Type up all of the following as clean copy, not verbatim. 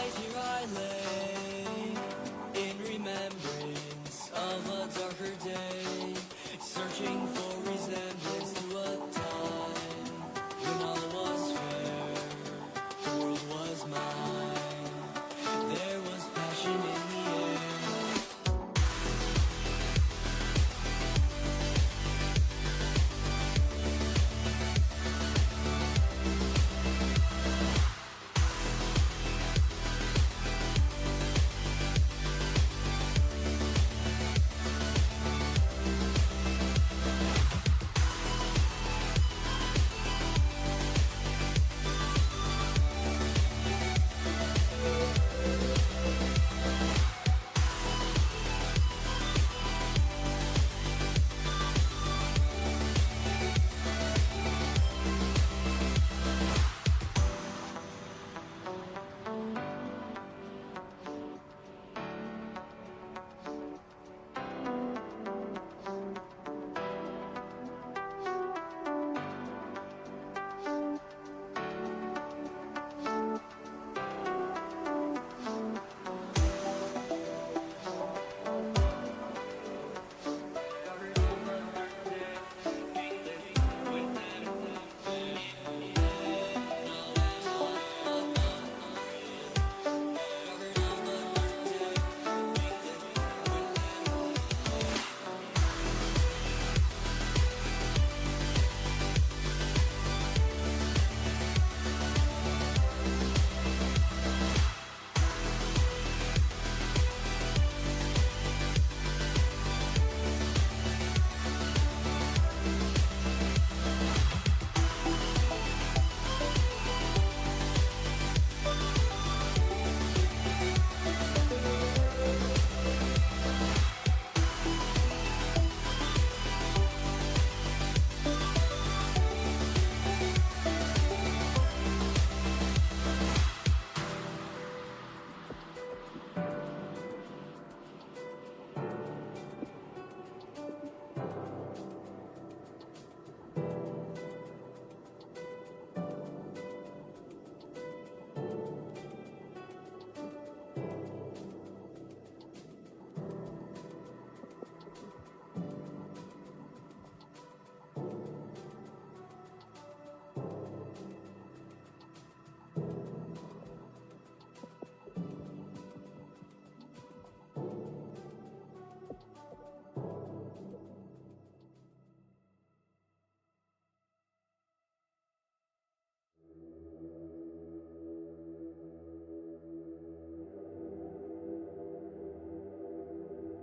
here I lay, in remembrance of a darker day, searching for resemblance to a time when all was fair, the world was mine, there was passion in the air.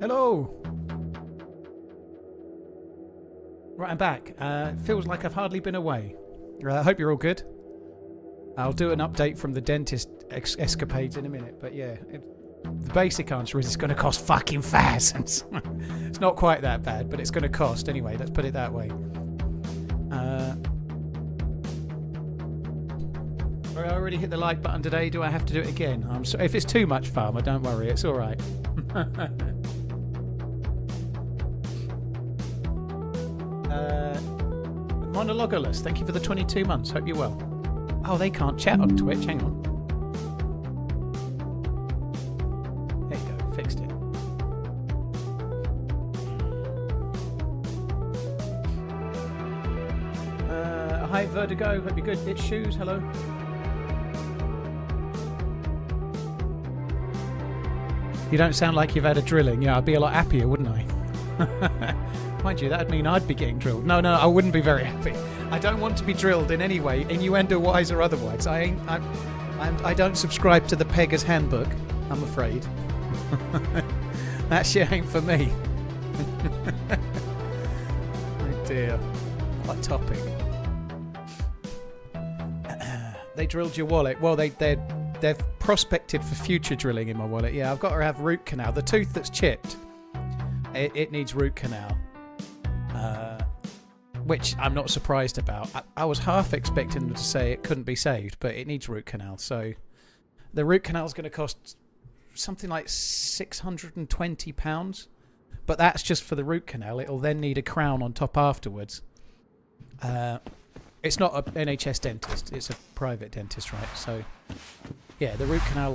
Hello! Right, I'm back. Feels like I've hardly been away. I hope you're all good. I'll do an update from the dentist escapades in a minute, but yeah, the basic answer is it's going to cost fucking thousands. It's not quite that bad, but it's going to cost anyway, let's put it that way. I already hit the like button today, do I have to do it again? I'm sorry. If it's too much farmer, don't worry, it's alright. Monologulus, thank you for the 22 months. Hope you're well. Oh, they can't chat on Twitch. Hang on. There you go. Fixed it. Hi, Vertigo. Hope you're good. It's Shoes. Hello. You don't sound like you've had a drilling. Yeah, I'd be a lot happier, wouldn't I? Mind you, that'd mean I'd be getting drilled. No, I wouldn't be very happy. I don't want to be drilled in any way, innuendo-wise or otherwise. I don't subscribe to the Pegger's Handbook, I'm afraid. That shit ain't for me. Oh dear. What a topic. They drilled your wallet. Well, they've prospected for future drilling in my wallet. Yeah, I've got to have root canal. The tooth that's chipped, it needs root canal. Which I'm not surprised about. I was half expecting them to say it couldn't be saved, but it needs root canal. So the root canal is going to cost something like £620. But that's just for the root canal. It'll then need a crown on top afterwards. It's not an NHS dentist. It's a private dentist, right? So Yeah, the root canal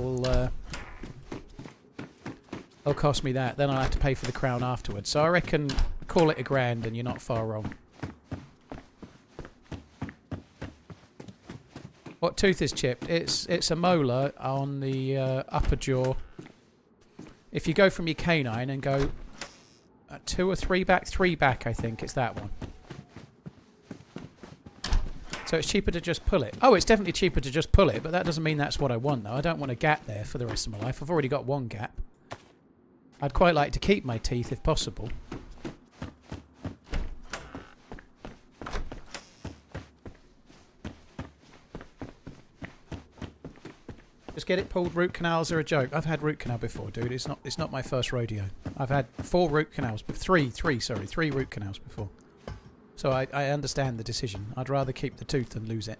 will cost me that. Then I'll have to pay for the crown afterwards. So I reckon call it £1,000 and you're not far wrong. What tooth is chipped? It's a molar on the upper jaw. If you go from your canine and go 2 or 3 back, 3 back, I think it's that one. So it's cheaper to just pull it. Oh, it's definitely cheaper to just pull it, but that doesn't mean that's what I want, though. I don't want a gap there for the rest of my life. I've already got one gap. I'd quite like to keep my teeth if possible. Just get it pulled. Root canals are a joke. I've had root canal before, dude. It's not my first rodeo. I've had 4 root canals, but 3 root canals before. So I understand the decision. I'd rather keep the tooth than lose it.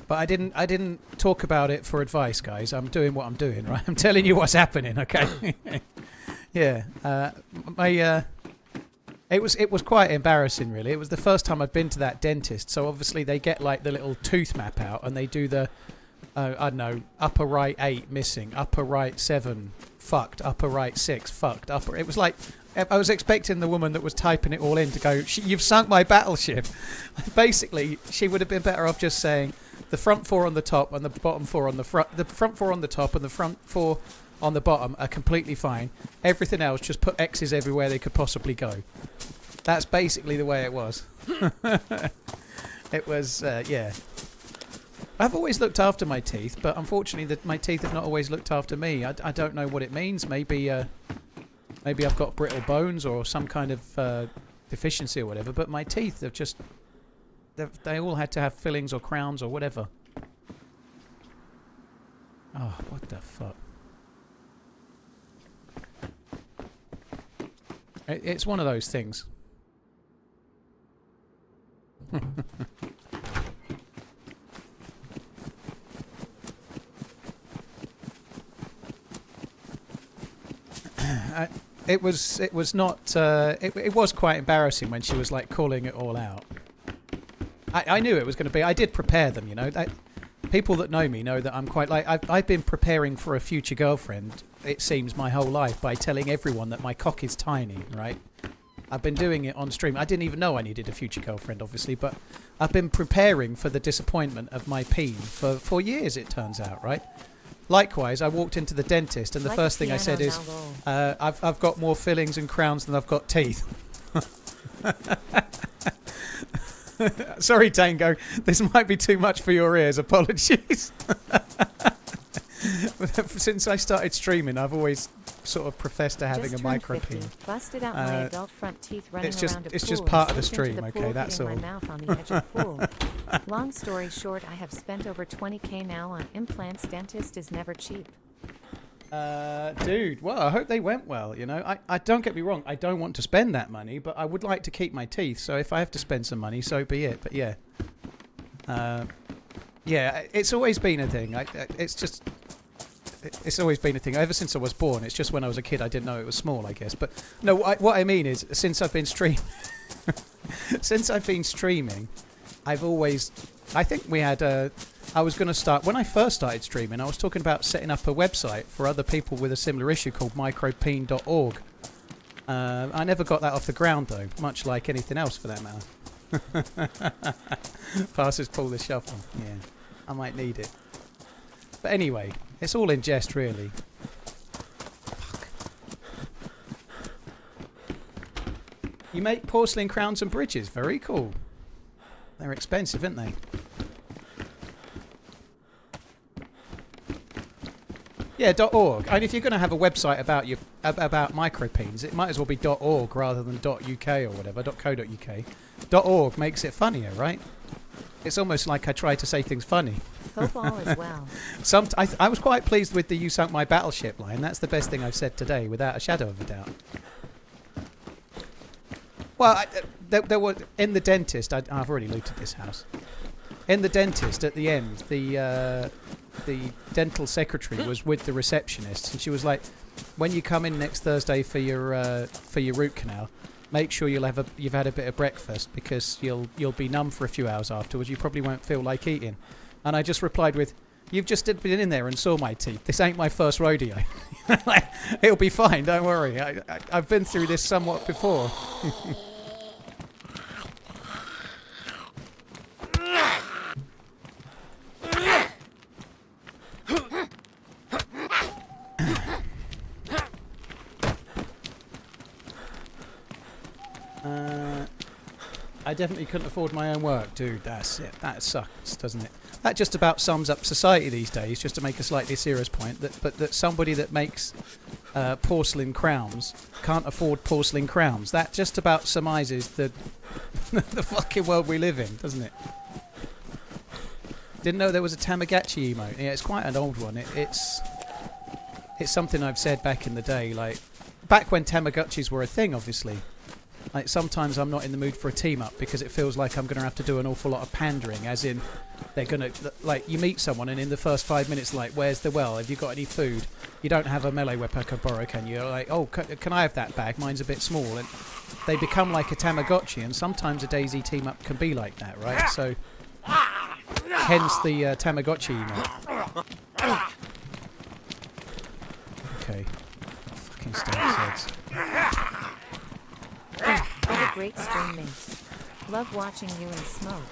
But I didn't talk about it for advice, guys. I'm doing what I'm doing, right? I'm telling you what's happening, okay? Yeah. It was quite embarrassing, really. It was the first time I'd been to that dentist, so obviously they get like the little tooth map out and they do the, I don't know, upper right 8 missing, upper right 7 fucked, upper right 6 fucked, upper. It was like I was expecting the woman that was typing it all in to go, "You've sunk my battleship." Basically, she would have been better off just saying the front 4 on the top and the bottom 4 on the front. The front 4 on the top and the front 4 on the bottom are completely fine. Everything else, just put X's everywhere they could possibly go. That's basically the way it was. It was, yeah. I've always looked after my teeth, but unfortunately my teeth have not always looked after me. I don't know what it means. Maybe I've got brittle bones or some kind of deficiency or whatever, but my teeth have just... They all had to have fillings or crowns or whatever. Oh, what the fuck. It's one of those things. It was not. It was quite embarrassing when she was like calling it all out. I knew it was going to be. I did prepare them, you know. People that know me know that I'm quite like... I've been preparing for a future girlfriend, it seems, my whole life by telling everyone that my cock is tiny, right? I've been doing it on stream. I didn't even know I needed a future girlfriend, obviously, but I've been preparing for the disappointment of my peen for years, it turns out, right? Likewise, I walked into the dentist and the first thing I said is, I've got more fillings and crowns than I've got teeth. Sorry, Tango. This might be too much for your ears. Apologies. Since I started streaming, I've always sort of professed to having a micro peen. Busted out my adult front teeth running it's just around a it's pool just part of the and stream, slipped into okay? pool, That's hitting all. my mouth on the edge of the pool. Long story short, I have spent over 20k now on implants. Dentist is never cheap. Dude, well, I hope they went well, you know. I don't get me wrong, I don't want to spend that money, but I would like to keep my teeth, so if I have to spend some money, so be it. But yeah. Yeah, it's always been a thing. It's always been a thing. Ever since I was born, it's just when I was a kid I didn't know it was small, I guess. But no, what I mean is, since I've been streaming... since I've been streaming, I've always... I think we had a... I was going to start... When I first started streaming, I was talking about setting up a website for other people with a similar issue called micropeen.org. I never got that off the ground, though, much like anything else for that matter. Passes pull the shuffle. Yeah, I might need it. But anyway, it's all in jest, really. Fuck. You make porcelain crowns and bridges. Very cool. They're expensive, aren't they? Yeah, .org. And if you're going to have a website about micropeens, it might as well be .org rather than .uk or whatever, .co.uk. .org makes it funnier, right? It's almost like I try to say things funny. Hope all is well. I was quite pleased with the "You sunk my battleship" line. That's the best thing I've said today, without a shadow of a doubt. Well, there was in the dentist. I've already looted this house. In the dentist, at the end, the dental secretary was with the receptionist, and she was like, "When you come in next Thursday for your root canal, make sure you've had a bit of breakfast, because you'll be numb for a few hours afterwards. You probably won't feel like eating. And I just replied with, "You've just been in there and saw my teeth. This ain't my first rodeo. It'll be fine, don't worry. I've been through this somewhat before." I definitely couldn't afford my own work, dude. That's it. That sucks, doesn't it? That just about sums up society these days. Just to make a slightly serious point, that somebody that makes porcelain crowns can't afford porcelain crowns. That just about surmises the the fucking world we live in, doesn't it? Didn't know there was a Tamagotchi emote. Yeah, it's quite an old one. It's something I've said back in the day, like back when Tamagotchis were a thing, obviously. Like, sometimes I'm not in the mood for a team up because it feels like I'm going to have to do an awful lot of pandering, as in they're going to, like, you meet someone and in the first 5 minutes, like, where's the well? Have you got any food? You don't have a melee weapon I can borrow, can you? You're like, oh, can I have that bag? Mine's a bit small. And they become like a Tamagotchi, and sometimes a DayZ team up can be like that, right? So, hence the Tamagotchi emote. Okay. Fucking stag heads. What a great stream, mate. Love watching you and smoke.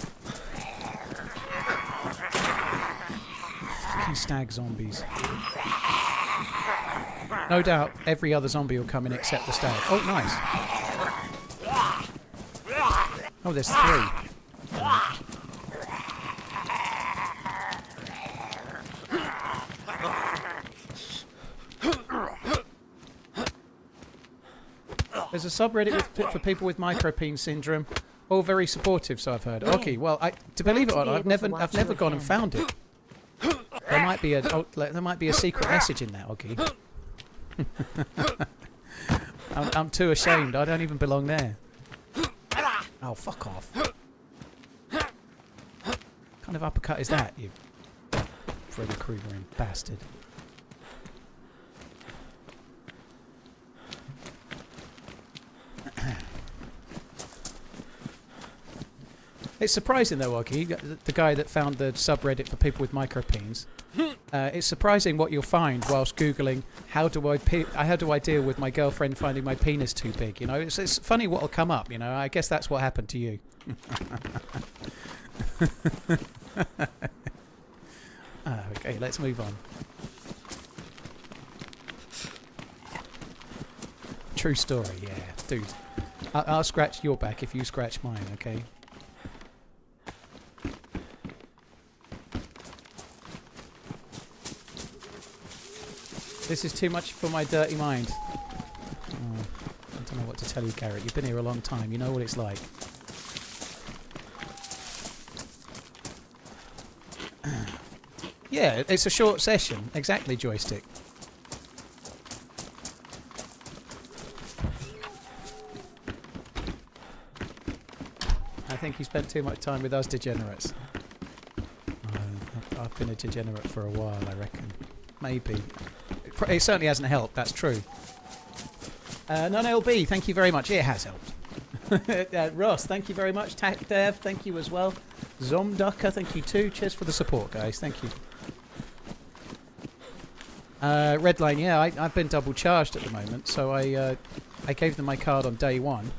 Fucking stag zombies. No doubt every other zombie will come in except the stag. Oh, nice. Oh, there's 3. There's a subreddit for people with micropene syndrome. All very supportive, so I've heard. Okay, well, to believe it or not, I've never gone and found it. There might be a secret message in that, Oggy. I'm too ashamed. I don't even belong there. Oh, fuck off. What kind of uppercut is that, you Freddy Krueger bastard? It's surprising though, Oggy, the guy that found the subreddit for people with micropenes. It's surprising what you'll find whilst googling how do I deal with my girlfriend finding my penis too big. You know, it's funny what'll come up. You know, I guess that's what happened to you. Okay, let's move on. True story, yeah, dude. I'll scratch your back if you scratch mine. Okay. This is too much for my dirty mind. Oh, I don't know what to tell you, Garrett. You've been here a long time. You know what it's like. Yeah, it's a short session. Exactly, Joystick. I think you spent too much time with us degenerates. I've been a degenerate for a while, I reckon. Maybe. It certainly hasn't helped, that's true. Non-LB, thank you very much. It has helped. Ross, thank you very much. Dev, thank you as well. Zomducker, thank you too. Cheers for the support, guys. Thank you. Redline, yeah, I've been double charged at the moment, so I gave them my card on day 1.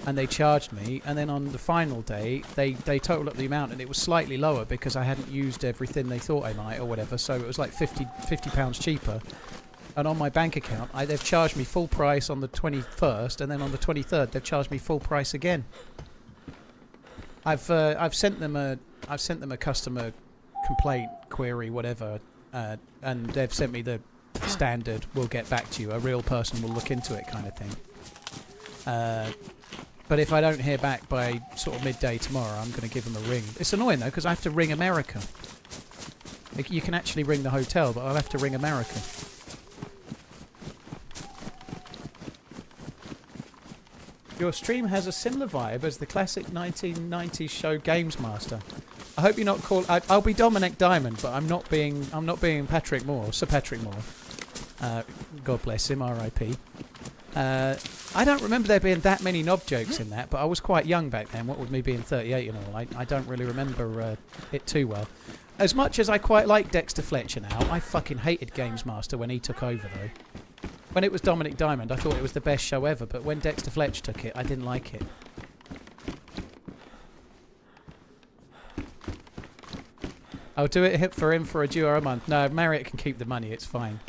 And they charged me, and then on the final day, they totaled up the amount, and it was slightly lower because I hadn't used everything they thought I might or whatever, so it was like £50 cheaper. And on my bank account, they've charged me full price on the 21st, and then on the 23rd, they've charged me full price again. I've sent them a customer complaint query, whatever, and they've sent me the standard, we'll get back to you, a real person will look into it kind of thing. But if I don't hear back by sort of midday tomorrow, I'm going to give them a ring. It's annoying though, because I have to ring America. You can actually ring the hotel, but I'll have to ring America. Your stream has a similar vibe as the classic 1990s show Games Master. I hope you're not called. I'll be Dominic Diamond, but I'm not being Patrick Moore, Sir Patrick Moore. God bless him, R.I.P. I don't remember there being that many knob jokes in that, but I was quite young back then, what with me being 38 and all. I don't really remember it too well. As much as I quite like Dexter Fletcher now, I fucking hated Games Master when he took over, though. When it was Dominic Diamond, I thought it was the best show ever, but when Dexter Fletcher took it, I didn't like it. I'll do it for him for a duo a month. No, Marriott can keep the money, it's fine.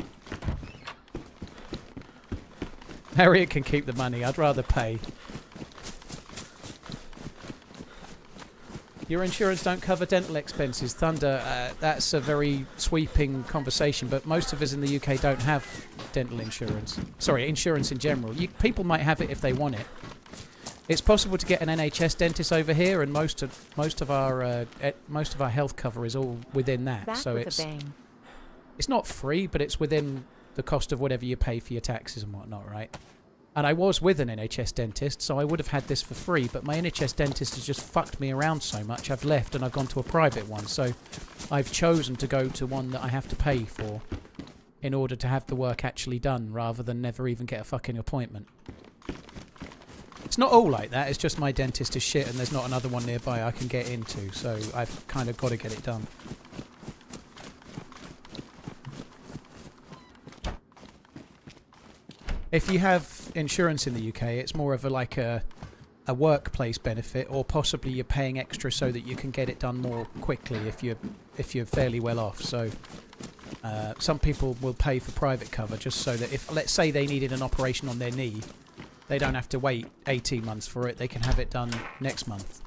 Marriott can keep the money, I'd rather pay. Your insurance don't cover dental expenses. Thunder, that's a very sweeping conversation, but most of us in the UK don't have dental insurance. Sorry, insurance in general. People might have it if they want it. It's possible to get an NHS dentist over here, and most of our health cover is all within that. Back so with it's a bang. it's not free, but it's within the cost of whatever you pay for your taxes and whatnot, right? And I was with an NHS dentist, so I would have had this for free, but my NHS dentist has just fucked me around so much, I've left and I've gone to a private one. So I've chosen to go to one that I have to pay for in order to have the work actually done, rather than never even get a fucking appointment. It's not all like that, it's just my dentist is shit and there's not another one nearby I can get into, so I've kind of got to get it done. If you have insurance in the UK, it's more of a workplace benefit, or possibly you're paying extra so that you can get it done more quickly if you're fairly well off. So some people will pay for private cover just so that if, let's say, they needed an operation on their knee, they don't have to wait 18 months for it. They can have it done next month.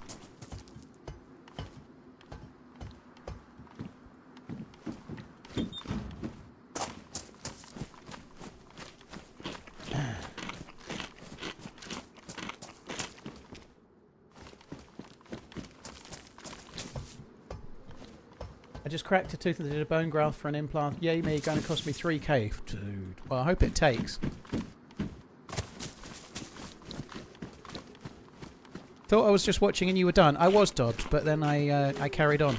I just cracked a tooth and did a bone graft for an implant. Yay me, going to cost me 3k. Dude. Well, I hope it takes. Thought I was just watching and you were done. I was dodged, but then I carried on.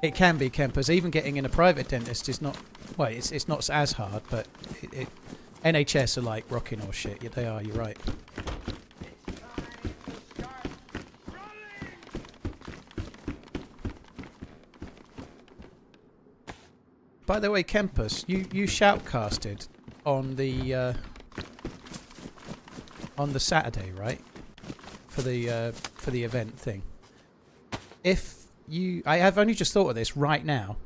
It can be, Kempers. Even getting in a private dentist is not... Well, it's not as hard, but NHS are like rocking or shit. Yeah, they are, you're right. By the way, Kempus, you shoutcasted on the Saturday, right? For the event thing. I have only just thought of this right now.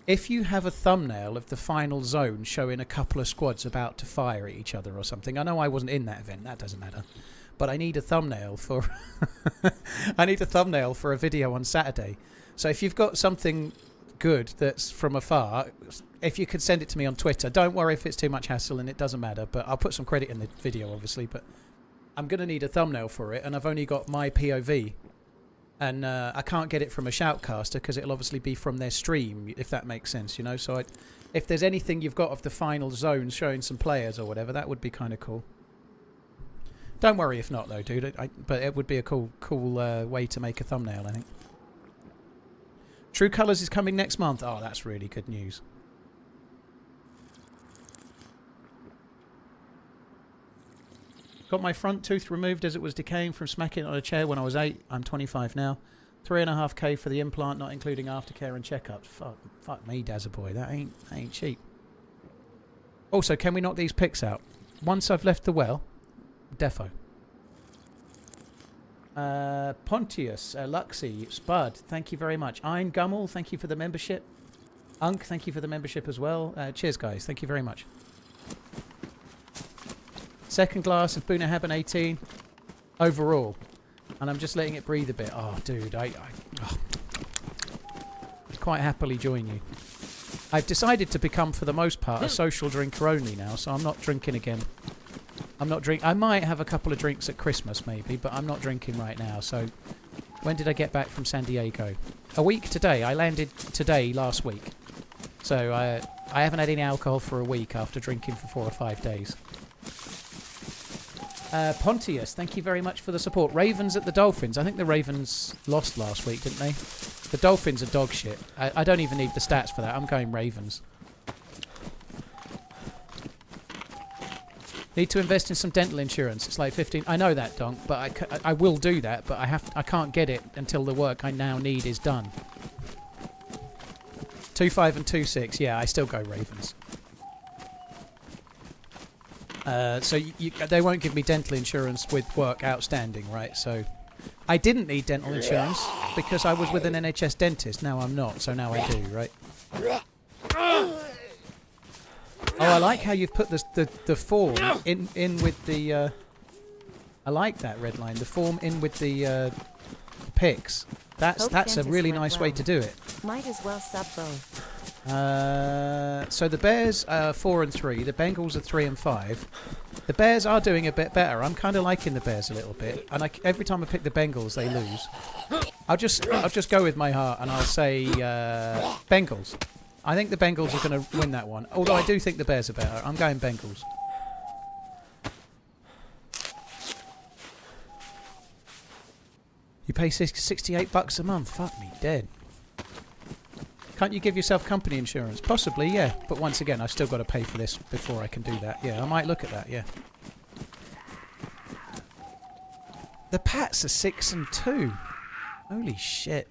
If you have a thumbnail of the final zone showing a couple of squads about to fire at each other or something, I know I wasn't in that event, that doesn't matter, but I need a thumbnail for I need a thumbnail for a video on Saturday. So if you've got something good that's from afar, if you could send it to me on Twitter. Don't worry if it's too much hassle, and it doesn't matter, but I'll put some credit in the video obviously, but I'm going to need a thumbnail for it, and I've only got my POV. And I can't get it from a shoutcaster because it'll obviously be from their stream, if that makes sense, you know. So if there's anything you've got of the final zone showing some players or whatever, that would be kind of cool. Don't worry if not, though, dude. But it would be a cool way to make a thumbnail, I think. True Colours is coming next month. Oh, that's really good news. Got my front tooth removed as it was decaying from smacking it on a chair when I was 8. I'm 25 now. 3.5k for the implant, not including aftercare and checkups. Fuck me, Dazza boy. That ain't cheap. Also, can we knock these pics out? Once I've left the well, defo. Pontius, Luxy, Spud, thank you very much. Ein Gummel, thank you for the membership. Unk, thank you for the membership as well. Cheers, guys. Thank you very much. Second glass of Buna Haben 18 overall, and I'm just letting it breathe a bit. Oh, dude, I'd quite happily join you. I've decided to become, for the most part, a social drinker only now, so I'm not drinking again. I might have a couple of drinks at Christmas, maybe, but I'm not drinking right now. So, when did I get back from San Diego? A week today. I landed today, last week. So, I haven't had any alcohol for a week after drinking for 4 or 5 days. Pontius, thank you very much for the support. Ravens at the Dolphins. I think the Ravens lost last week, didn't they? The Dolphins are dog shit. I don't even need the stats for that. I'm going Ravens. Need to invest in some dental insurance. It's like 15. I know that, Donk, but I will do that. But I can't get it until the work I now need is done. 2-5 and 2-6. Yeah, I still go Ravens. So they won't give me dental insurance with work outstanding, right? So I didn't need dental insurance because I was with an NHS dentist. Now I'm not, so now I do, right? Oh, I like how you've put the form in with the... I like that red line. The form in with the picks. That's a really nice way to do it. Might as well sub both. So the Bears are 4 and 3. The Bengals are 3 and 5. The Bears are doing a bit better. I'm kind of liking the Bears a little bit. And every time I pick the Bengals, they lose. I'll just go with my heart and I'll say Bengals. I think the Bengals are going to win that one. Although I do think the Bears are better. I'm going Bengals. You pay $68 a month. Fuck me dead. Can't you give yourself company insurance? Possibly, yeah. But once again, I've still got to pay for this before I can do that. Yeah, I might look at that, yeah. The Pats are 6 and 2. Holy shit.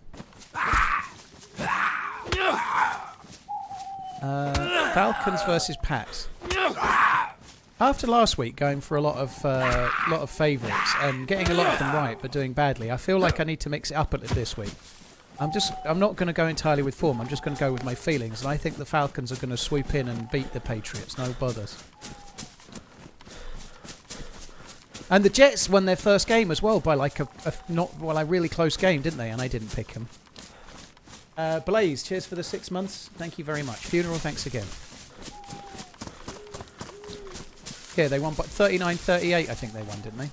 Falcons versus Pats. After last week going for a lot of favourites and getting a lot of them right but doing badly, I feel like I need to mix it up a little this week. I'm not going to go entirely with form. I'm just going to go with my feelings, and I think the Falcons are going to swoop in and beat the Patriots. No bothers. And the Jets won their first game as well by like a really close game, didn't they? And I didn't pick them. Blaze, cheers for the 6 months. Thank you very much. Funeral, thanks again. Yeah, they won by 39-38, I think they won, didn't they?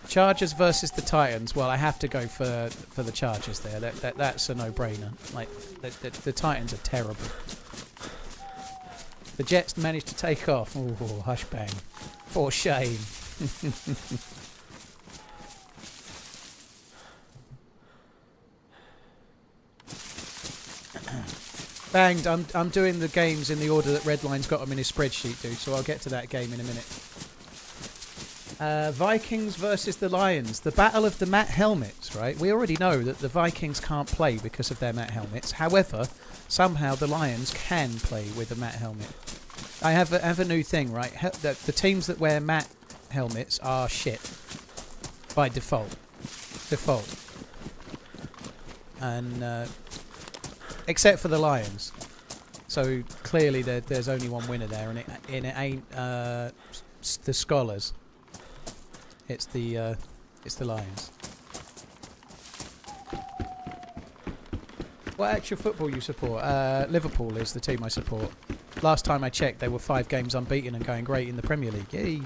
Chargers versus the Titans. Well, I have to go for the Chargers there. That's a no-brainer. Like the Titans are terrible. The Jets managed to take off. Oh, hush bang. For shame. Banged. I'm doing the games in the order that Redline's got them in his spreadsheet, dude. So I'll get to that game in a minute. Vikings versus the Lions. The battle of the Matt helmets, right? We already know that the Vikings can't play because of their Matt helmets. However, somehow the Lions can play with a Matt helmet. I have a new thing, right? The teams that wear Matt helmets are shit. By default. And... except for the Lions. So clearly there's only one winner there, and it ain't the Scholars. It's the Lions. What actual football you support? Liverpool is the team I support. Last time I checked, they were 5 games unbeaten and going great in the Premier League. Yay!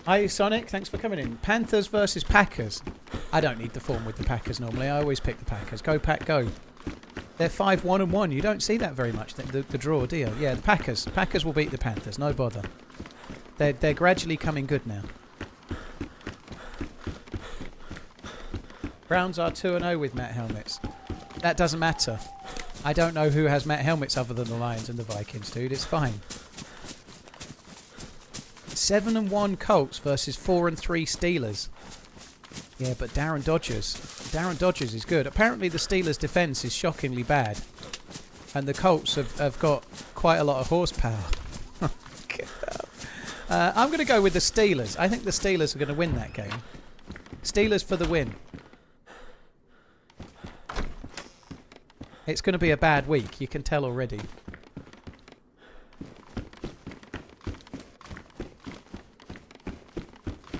Hi Sonic, thanks for coming in. Panthers versus Packers. I don't need the form with the Packers normally. I always pick the Packers. Go Pack, go. They're 5-1-1. You don't see that very much, the draw, do you? Yeah, the Packers. Packers will beat the Panthers. No bother. They're gradually coming good now. Browns are 2-0 with Matt helmets. That doesn't matter. I don't know who has Matt helmets other than the Lions and the Vikings, dude. It's fine. 7-1 Colts versus 4-3 Steelers. Yeah, but Darren Dodgers is good. Apparently the Steelers' defence is shockingly bad. And the Colts have got quite a lot of horsepower. I'm going to go with the Steelers. I think the Steelers are going to win that game. Steelers for the win. It's going to be a bad week. You can tell already.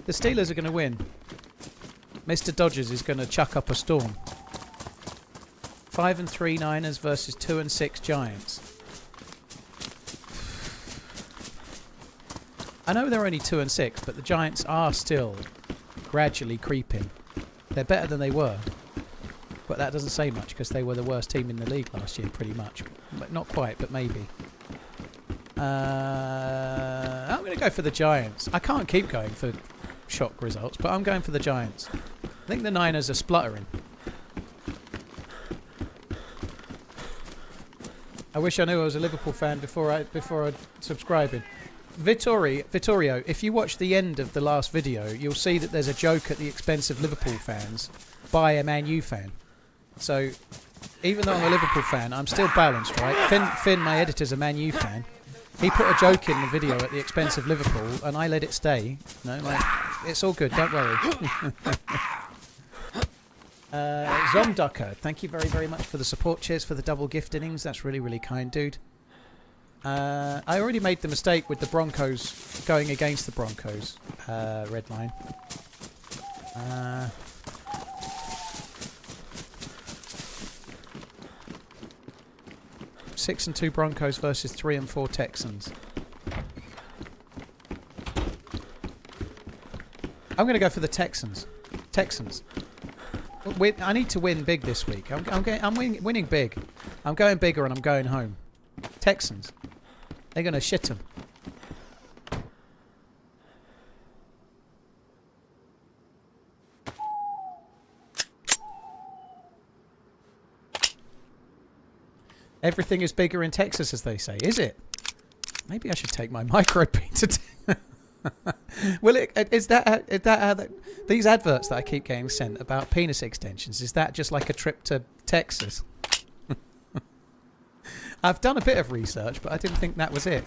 The Steelers are going to win. Mr. Dodgers is going to chuck up a storm. 5-3 Niners versus 2-6 Giants. I know they're only 2-6, but the Giants are still gradually creeping. They're better than they were. But that doesn't say much because they were the worst team in the league last year, pretty much. But not quite, but maybe. I'm going to go for the Giants. I can't keep going for shock results, but I'm going for the Giants. I think the Niners are spluttering. I wish I knew I was a Liverpool fan before I subscribed. Vittorio, if you watch the end of the last video, you'll see that there's a joke at the expense of Liverpool fans by a Man U fan. So, even though I'm a Liverpool fan, I'm still balanced, right? Finn, my editor's a Man U fan. He put a joke in the video at the expense of Liverpool, and I let it stay. No, like, it's all good, don't worry. Zomducker, thank you very, very much for the support. Cheers for the double gift innings. That's really, really kind, dude. I already made the mistake with the Broncos going against the Broncos. Red line. 6 and 2 Broncos versus 3 and 4 Texans. I'm going to go for the Texans. I need to win big this week. I'm winning big. I'm going bigger and I'm going home. Texans. They're going to shit them. Everything is bigger in Texas, as they say. Is it? Maybe I should take my micro-beat. Will it? Is that how these adverts that I keep getting sent about penis extensions? Is that just like a trip to Texas? I've done a bit of research, but I didn't think that was it.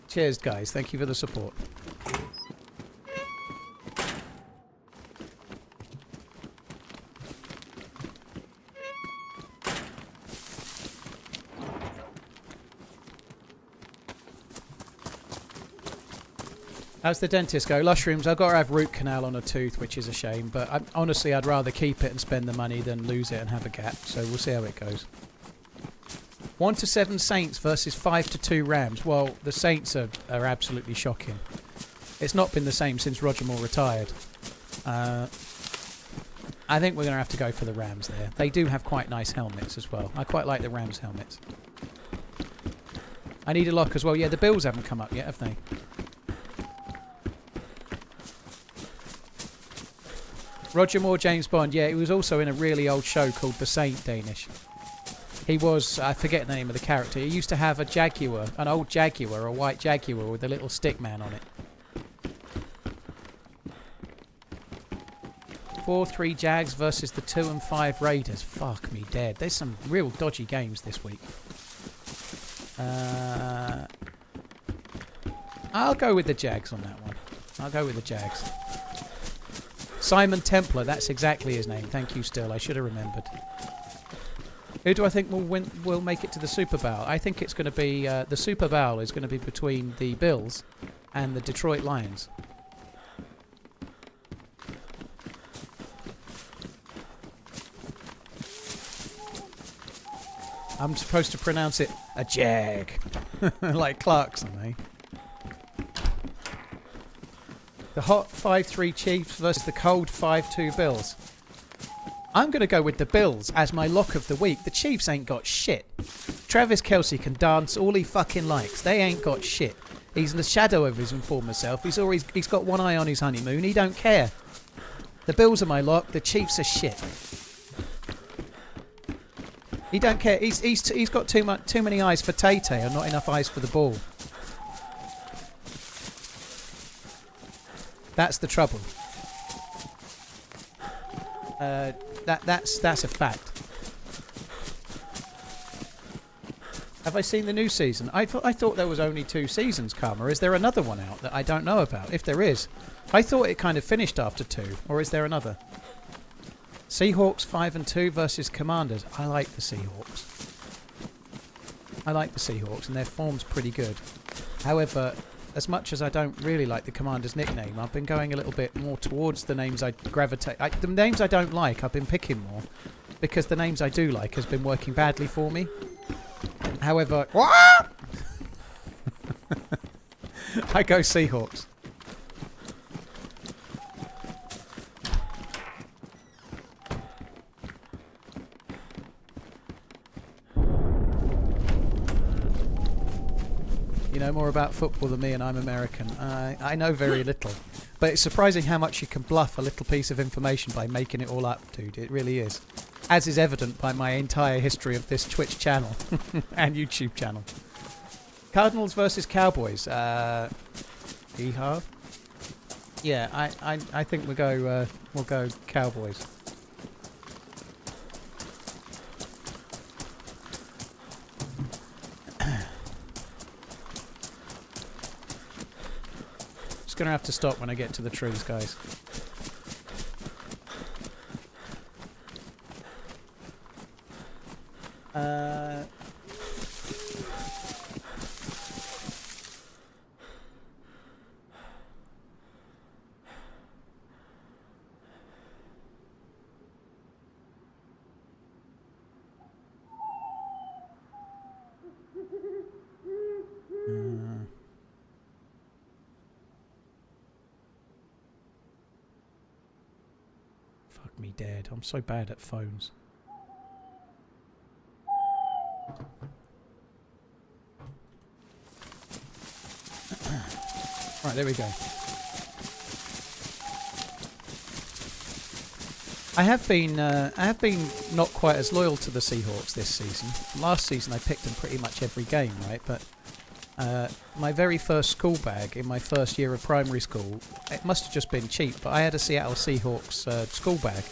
Cheers, guys. Thank you for the support. How's the dentist go? Lushrooms, I've got to have root canal on a tooth, which is a shame. But honestly, I'd rather keep it and spend the money than lose it and have a gap. So we'll see how it goes. 1-7 Saints versus 5-2 Rams. Well, the Saints are absolutely shocking. It's not been the same since Roger Moore retired. I think we're going to have to go for the Rams there. They do have quite nice helmets as well. I quite like the Rams helmets. I need a lock as well. Yeah, the Bills haven't come up yet, have they? Roger Moore, James Bond. Yeah, he was also in a really old show called The Saint Danish. He was, I forget the name of the character. He used to have a Jaguar, an old Jaguar, a white Jaguar with a little stick man on it. 4-3 Jags versus the 2 and 5 Raiders. Fuck me dead. There's some real dodgy games this week. I'll go with the Jags on that one. I'll go with the Jags. Simon Templar, that's exactly his name. Thank you, Still. I should have remembered. Who do I think will make it to the Super Bowl? I think it's going to be... the Super Bowl is going to be between the Bills and the Detroit Lions. I'm supposed to pronounce it a jag. Like Clarkson, eh? The hot 5-3 Chiefs versus the cold 5-2 Bills. I'm going to go with the Bills as my lock of the week. The Chiefs ain't got shit. Travis Kelce can dance all he fucking likes. They ain't got shit. He's the shadow of his former self. He's got one eye on his honeymoon. He don't care. The Bills are my lock. The Chiefs are shit. He don't care. He's got too many eyes for Tay-Tay and not enough eyes for the ball. That's the trouble. That's a fact. Have I seen the new season? I thought there was only 2 seasons, Karma. Is there another one out that I don't know about? If there is, I thought it kind of finished after 2. Or is there another? Seahawks 5-2 versus Commanders. I like the Seahawks. And their form's pretty good. However, as much as I don't really like the Commander's nickname, I've been going a little bit more towards the names I gravitate... the names I don't like, I've been picking more. Because the names I do like has been working badly for me. However... I go Seahawks. You know more about football than me, and I'm American. I know very little. But it's surprising how much you can bluff a little piece of information by making it all up, dude. It really is. As is evident by my entire history of this Twitch channel and YouTube channel. Cardinals versus Cowboys. Yeehaw. Yeah, I think we'll go Cowboys. Just gonna have to stop when I get to the trees, guys. Fuck me dead. I'm so bad at phones. Right, there we go. I have been not quite as loyal to the Seahawks this season. Last season I picked them pretty much every game, right? But my very first school bag in my first year of primary school, it must have just been cheap, but I had a Seattle Seahawks school bag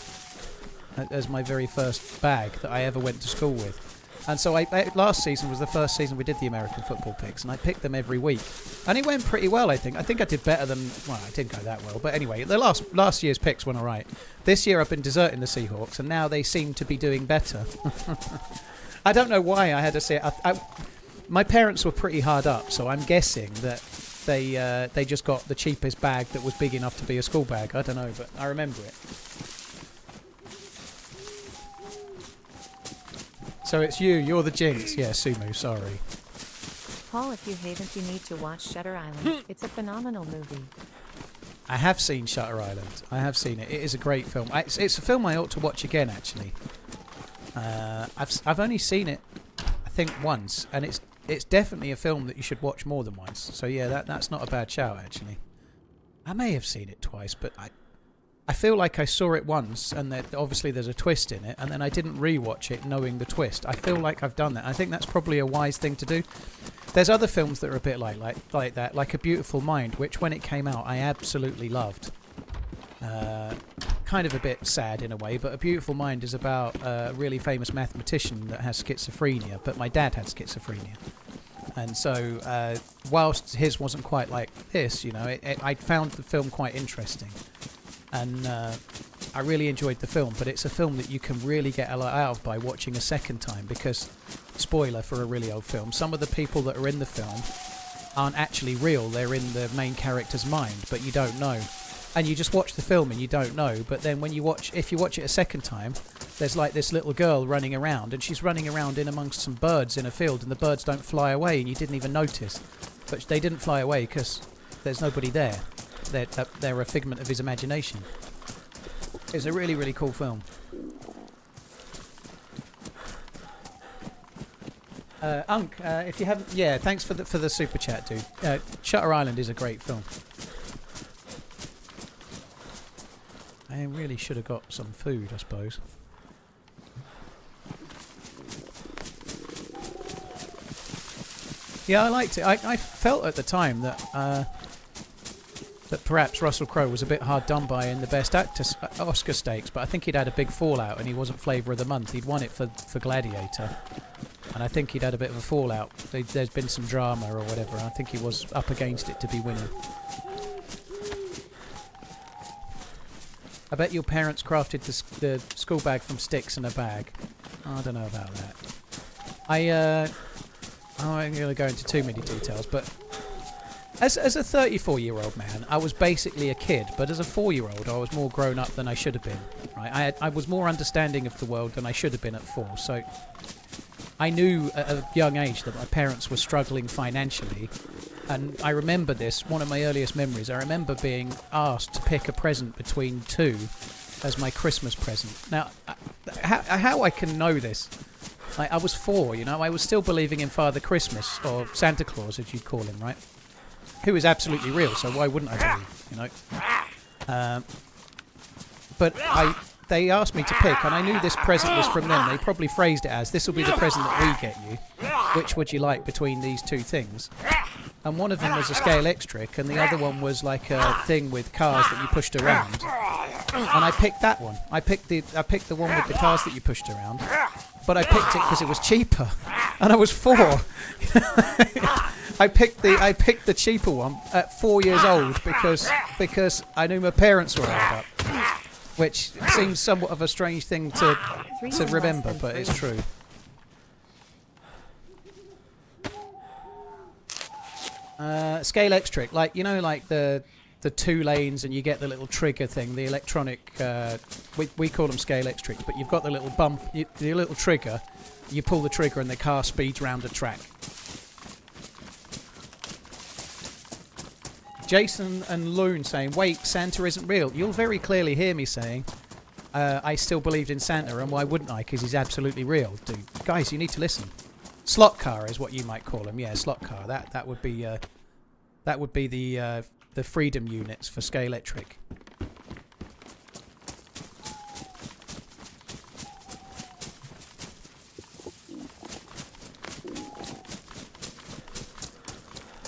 as my very first bag that I ever went to school with. And so last season was the first season we did the American football picks, and I picked them every week. And it went pretty well, I think. I think I did better than... Well, I didn't go that well. But anyway, the last year's picks went all right. This year I've been deserting the Seahawks, and now they seem to be doing better. I don't know why I had to say... my parents were pretty hard up, so I'm guessing that they just got the cheapest bag that was big enough to be a school bag. I don't know, but I remember it. So it's you're the jinx. Yeah, Sumu, sorry. Paul, if you haven't, you need to watch Shutter Island. It's a phenomenal movie. I have seen Shutter Island. I have seen it. It is a great film. It's a film I ought to watch again, actually. I've only seen it, I think, once, and it's definitely a film that you should watch more than once. So yeah, that's not a bad shout, actually. I may have seen it twice, but I feel like I saw it once, and that obviously there's a twist in it, and then I didn't rewatch it knowing the twist. I feel like I've done that. I think that's probably a wise thing to do. There's other films that are a bit like that, like A Beautiful Mind, which when it came out I absolutely loved. Kind of a bit sad in a way, but A Beautiful Mind is about a really famous mathematician that has schizophrenia, but my dad had schizophrenia. And so, whilst his wasn't quite like this, you know, I found the film quite interesting. And I really enjoyed the film, but it's a film that you can really get a lot out of by watching a second time, because, spoiler for a really old film, some of the people that are in the film aren't actually real. They're in the main character's mind, but you don't know. And you just watch the film and you don't know, but then when if you watch it a second time, there's like this little girl running around, and she's running around in amongst some birds in a field, and the birds don't fly away, and you didn't even notice. But they didn't fly away because there's nobody there. They're a figment of his imagination. It's a really, really cool film. Unk, if you haven't... Yeah, thanks for the super chat, dude. Shutter Island is a great film. I really should have got some food, I suppose. Yeah, I liked it. I felt at the time that perhaps Russell Crowe was a bit hard done by in the Best Actor Oscar stakes, but I think he'd had a big fallout and he wasn't Flavour of the Month. He'd won it for Gladiator, and I think he'd had a bit of a fallout. There's been some drama or whatever. I think he was up against it to be winning. I bet your parents crafted the school bag from sticks in a bag. I don't know about that. I'm not going to go into too many details, but as a 34-year-old man, I was basically a kid, but as a 4-year-old, I was more grown up than I should have been. Right? I was more understanding of the world than I should have been at 4. So I knew at a young age that my parents were struggling financially, and I remember this, one of my earliest memories. I remember being asked to pick a present between two as my Christmas present. Now, how I can know this I was 4, you know. I was still believing in Father Christmas, or Santa Claus, as you'd call him, right? Who is absolutely real, so why wouldn't I believe, you know? But they asked me to pick, and I knew this present was from them. They probably phrased it as, this will be the present that we get you. Which would you like between these two things? And one of them was a Scale X-Trick, and the other one was like a thing with cars that you pushed around. And I picked that one. I picked the one with the cars that you pushed around. But I picked it because it was cheaper, and I was 4. I picked the cheaper one at 4 years old because I knew my parents were held up, which seems somewhat of a strange thing to remember, but it's true. Scale X-Trick, like, you know, like the 2 lanes, and you get the little trigger thing, the electronic. We call them Scale X-Tricks, but you've got the little bump, the little trigger. You pull the trigger, and the car speeds round a track. Jason and Loon saying, "Wait, Santa isn't real." You'll very clearly hear me saying, "I still believed in Santa, and why wouldn't I? Because he's absolutely real, dude. Guys, you need to listen." Slot car is what you might call him. Yeah, slot car. That would be the freedom units for Scale Electric.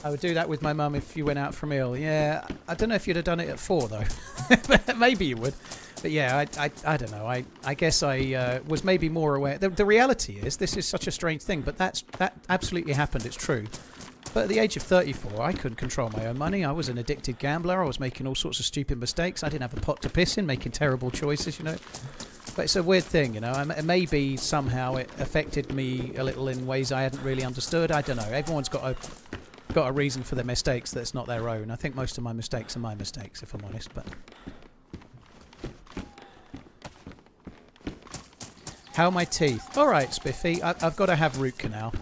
I would do that with my mum if you went out for a meal. Yeah, I don't know if you'd have done it at 4 though. Maybe you would. But yeah, I don't know. I guess I was maybe more aware. The reality is, this is such a strange thing, but that absolutely happened. It's true. But at the age of 34, I couldn't control my own money. I was an addicted gambler. I was making all sorts of stupid mistakes. I didn't have a pot to piss in, making terrible choices, you know. But it's a weird thing, you know. Maybe somehow it affected me a little in ways I hadn't really understood. I don't know. Everyone's got a reason for their mistakes that's not their own. I think most of my mistakes are my mistakes, if I'm honest. But how are my teeth? All right, Spiffy. I've got to have root canal.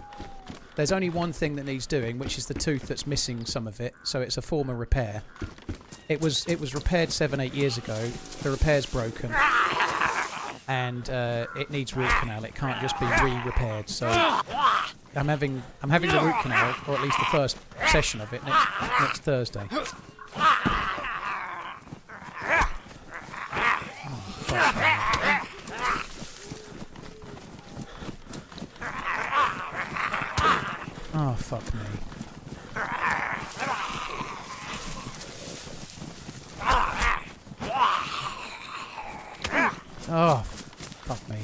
There's only one thing that needs doing, which is the tooth that's missing some of it. So it's a form of repair. It was repaired 7-8 years ago. The repair's broken, and it needs root canal. It can't just be re-repaired. So I'm having the root canal, or at least the first session of it, next Thursday. Oh, fuck me. Oh, fuck me. Oh, fuck me.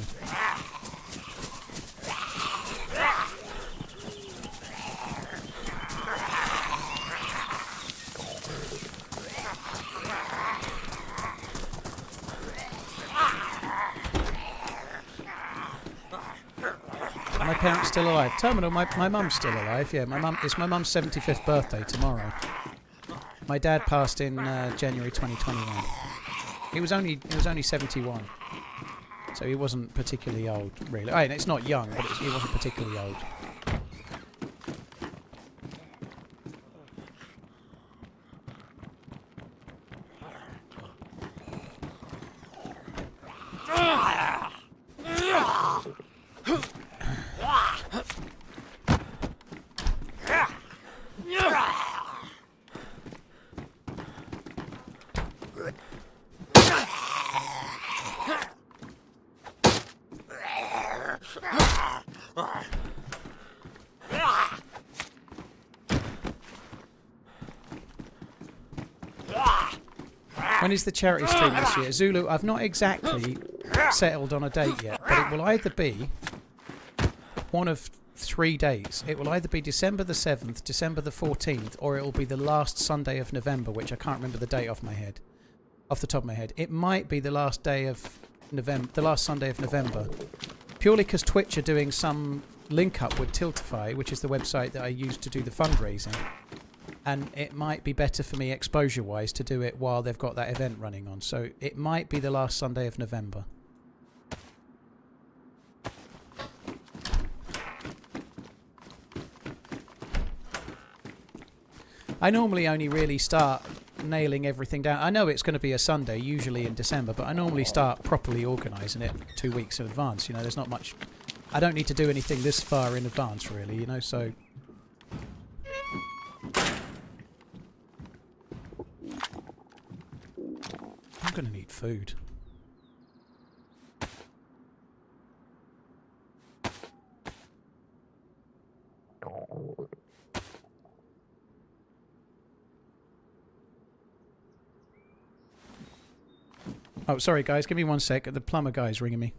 My parents still alive? Terminal, my mum's still alive, yeah. It's my mum's 75th birthday tomorrow. My dad passed in January 2021. He was only 71. So he wasn't particularly old, really. I mean, it's not young, but he wasn't particularly old. When is the charity stream this year? Zulu, I've not exactly settled on a date yet, but it will either be one of 3 days. It will either be December the 7th, December the 14th, or it will be the last Sunday of November, which I can't remember the date off the top of my head. It might be the last day of November, the last Sunday of November, purely because Twitch are doing some link up with Tiltify, which is the website that I use to do the fundraising. And it might be better for me exposure-wise to do it while they've got that event running on. So it might be the last Sunday of November. I normally only really start nailing everything down. I know it's going to be a Sunday, usually in December, but I normally start properly organising it 2 weeks in advance. You know, there's not much I don't need to do anything this far in advance, really, you know, so... I'm going to need food. Oh, sorry, guys. Give me 1 sec. The plumber guy's ringing me.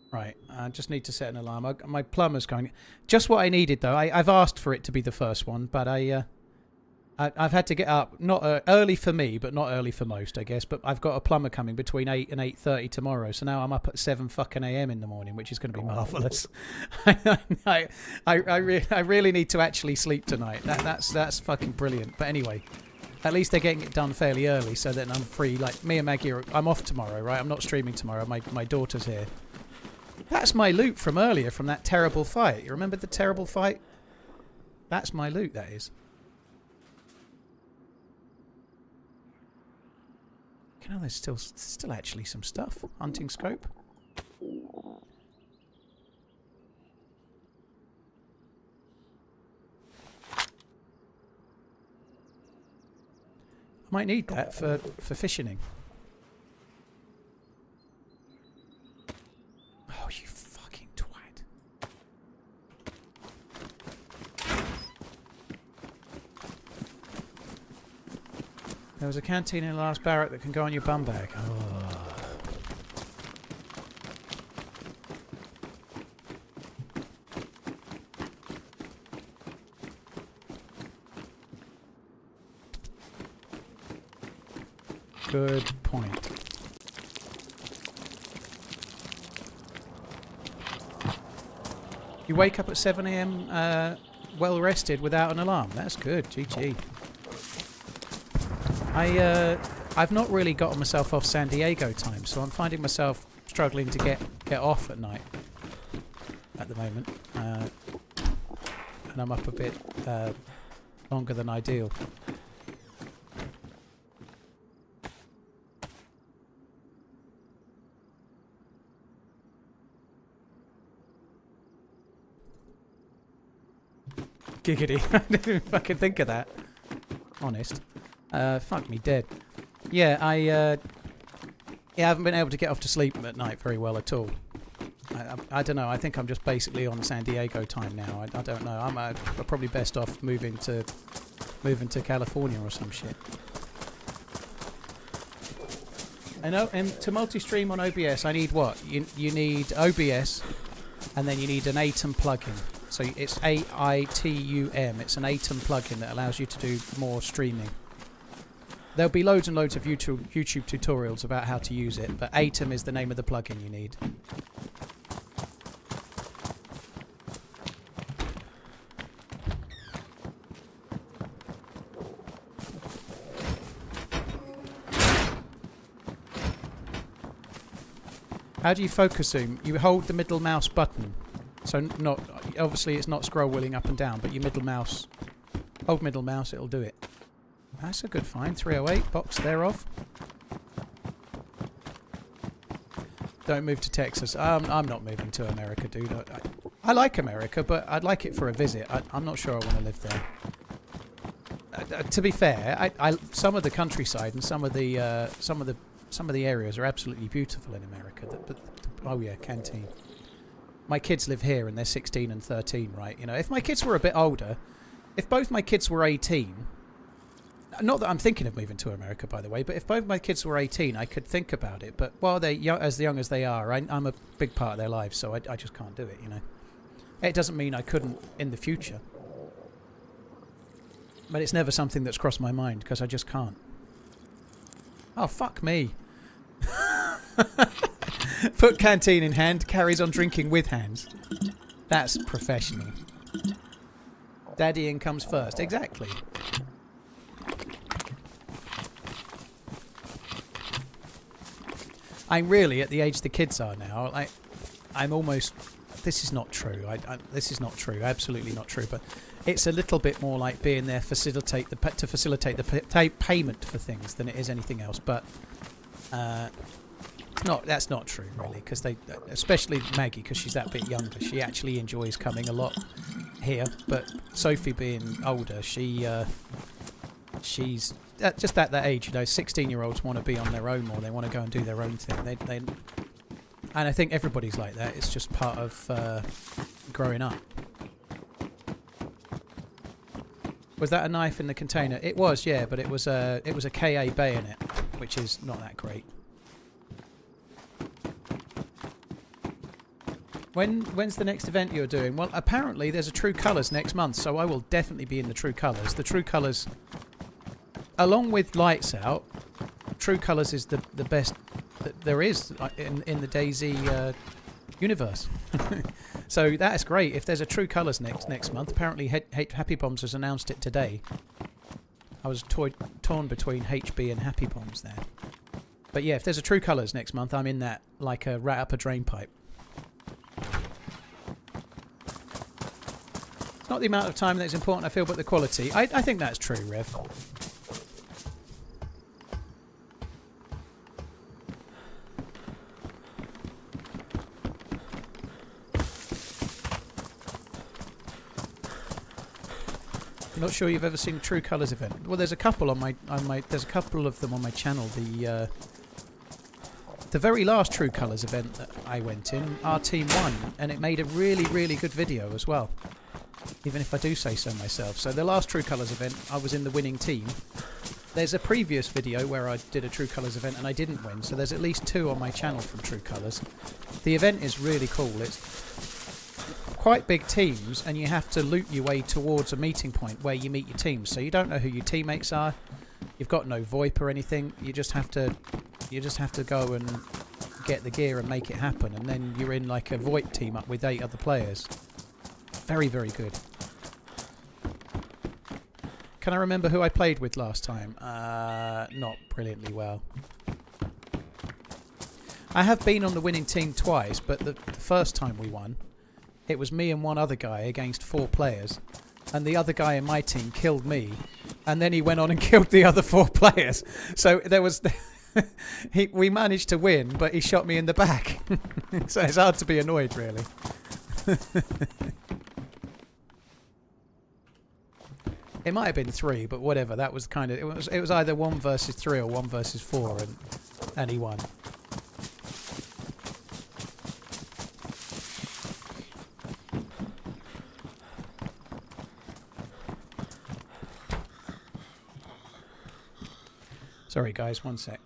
Right, I just need to set an alarm. My plumber's going. Just what I needed, though. I've asked for it to be the first one, but I've had to get up. Not early for me, but not early for most, I guess. But I've got a plumber coming between 8 and 8:30 tomorrow, so now I'm up at 7 fucking a.m. in the morning, which is going to be marvelous. I really need to actually sleep tonight. That's fucking brilliant. But anyway. At least they're getting it done fairly early, so that I'm free. Like me and Maggie, I'm off tomorrow, right? I'm not streaming tomorrow. My daughter's here. That's my loot from earlier, from that terrible fight. You remember the terrible fight? That's my loot, that is. You know, there's still actually some stuff. Hunting scope. I might need that for fishing. Oh, you fucking twat. There was a canteen in the last barrack that can go on your bum bag. Oh. Good point. You wake up at 7 a.m. Well rested without an alarm. That's good. GG. I've not really gotten myself off San Diego time, so I'm finding myself struggling to get off at night at the moment, and I'm up a bit longer than ideal. Giggity. I didn't fucking think of that. Honest. Fuck me dead. Yeah, I haven't been able to get off to sleep at night very well at all. I don't know. I think I'm just basically on San Diego time now. I don't know. I'm probably best off moving to California or some shit. I know. And to multi-stream on OBS, I need what? You need OBS, and then you need an ATOM plugin. So it's AITUM. It's an ATOM plugin that allows you to do more streaming. There'll be loads and loads of YouTube tutorials about how to use it, but ATOM is the name of the plugin you need. How do you focus zoom? You hold the middle mouse button. So not obviously it's not scroll wheeling up and down, but your middle mouse, hold middle mouse, it'll do it. That's a good find. 308 box thereof. Don't move to Texas. I'm not moving to America, dude. I like America, but I'd like it for a visit. I'm not sure I want to live there. To be fair, some of the countryside and some of the areas are absolutely beautiful in America. Oh yeah, canteen. My kids live here and they're 16 and 13, right? You know, if my kids were a bit older, if both my kids were 18, not that I'm thinking of moving to America, by the way, but if both my kids were 18, I could think about it. But while they're young as they are, I'm a big part of their lives, so I just can't do it, you know. It doesn't mean I couldn't in the future. But it's never something that's crossed my mind, because I just can't. Oh, fuck me. Foot canteen in hand, carries on drinking with hands. That's professional. Daddying comes first. Exactly. I'm really at the age the kids are now. I'm almost... This is not true. This is not true. Absolutely not true. But it's a little bit more like being there to facilitate the payment for things than it is anything else. But that's not true really, because they, especially Maggie, because she's that bit younger, she actually enjoys coming a lot here. But Sophie, being older, she's just at that age. 16-year-olds want to be on their own more. They want to go and do their own thing. And I think everybody's like that. It's just part of growing up. Was that a knife in the container? It was, yeah, but it was a KA bayonet, which is not that great. When's the next event you're doing? Well, apparently there's a True Colours next month, so I will definitely be in the True Colours. The True Colours, along with Lights Out, True Colours is the best that there is in the DayZ universe. So that's great. If there's a True Colours next month, apparently Happy Bombs has announced it today. I was torn between HB and Happy Bombs there. But yeah, if there's a True Colours next month, I'm in that like a rat up a drain pipe. It's not the amount of time that's important, I feel, but the quality. I think that's true, Rev. I'm not sure you've ever seen a True Colours event. Well, there's a couple on my there's a couple of them on my channel. The very last True Colours event that I went in, our team won, and it made a really, really good video as well. Even if I do say so myself. So the last True Colours event, I was in the winning team. There's a previous video where I did a True Colours event and I didn't win, so there's at least 2 on my channel from True Colours. The event is really cool. It's quite big teams, and you have to loot your way towards a meeting point where you meet your teams. So you don't know who your teammates are. You've got no VoIP or anything. You just have to go and get the gear and make it happen, and then you're in like a VoIP team up with 8 other players. Very, very good. Can I remember who I played with last time? Not brilliantly well. I have been on the winning team twice, but the first time we won, it was me and one other guy against 4 players. And the other guy in my team killed me, and then he went on and killed the other 4 players. So there was... we managed to win, but he shot me in the back. So it's hard to be annoyed, really. It might have been 3, but whatever. That was kind of... It was either 1 versus 3 or 1 versus 4, and he won. Sorry, guys. 1 sec.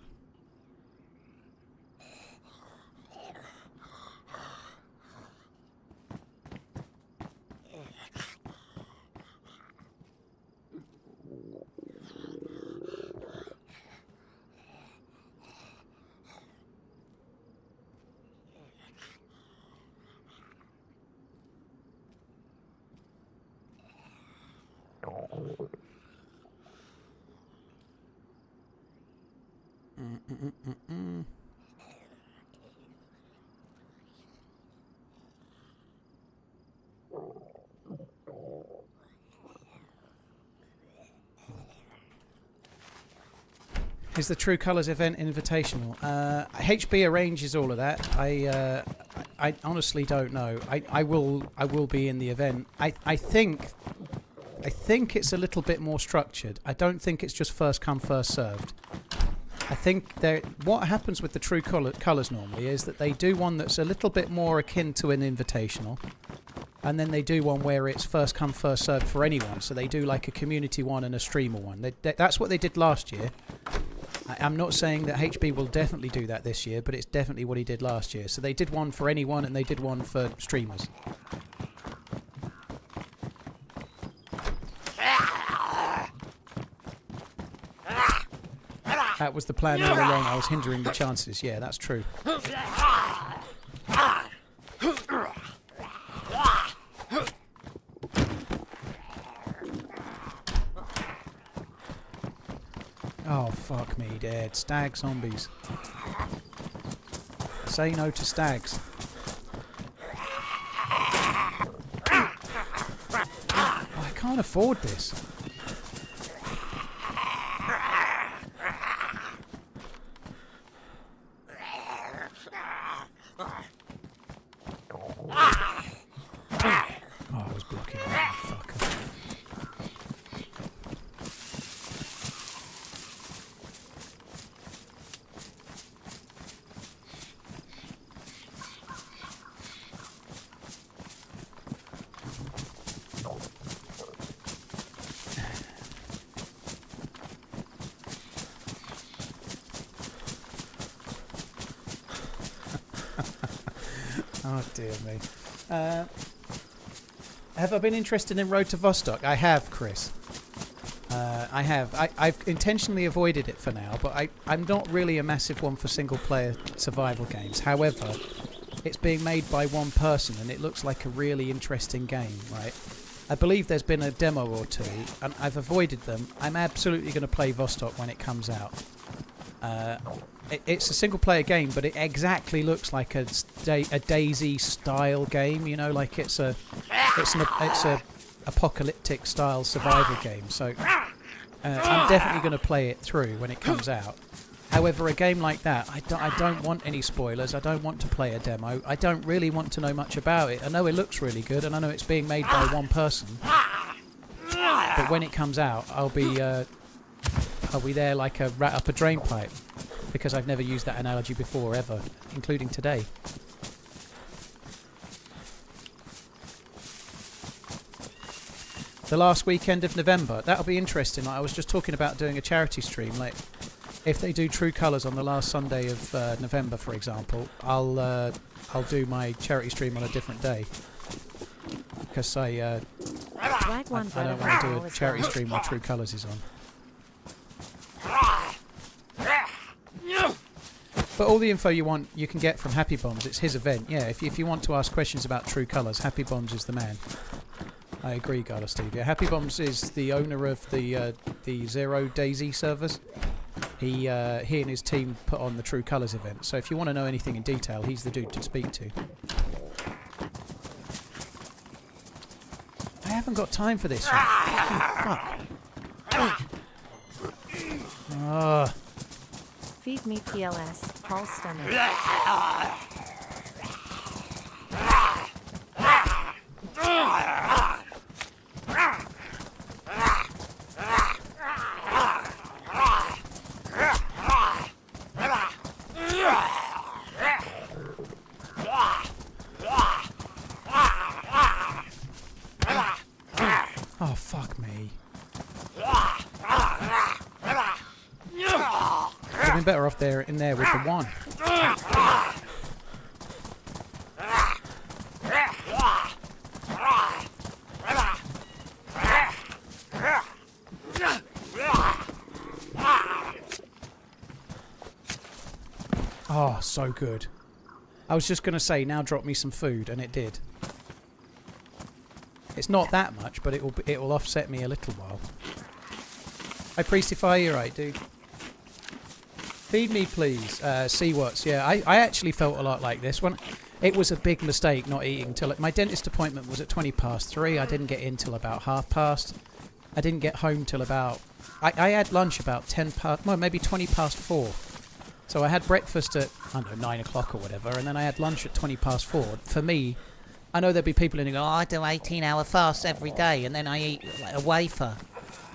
Is the True Colours event invitational? HB arranges all of that. I honestly don't know. I will be in the event. I think it's a little bit more structured. I don't think it's just first come first served. I think what happens with the True Colours normally is that they do one that's a little bit more akin to an invitational, and then they do one where it's first come first served for anyone. So they do like a community one and a streamer one. That's what they did last year. I'm not saying that HB will definitely do that this year, but it's definitely what he did last year. So they did one for anyone and they did one for streamers. That was the plan all along. I was hindering the chances. Yeah, that's true. Oh, fuck me, dead. Stag zombies. Say no to stags. Oh, I can't afford this. Oh, I was blocking that fucker. Oh dear me. Have I been interested in Road to Vostok? I have, Chris. I have. I've intentionally avoided it for now, but I'm not really a massive one for single-player survival games. However, it's being made by one person, and it looks like a really interesting game, right? I believe there's been a demo or two, and I've avoided them. I'm absolutely going to play Vostok when it comes out. It's a single-player game, but it exactly looks like a DayZ style game. You know, like it's a apocalyptic style survival game. So I'm definitely going to play it through when it comes out. However, a game like that, I don't want any spoilers. I don't want to play a demo. I don't really want to know much about it. I know it looks really good, and I know it's being made by one person. But when it comes out, I'll be there like a rat up a drain pipe, because I've never used that analogy before ever, including today. The last weekend of November, that'll be interesting. Like, I was just talking about doing a charity stream. Like, if they do True Colours on the last Sunday of November, for example, I'll do my charity stream on a different day, because I don't want to do a charity stream while True Colours is on. But all the info you want, you can get from Happy Bombs. It's his event. Yeah, if you want to ask questions about True Colours, Happy Bombs is the man. I agree, Garda Steve. Yeah, Happy Bombs is the owner of the Zero DayZ servers. He and his team put on the True Colours event. So if you want to know anything in detail, he's the dude to speak to. I haven't got time for this. Fuck. Ugh. Feed me PLS, Paul Stunner. Oh, fuck me. I've been better off in there with the one. Oh, so good. I was just going to say, now drop me some food, and it did. It's not that much, but it will offset me a little while. Hi, Priestify, you're right, dude. Feed me, please. See what's. Yeah, I actually felt a lot like this. When it was a big mistake not eating till my dentist appointment was at 3:20. I didn't get in till about past. I didn't get home till about. I had lunch about 10 past. Well, maybe 4:20. So I had breakfast at, I don't know, 9 o'clock or whatever, and then I had lunch at 4:20. For me, I know there'd be people in who go, oh, I do 18-hour fasts every day, and then I eat like a wafer.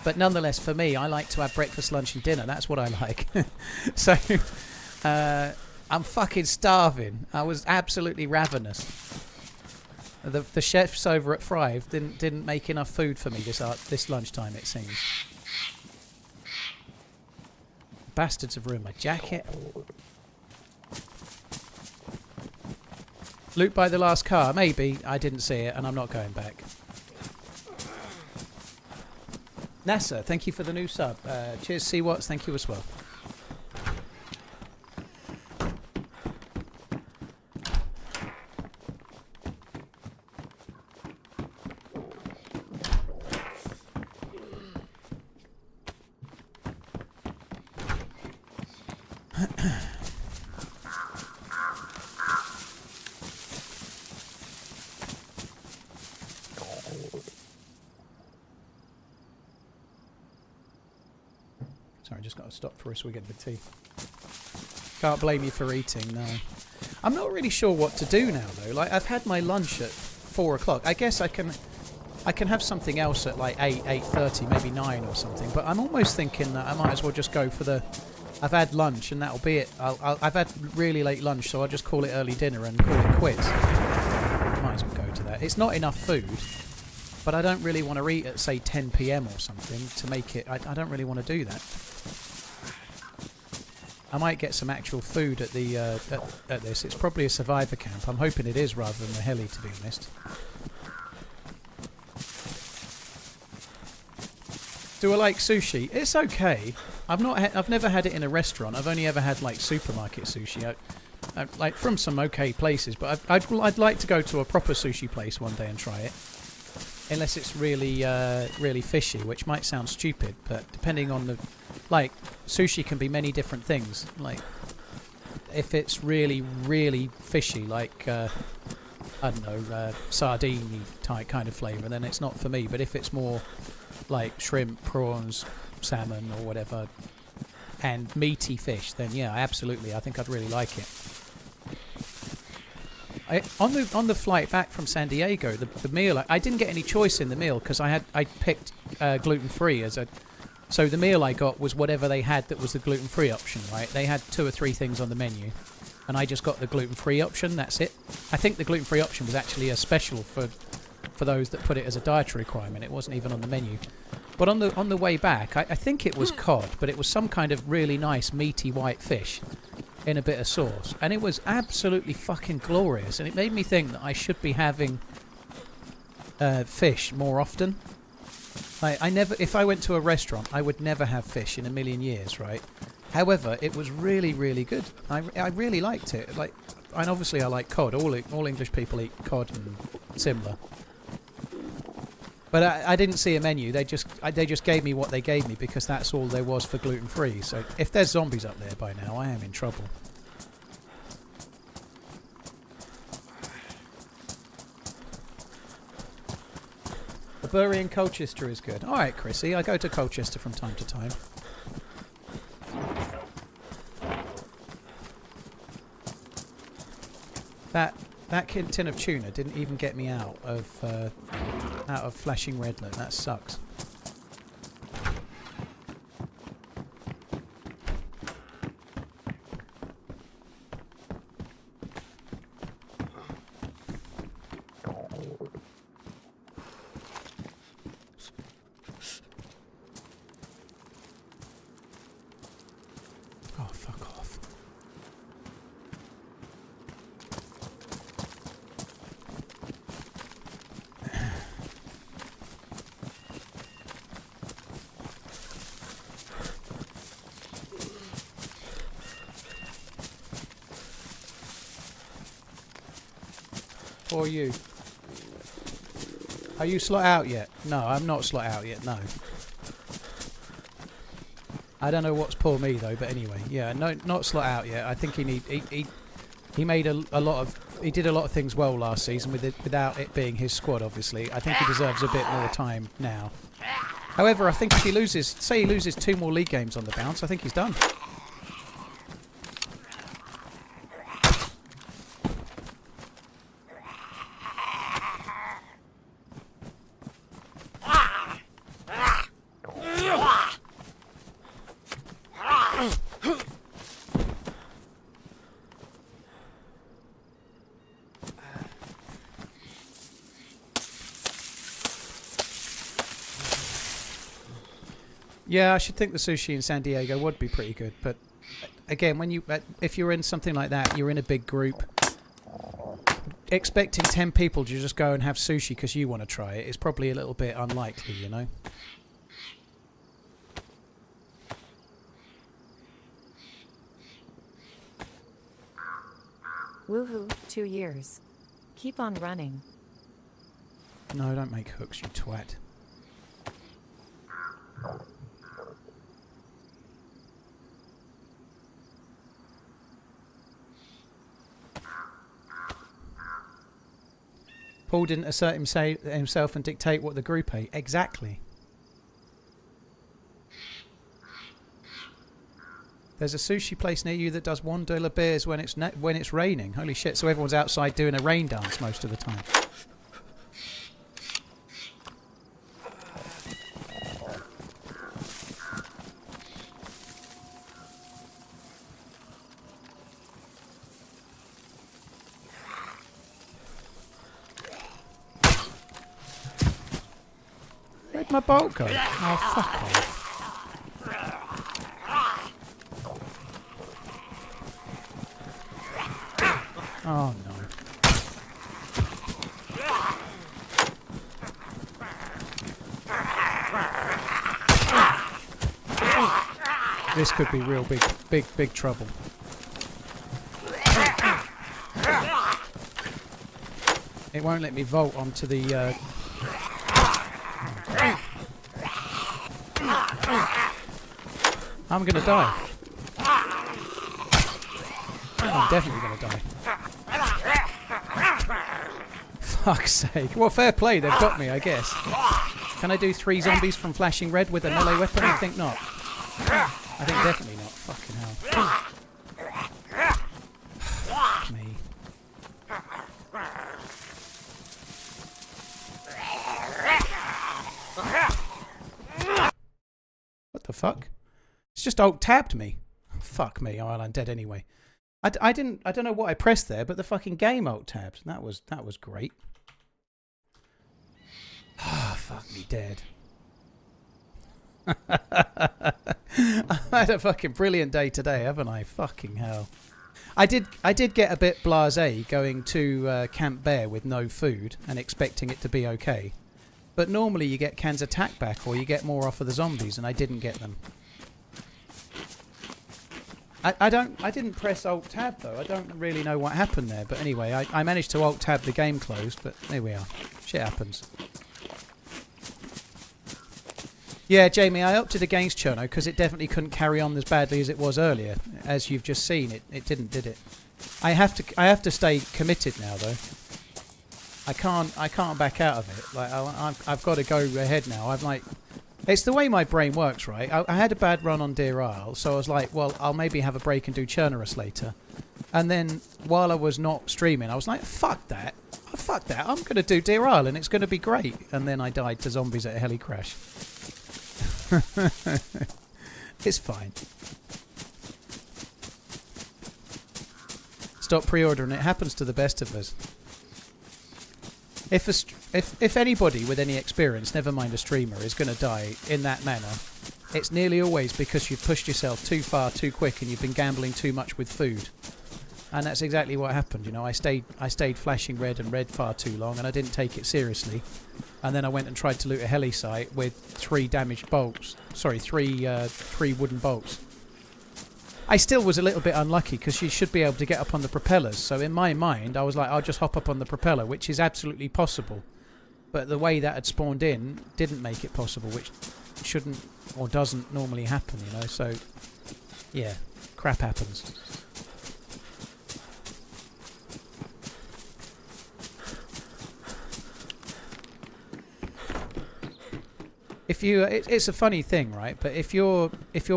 But nonetheless, for me, I like to have breakfast, lunch, and dinner. That's what I like. So, I'm fucking starving. I was absolutely ravenous. The chefs over at Thrive didn't make enough food for me this lunchtime, it seems. Bastards have ruined my jacket. Loot by the last car. Maybe. I didn't see it, and I'm not going back. NASA, thank you for the new sub. Cheers, C-Watts. Thank you as well. just got to stop for a swig of the tea. Can't blame you for eating, no. I'm not really sure what to do now, though. Like, I've had my lunch at 4 o'clock. I guess I can have something else at like 8, 8:30, maybe 9 or something. But I'm almost thinking that I might as well just go for the... I've had lunch and that'll be it. I've had really late lunch, so I'll just call it early dinner and call it quits. Might as well go to that. It's not enough food, but I don't really want to eat at, say, 10 p.m. or something to make it... I don't really want to do that. I might get some actual food at the at this. It's probably a survivor camp. I'm hoping it is rather than the heli, to be honest. Do I like sushi? It's okay. I've never had it in a restaurant. I've only ever had like supermarket sushi. Like from some okay places, but I'd like to go to a proper sushi place one day and try it. Unless it's really really fishy, which might sound stupid, but depending on the... Like, sushi can be many different things. Like, if it's really, really fishy, like, I don't know, sardine type kind of flavour, then it's not for me. But if it's more like shrimp, prawns, salmon or whatever, and meaty fish, then yeah, absolutely, I think I'd really like it. On the flight back from San Diego, the meal, I didn't get any choice in the meal because I picked gluten-free as a... So the meal I got was whatever they had that was the gluten-free option, right? They had 2 or 3 things on the menu, and I just got the gluten-free option, that's it. I think the gluten-free option was actually a special for those that put it as a dietary requirement. It wasn't even on the menu. But on the way back, I think it was cod, but it was some kind of really nice meaty white fish in a bit of sauce. And it was absolutely fucking glorious, and it made me think that I should be having fish more often. Like, if I went to a restaurant, I would never have fish in a million years, right? However, it was really, really good. I really liked it. Like, and obviously I like cod. All English people eat cod and similar. But I didn't see a menu. They just gave me what they gave me because that's all there was for gluten-free. So if there's zombies up there by now, I am in trouble. The Bury in Colchester is good. Alright, Chrissy, I go to Colchester from time to time. That tin of tuna didn't even get me out of flashing redlet. That sucks. For you. Are you slot out yet? No, I'm not slot out yet, no. I don't know what's poor me though, but anyway, yeah, no, not slot out yet. I think he made a lot of... He did a lot of things well last season without it being his squad, obviously. I think he deserves a bit more time now. However, I think if he loses... Say he loses 2 more league games on the bounce, I think he's done. Yeah, I should think the sushi in San Diego would be pretty good, but again, when if you're in something like that, you're in a big group. Expecting 10 people to just go and have sushi because you want to try it is probably a little bit unlikely, you know? Woohoo, 2 years. Keep on running. No, don't make hooks, you twat. Paul didn't assert himself and dictate what the group ate. Exactly. There's a sushi place near you that does $1 beers when it's raining. Holy shit! So everyone's outside doing a rain dance most of the time. Where'd my bolt go? Oh, fuck off. Oh, no. This could be real big trouble. It won't let me vault onto the... I'm gonna die. I'm definitely gonna die. Fuck's sake. Well, fair play, they've got me, I guess. Can I do 3 zombies from flashing red with a melee weapon? I think not. I think definitely not. Fucking hell. Fuck me. What the fuck? It's just alt-tabbed me. Fuck me. Oh, well, I'm dead anyway. I don't know what I pressed there, but the fucking game alt-tabbed. That was great. Ah, fuck me dead. I've had a fucking brilliant day today, haven't I? Fucking hell. I did get a bit blasé going to Camp Bear with no food and expecting it to be okay. But normally you get cans attack back or you get more off of the zombies, and I didn't get them. I didn't press alt tab though. I don't really know what happened there, but anyway, I managed to alt tab the game closed, but there we are. Shit happens. Yeah, Jamie, I opted against Cherno because it definitely couldn't carry on as badly as it was earlier. As you've just seen, it didn't, did it? I have to stay committed now though. I can't back out of it. Like I've got to go ahead now. It's the way my brain works, right? I had a bad run on Deerisle, so I was like, well, I'll maybe have a break and do Chernarus later. And then while I was not streaming, I was like, fuck that. Oh, fuck that. I'm going to do Deerisle and it's going to be great. And then I died to zombies at a heli crash. It's fine. Stop pre-ordering. It happens to the best of us. If anybody with any experience, never mind a streamer, is going to die in that manner, it's nearly always because you've pushed yourself too far too quick and you've been gambling too much with food. And that's exactly what happened. You know, I stayed flashing red and red far too long, and I didn't take it seriously. And then I went and tried to loot a heli site with 3 damaged bolts. Sorry, 3 wooden bolts. I still was a little bit unlucky because you should be able to get up on the propellers. So in my mind, I was like, I'll just hop up on the propeller, which is absolutely possible. But the way that had spawned in didn't make it possible, which shouldn't or doesn't normally happen, you know. So, yeah, crap happens. It's a funny thing, right? But if you're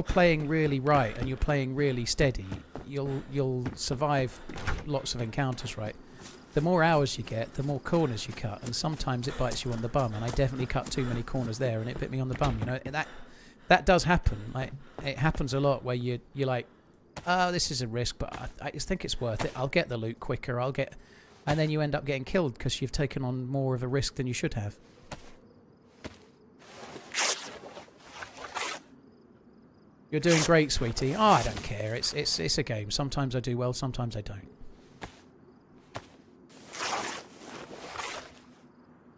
playing really right and you're playing really steady, you'll survive lots of encounters, right? The more hours you get, the more corners you cut, and sometimes it bites you on the bum. And I definitely cut too many corners there, and it bit me on the bum. You know, that does happen. Like, it happens a lot where you're like, oh, this is a risk, but I just think it's worth it. I'll get the loot quicker. And then you end up getting killed because you've taken on more of a risk than you should have. You're doing great, sweetie. Oh, I don't care. It's a game. Sometimes I do well, sometimes I don't.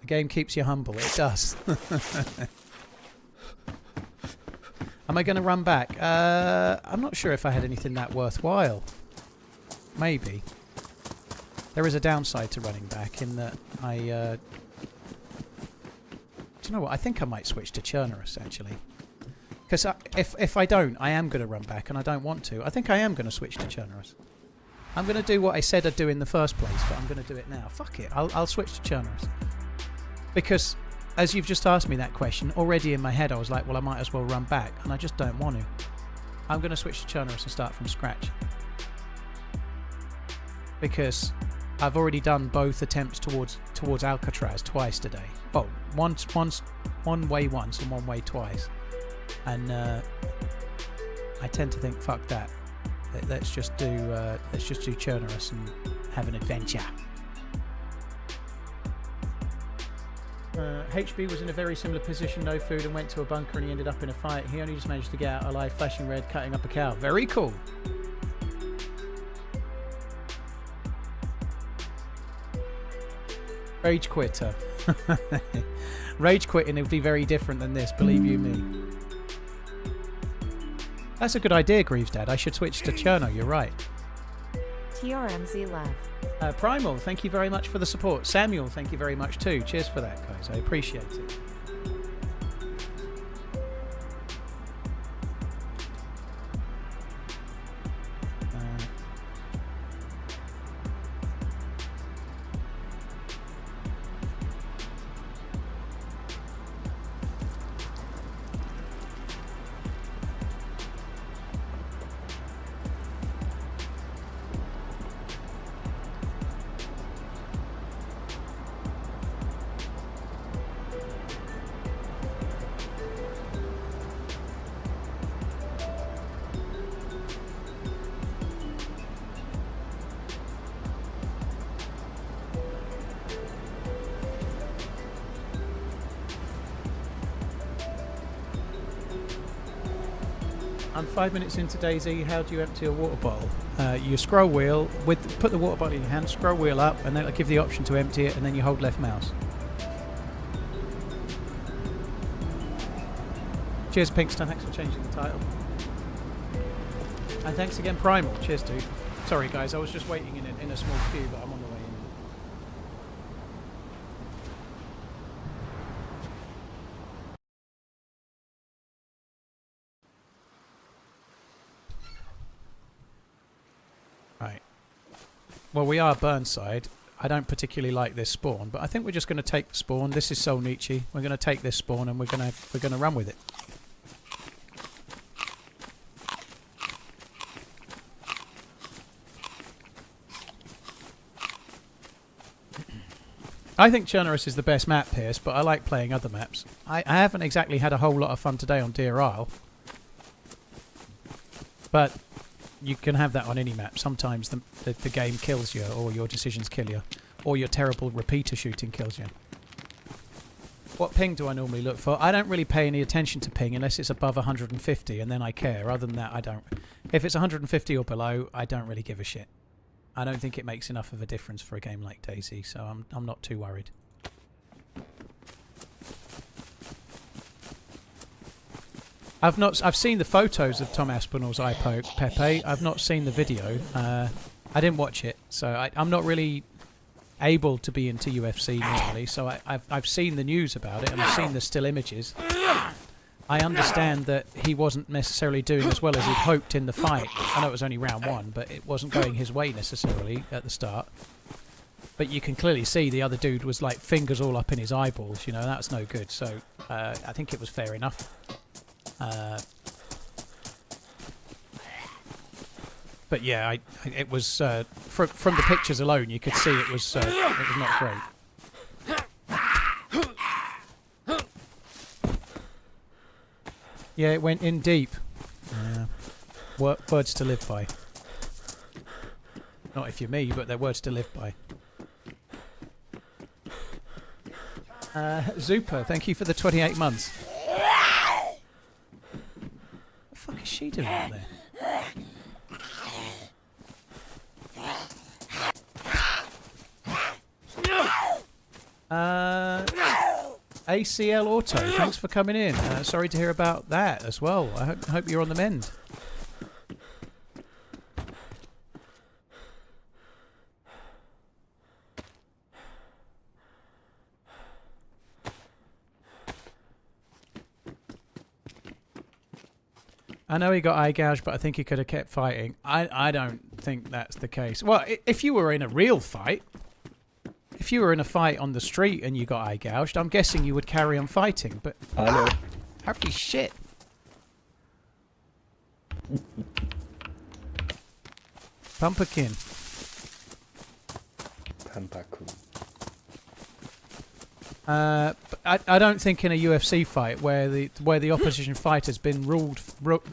The game keeps you humble. It does. Am I going to run back? I'm not sure if I had anything that worthwhile. Maybe. There is a downside to running back in that I... do you know what? I think I might switch to Chernarus, actually. Because if I don't, I am going to run back, and I don't want to. I think I am going to switch to Chernarus. I'm going to do what I said I'd do in the first place, but I'm going to do it now. Fuck it. I'll switch to Chernarus. Because, as you've just asked me that question, already in my head I was like, well, I might as well run back, and I just don't want to. I'm going to switch to Chernarus and start from scratch. Because I've already done both attempts towards Alcatraz twice today. Well, once one way once and one way twice. And I tend to think, fuck that. Let's just do Chernarus and have an adventure. HB was in a very similar position, no food, and went to a bunker and he ended up in a fight. He only just managed to get out alive, flashing red, cutting up a cow. Very cool. Rage quitter. Rage quitting would be very different than this, believe you me. That's a good idea, Greaves Dad. I should switch to Cherno, you're right. TRMZ love. Primal, thank you very much for the support. Samuel, thank you very much too. Cheers for that, guys. I appreciate it. I'm 5 minutes into DayZ. How do you empty a water bottle? You scroll wheel, put the water bottle in your hand, scroll wheel up, and then it'll give the option to empty it, and then you hold left mouse. Cheers, Pinkston. Thanks for changing the title. And thanks again, Primal. Cheers, dude. Sorry, guys. I was just waiting in a small queue, but I'm on the way in. Right. Well, we are Burnside. I don't particularly like this spawn, but I think we're just going to take the spawn. This is Solnichi. We're going to take this spawn and we're going to run with it. I think Chernarus is the best map, Pierce, but I like playing other maps. I haven't exactly had a whole lot of fun today on Deerisle, but you can have that on any map. Sometimes the game kills you, or your decisions kill you, or your terrible repeater shooting kills you. What ping do I normally look for? I don't really pay any attention to ping unless it's above 150, and then I care. Other than that, I don't. If it's 150 or below, I don't really give a shit. I don't think it makes enough of a difference for a game like DayZ, so I'm not too worried. I've seen the photos of Tom Aspinall's eye poke, Pepe. I've not seen the video. I didn't watch it, so I'm not really able to be into UFC normally. So I've seen the news about it and I've seen the still images. I understand that he wasn't necessarily doing as well as he'd hoped in the fight. I know it was only round one, but it wasn't going his way necessarily at the start. But you can clearly see the other dude was like fingers all up in his eyeballs, you know, that's no good. So I think it was fair enough. But yeah, it was from the pictures alone, you could see it was not great. Yeah, it went in deep. Words to live by. Not if you're me, but they're words to live by. Zupa, thank you for the 28 months. What the fuck is she doing out there? ACL Auto, thanks for coming in. Sorry to hear about that as well. I hope you're on the mend. I know he got eye gouged, but I think he could have kept fighting. I don't think that's the case. Well, if you were in a real fight, if you were in a fight on the street and you got eye gouged, I'm guessing you would carry on fighting, but... I know. Holy shit. Pumpkin. Pampaku. I don't think in a UFC fight where the opposition fighter's been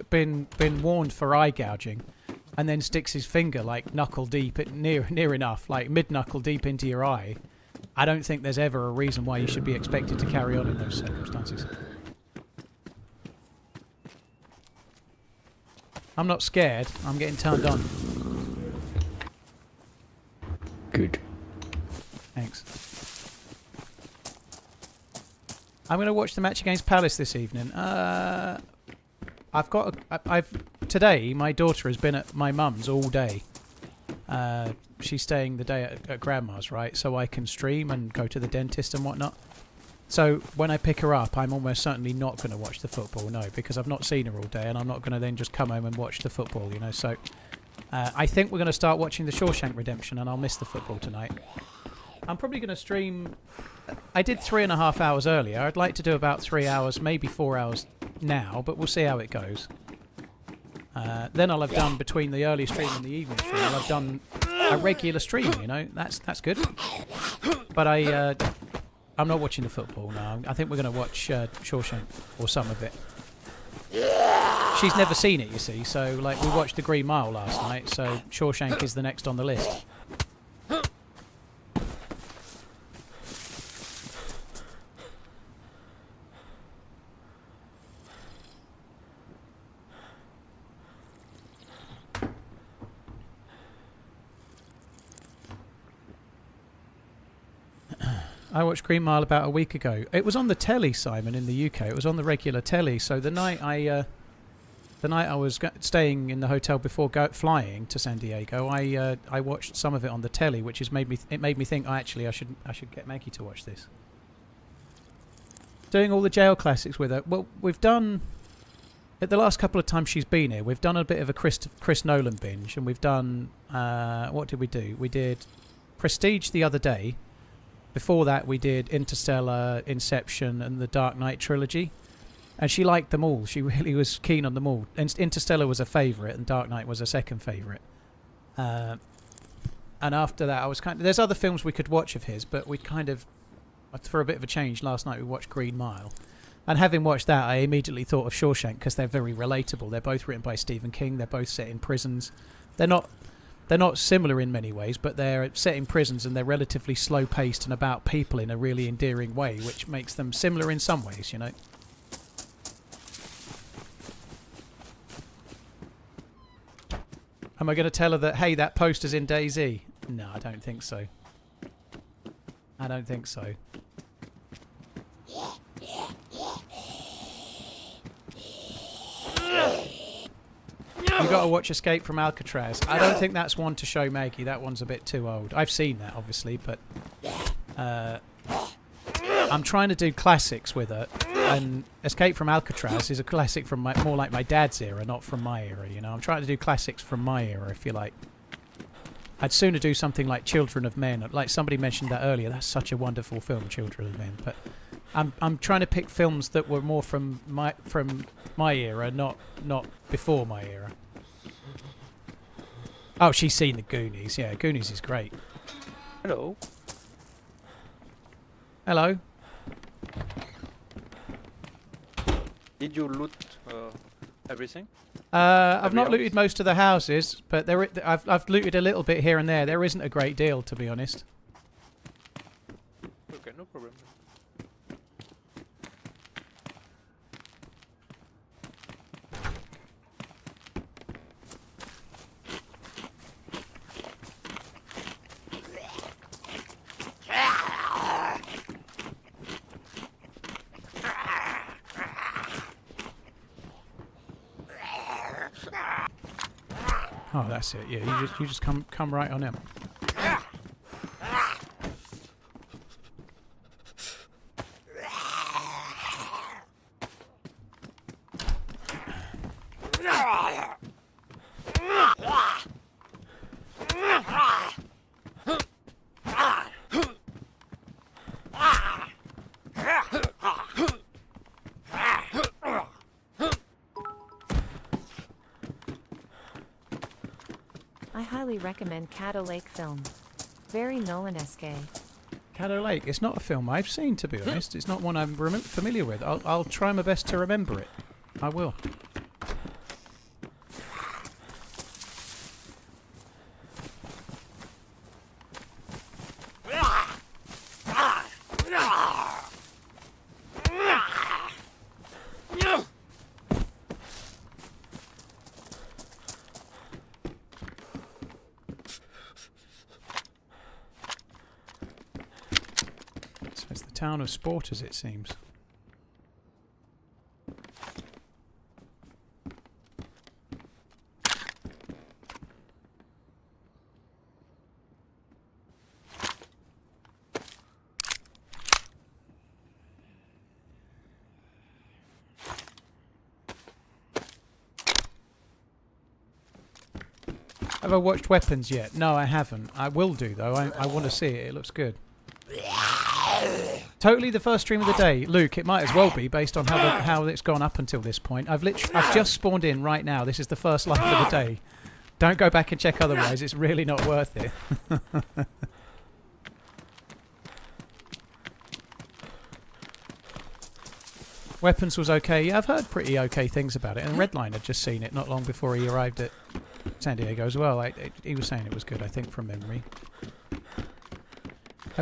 been warned for eye gouging, and then sticks his finger like knuckle deep, near enough, like mid knuckle deep into your eye. I don't think there's ever a reason why you should be expected to carry on in those circumstances. I'm not scared. I'm getting turned on. Good. Thanks. I'm going to watch the match against Palace this evening. Today, my daughter has been at my mum's all day. She's staying the day at grandma's, right? So I can stream and go to the dentist and whatnot. So when I pick her up, I'm almost certainly not going to watch the football, no, because I've not seen her all day, and I'm not going to then just come home and watch the football, you know. So I think we're going to start watching the Shawshank Redemption, and I'll miss the football tonight. I'm probably going to stream. I did 3.5 hours earlier. I'd like to do about 3 hours, maybe 4 hours now, but we'll see how it goes. Then I'll have done, between the early stream and the evening stream, I'll have done a regular stream, you know. That's good. But I'm not watching the football now. I think we're going to watch Shawshank, or some of it. She's never seen it, you see, so like we watched The Green Mile last night, so Shawshank is the next on the list. I watched Green Mile about a week ago. It was on the telly, Simon, in the UK. It was on the regular telly. So the night I was staying in the hotel before flying to San Diego, I watched some of it on the telly, which made me think, oh, actually, I should get Maggie to watch this. Doing all the jail classics with her. Well, we've done, at the last couple of times she's been here, we've done a bit of a Chris Nolan binge, and we've done, what did we do? We did Prestige the other day. Before that, we did Interstellar, Inception, and the Dark Knight trilogy. And she liked them all. She really was keen on them all. Interstellar was a favourite, and Dark Knight was a second favourite. And after that, I was there's other films we could watch of his, but we for a bit of a change, last night we watched Green Mile. And having watched that, I immediately thought of Shawshank, because they're very relatable. They're both written by Stephen King. They're both set in prisons. They're not similar in many ways, but they're set in prisons, and they're relatively slow-paced and about people in a really endearing way, which makes them similar in some ways, you know. Am I going to tell her that, hey, that poster's in DayZ? No, I don't think so. I don't think so. You got to watch Escape from Alcatraz. I don't think that's one to show Maggie. That one's a bit too old. I've seen that, obviously, but I'm trying to do classics with her. And Escape from Alcatraz is a classic from more like my dad's era, not from my era. You know, I'm trying to do classics from my era, if you like. I'd sooner do something like Children of Men. Like somebody mentioned that earlier. That's such a wonderful film, Children of Men. But I'm trying to pick films that were more from my era, not before my era. Oh, she's seen the Goonies. Yeah, Goonies is great. Hello. Hello. Did you loot everything? I've not looted most of the houses, but I've looted a little bit here and there. There isn't a great deal, to be honest. Okay, no problem. Oh, that's it. Yeah, you just come right on him. highly recommend Caddo Lake film. Very Nolan-esque. Caddo Lake. It's not a film I've seen, to be honest. It's not one I'm familiar with. I'll try my best to remember it. I will. It's the town of Sporters, it seems. Have I watched Weapons yet? No, I haven't. I will do, though. I want to see it. It looks good. Totally the first stream of the day. Luke, it might as well be, based on how it's gone up until this point. I've just spawned in right now. This is the first live of the day. Don't go back and check otherwise. It's really not worth it. Weapons was okay. Yeah, I've heard pretty okay things about it. And Redline had just seen it not long before he arrived at San Diego as well. He was saying it was good, I think, from memory.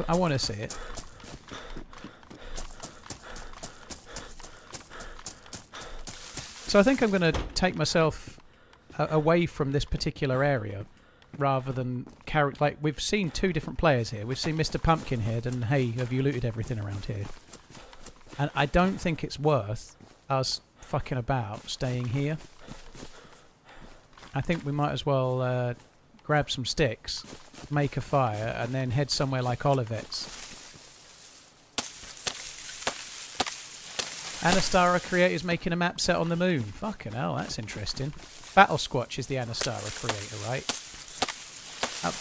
I want to see it. So I think I'm going to take myself away from this particular area rather than carry... Like, we've seen two different players here. We've seen Mr. Pumpkinhead and, hey, have you looted everything around here? And I don't think it's worth us fucking about staying here. I think we might as well grab some sticks, make a fire, and then head somewhere like Olivet's. Anastara creators making a map set on the moon. Fucking hell, that's interesting. Battle Squatch is the Anastara creator, right?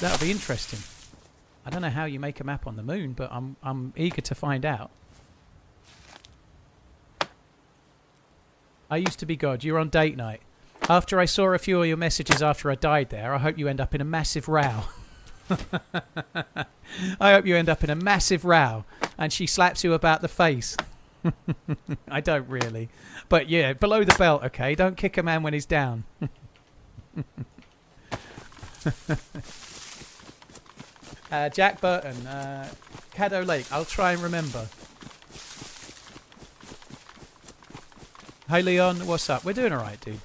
That'll be interesting. I don't know how you make a map on the moon, but I'm eager to find out. I used to be God. You're on date night. After I saw a few of your messages after I died there, I hope you end up in a massive row. I hope you end up in a massive row and she slaps you about the face. I don't really. But yeah, below the belt, okay? Don't kick a man when he's down. Jack Burton, Caddo Lake. I'll try and remember. Hey Leon, what's up? We're doing alright, dude.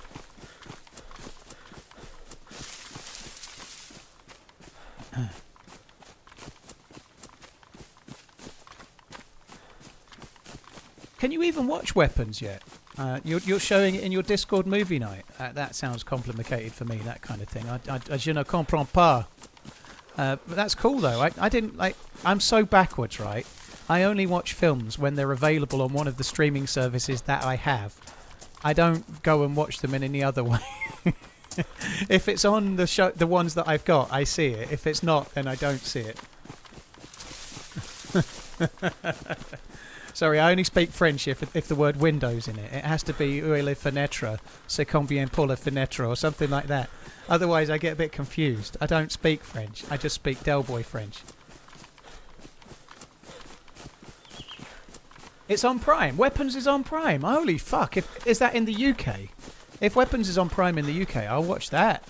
Can you even watch Weapons yet? You're showing it in your Discord movie night. That sounds complicated for me, that kind of thing. Je ne comprends pas. But that's cool though. I didn't like. I'm so backwards, right? I only watch films when they're available on one of the streaming services that I have. I don't go and watch them in any other way. If it's on the show, the ones that I've got, I see it. If it's not, then I don't see it. Sorry, I only speak French if the word window's in it. It has to be "Où est la fenêtre? C'est combien pour la fenêtre?" or something like that. Otherwise, I get a bit confused. I don't speak French. I just speak Del Boy French. It's on Prime. Weapons is on Prime. Holy fuck. Is that in the UK? If Weapons is on Prime in the UK, I'll watch that.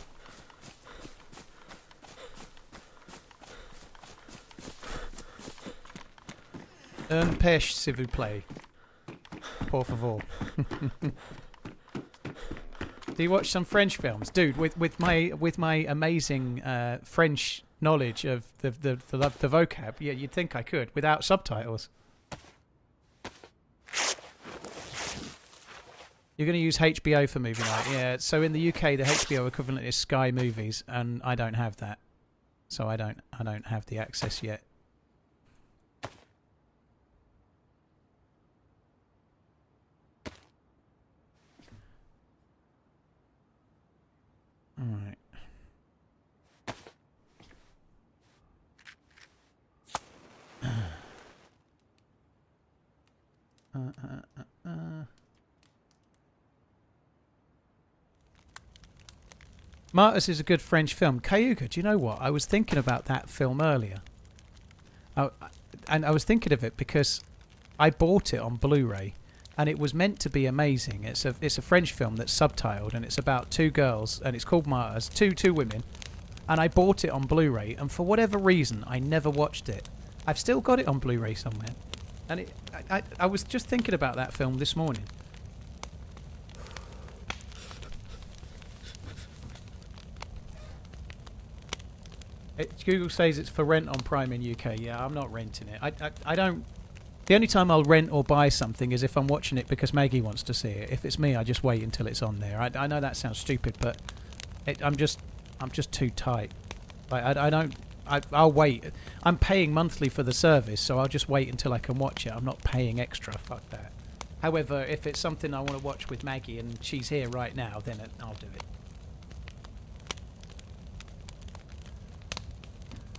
Un pêche, s'il vous plaît. Por favor. Do you watch some French films? Dude, with my amazing French knowledge of the vocab, yeah, you'd think I could without subtitles. You're going to use HBO for movie night, yeah. So in the UK, the HBO equivalent is Sky Movies, and I don't have that, so I don't have the access yet. All right. Martyrs is a good French film. Cayuga, do you know what? I was thinking about that film earlier. And I was thinking of it because I bought it on Blu-ray and it was meant to be amazing. It's a French film that's subtitled and it's about two girls and it's called Martyrs, two women. And I bought it on Blu-ray and for whatever reason I never watched it. I've still got it on Blu-ray somewhere. And I was just thinking about that film this morning. Google says it's for rent on Prime in UK. Yeah, I'm not renting it. I don't... The only time I'll rent or buy something is if I'm watching it because Maggie wants to see it. If it's me, I just wait until it's on there. I know that sounds stupid, but I'm just too tight. Like I'll wait. I'm paying monthly for the service, so I'll just wait until I can watch it. I'm not paying extra. Fuck that. However, if it's something I want to watch with Maggie and she's here right now, then I'll do it.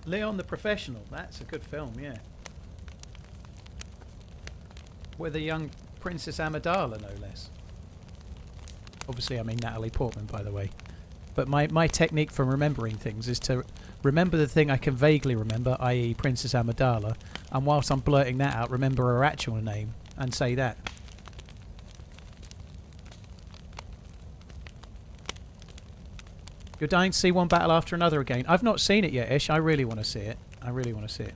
Leon the Professional. That's a good film, yeah. With a young Princess Amidala, no less. Obviously, I mean Natalie Portman, by the way. But my technique for remembering things is to remember the thing I can vaguely remember, i.e. Princess Amidala, and whilst I'm blurting that out, remember her actual name and say that. You're dying to see one battle after another again. I've not seen it yet, Ish. I really want to see it. I really want to see it.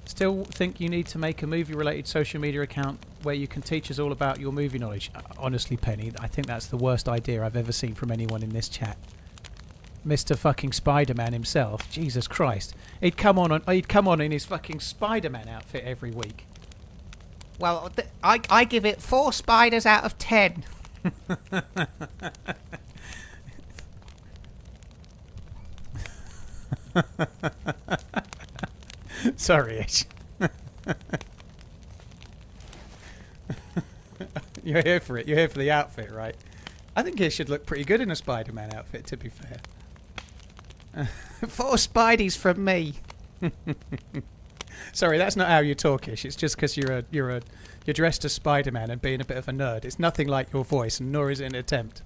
Still think you need to make a movie-related social media account where you can teach us all about your movie knowledge. Honestly, Penny, I think that's the worst idea I've ever seen from anyone in this chat. Mr. fucking Spider-Man himself. Jesus Christ. He'd come on in his fucking Spider-Man outfit every week. Well, I give it 4 spiders out of 10. Sorry, Ish. You're here for it. You're here for the outfit, right? I think he should look pretty good in a Spider-Man outfit, to be fair. 4 Spideys from me. Sorry, that's not how you talk, Ish. It's just because you're dressed as Spider-Man and being a bit of a nerd. It's nothing like your voice, and nor is it an attempt.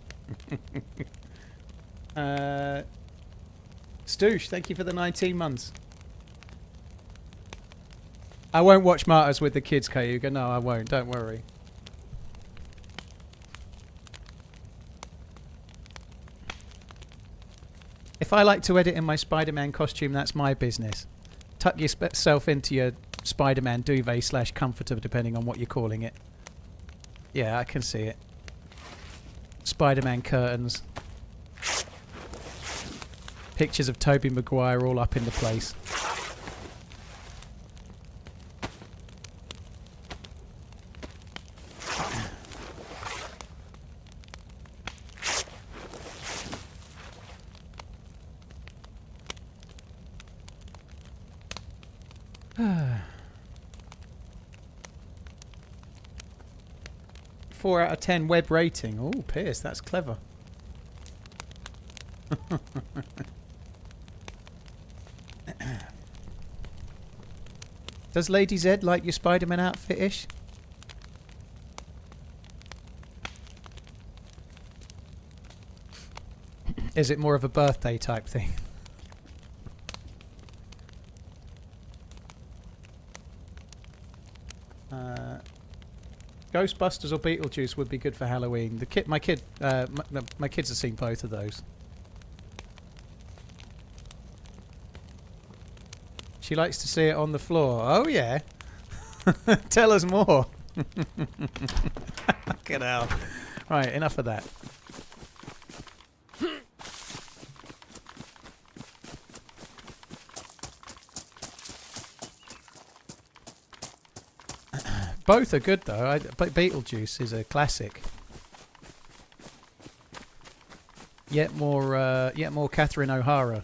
Stoosh, thank you for the 19 months. I won't watch Martyrs with the kids, Cayuga. No, I won't. Don't worry. If I like to edit in my Spider-Man costume, that's my business. Tuck yourself into your Spider-Man duvet / comforter, depending on what you're calling it. Yeah, I can see it. Spider-Man curtains. Pictures of Tobey Maguire all up in the place. Four out of 10 web rating. Oh, Pierce, that's clever. Does Lady Z like your Spider-Man outfit-ish? Is it more of a birthday type thing? Ghostbusters or Beetlejuice would be good for Halloween. My kids have seen both of those. She likes to see it on the floor. Oh yeah. Tell us more. Fucking hell. Right, enough of that. Both are good though. Beetlejuice is a classic. Yet more Catherine O'Hara.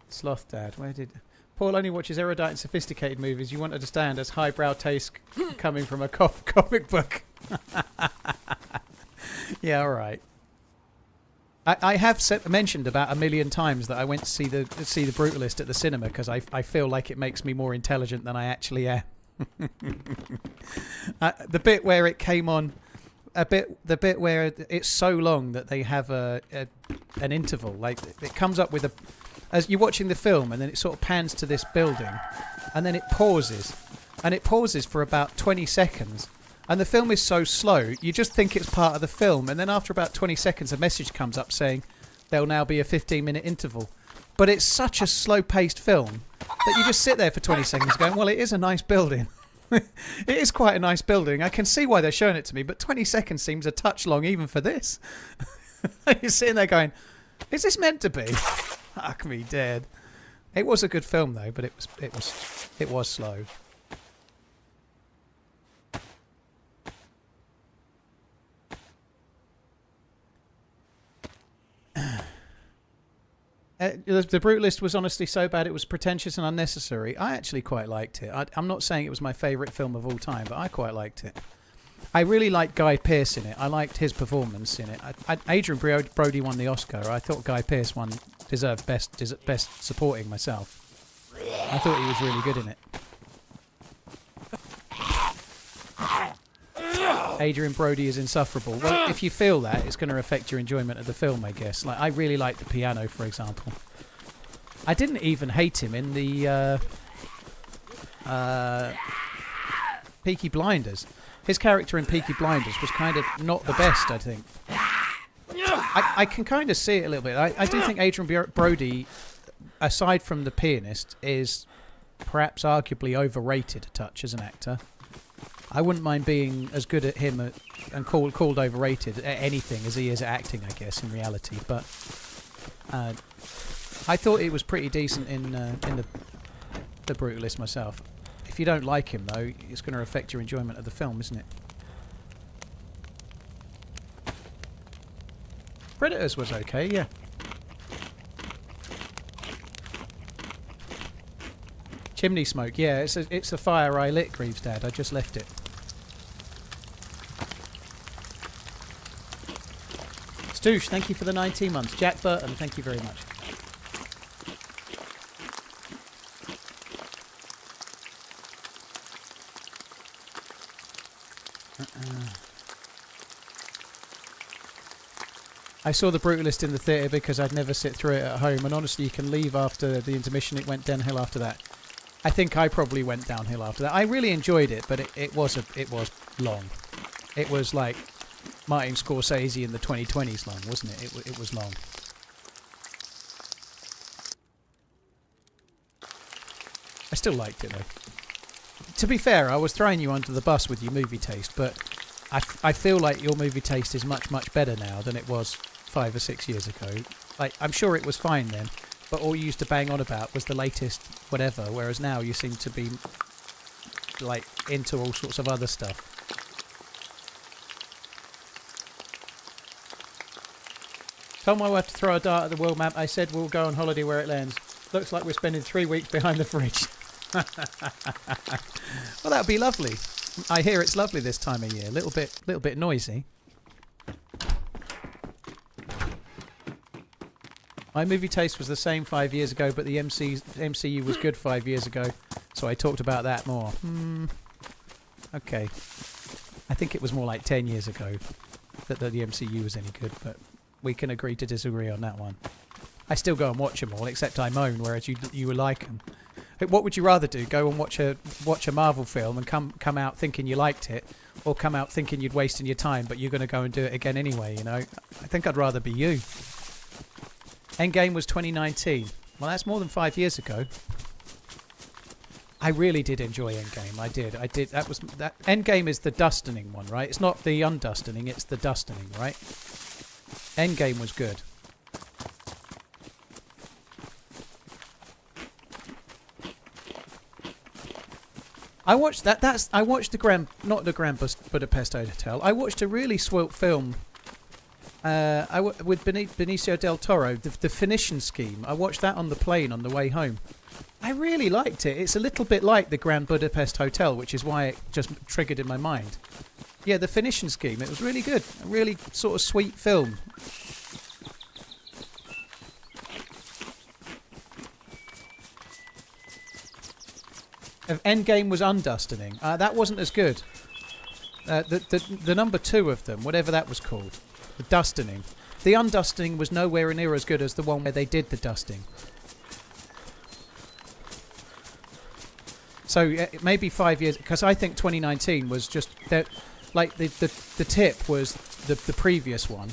Sloth Dad, where did... Paul only watches erudite and sophisticated movies. You want to understand as highbrow taste coming from a comic book. Yeah, alright. I have mentioned about 1 million times that I went to see the Brutalist at the cinema because I feel like it makes me more intelligent than I actually am. The bit where it came on, the bit where it's so long that they have an interval, like it comes up with as you're watching the film, and then it sort of pans to this building, and then it pauses for about 20 seconds. And the film is so slow, you just think it's part of the film. And then after about 20 seconds, a message comes up saying there'll now be a 15-minute interval. But it's such a slow-paced film that you just sit there for 20 seconds going, well, it is a nice building. It is quite a nice building. I can see why they're showing it to me, but 20 seconds seems a touch long even for this. You're sitting there going, is this meant to be? Fuck me dead. It was a good film, though, but it was slow. The Brutalist was honestly so bad it was pretentious and unnecessary. I actually quite liked it. I'm not saying it was my favourite film of all time, but I quite liked it. I really liked Guy Pearce in it. I liked his performance in it. Adrian Brody won the Oscar. I thought Guy Pearce deserved best supporting myself. I thought he was really good in it. Adrian Brody is insufferable. Well, if you feel that, it's going to affect your enjoyment of the film, I guess. Like, I really liked the piano, for example. I didn't even hate him in the Peaky Blinders. His character in Peaky Blinders was kind of not the best, I think. I can kind of see it a little bit. I do think Adrian Brody, aside from the pianist, is perhaps arguably overrated a touch as an actor. I wouldn't mind being as good at him and called overrated at anything as he is at acting, I guess, in reality. But I thought it was pretty decent in the Brutalist myself. If you don't like him, though, it's going to affect your enjoyment of the film, isn't it? Predators was okay, yeah. Chimney smoke, yeah, it's a fire I lit, Greaves Dad. I just left it. Stoosh, thank you for the 19 months. Jack Burton, thank you very much. I saw The Brutalist in the theatre because I'd never sit through it at home, and honestly, you can leave after the intermission. It went downhill after that. I think I probably went downhill after that. I really enjoyed it, but it was long. It was like Martin Scorsese in the 2020s long, wasn't it? It was long. I still liked it, though. To be fair, I was throwing you under the bus with your movie taste, but I feel like your movie taste is much, much better now than it was 5 or 6 years ago. Like, I'm sure it was fine then, but all you used to bang on about was the latest whatever, whereas now you seem to be like into all sorts of other stuff. Told my wife to throw a dart at the world map. I said we'll go on holiday where it lands. Looks like we're spending 3 weeks behind the fridge. Well, that would be lovely. I hear it's lovely this time of year. Little bit noisy. My movie taste was the same 5 years ago, but the MCU was good 5 years ago, so I talked about that more. Okay. I think it was more like 10 years ago that the MCU was any good, but we can agree to disagree on that one. I still go and watch them all, except I moan, whereas you like them. What would you rather do? Go and watch a Marvel film and come out thinking you liked it, or come out thinking you'd wasted your time, but you're going to go and do it again anyway, you know? I think I'd rather be you. Endgame was 2019. Well, that's more than 5 years ago. I really did enjoy Endgame. I did. That Endgame is the dustening one, right? It's not the undustening, it's the dustening, right? Endgame was good. I watched that. I watched not the Grand Budapest Hotel. I watched a really swelt film. With Benicio del Toro, the Phoenician Scheme. I watched that on the plane on the way home. I really liked it. It's a little bit like the Grand Budapest Hotel, which is why it just triggered in my mind. Yeah, the Phoenician Scheme. It was really good. A really sort of sweet film. Endgame was undustening. That wasn't as good. The number 2 of them, whatever that was called, the dustening. The undustening was nowhere near as good as the one where they did the dusting. So maybe 5 years, because I think 2019 was just that, like the tip was the previous one,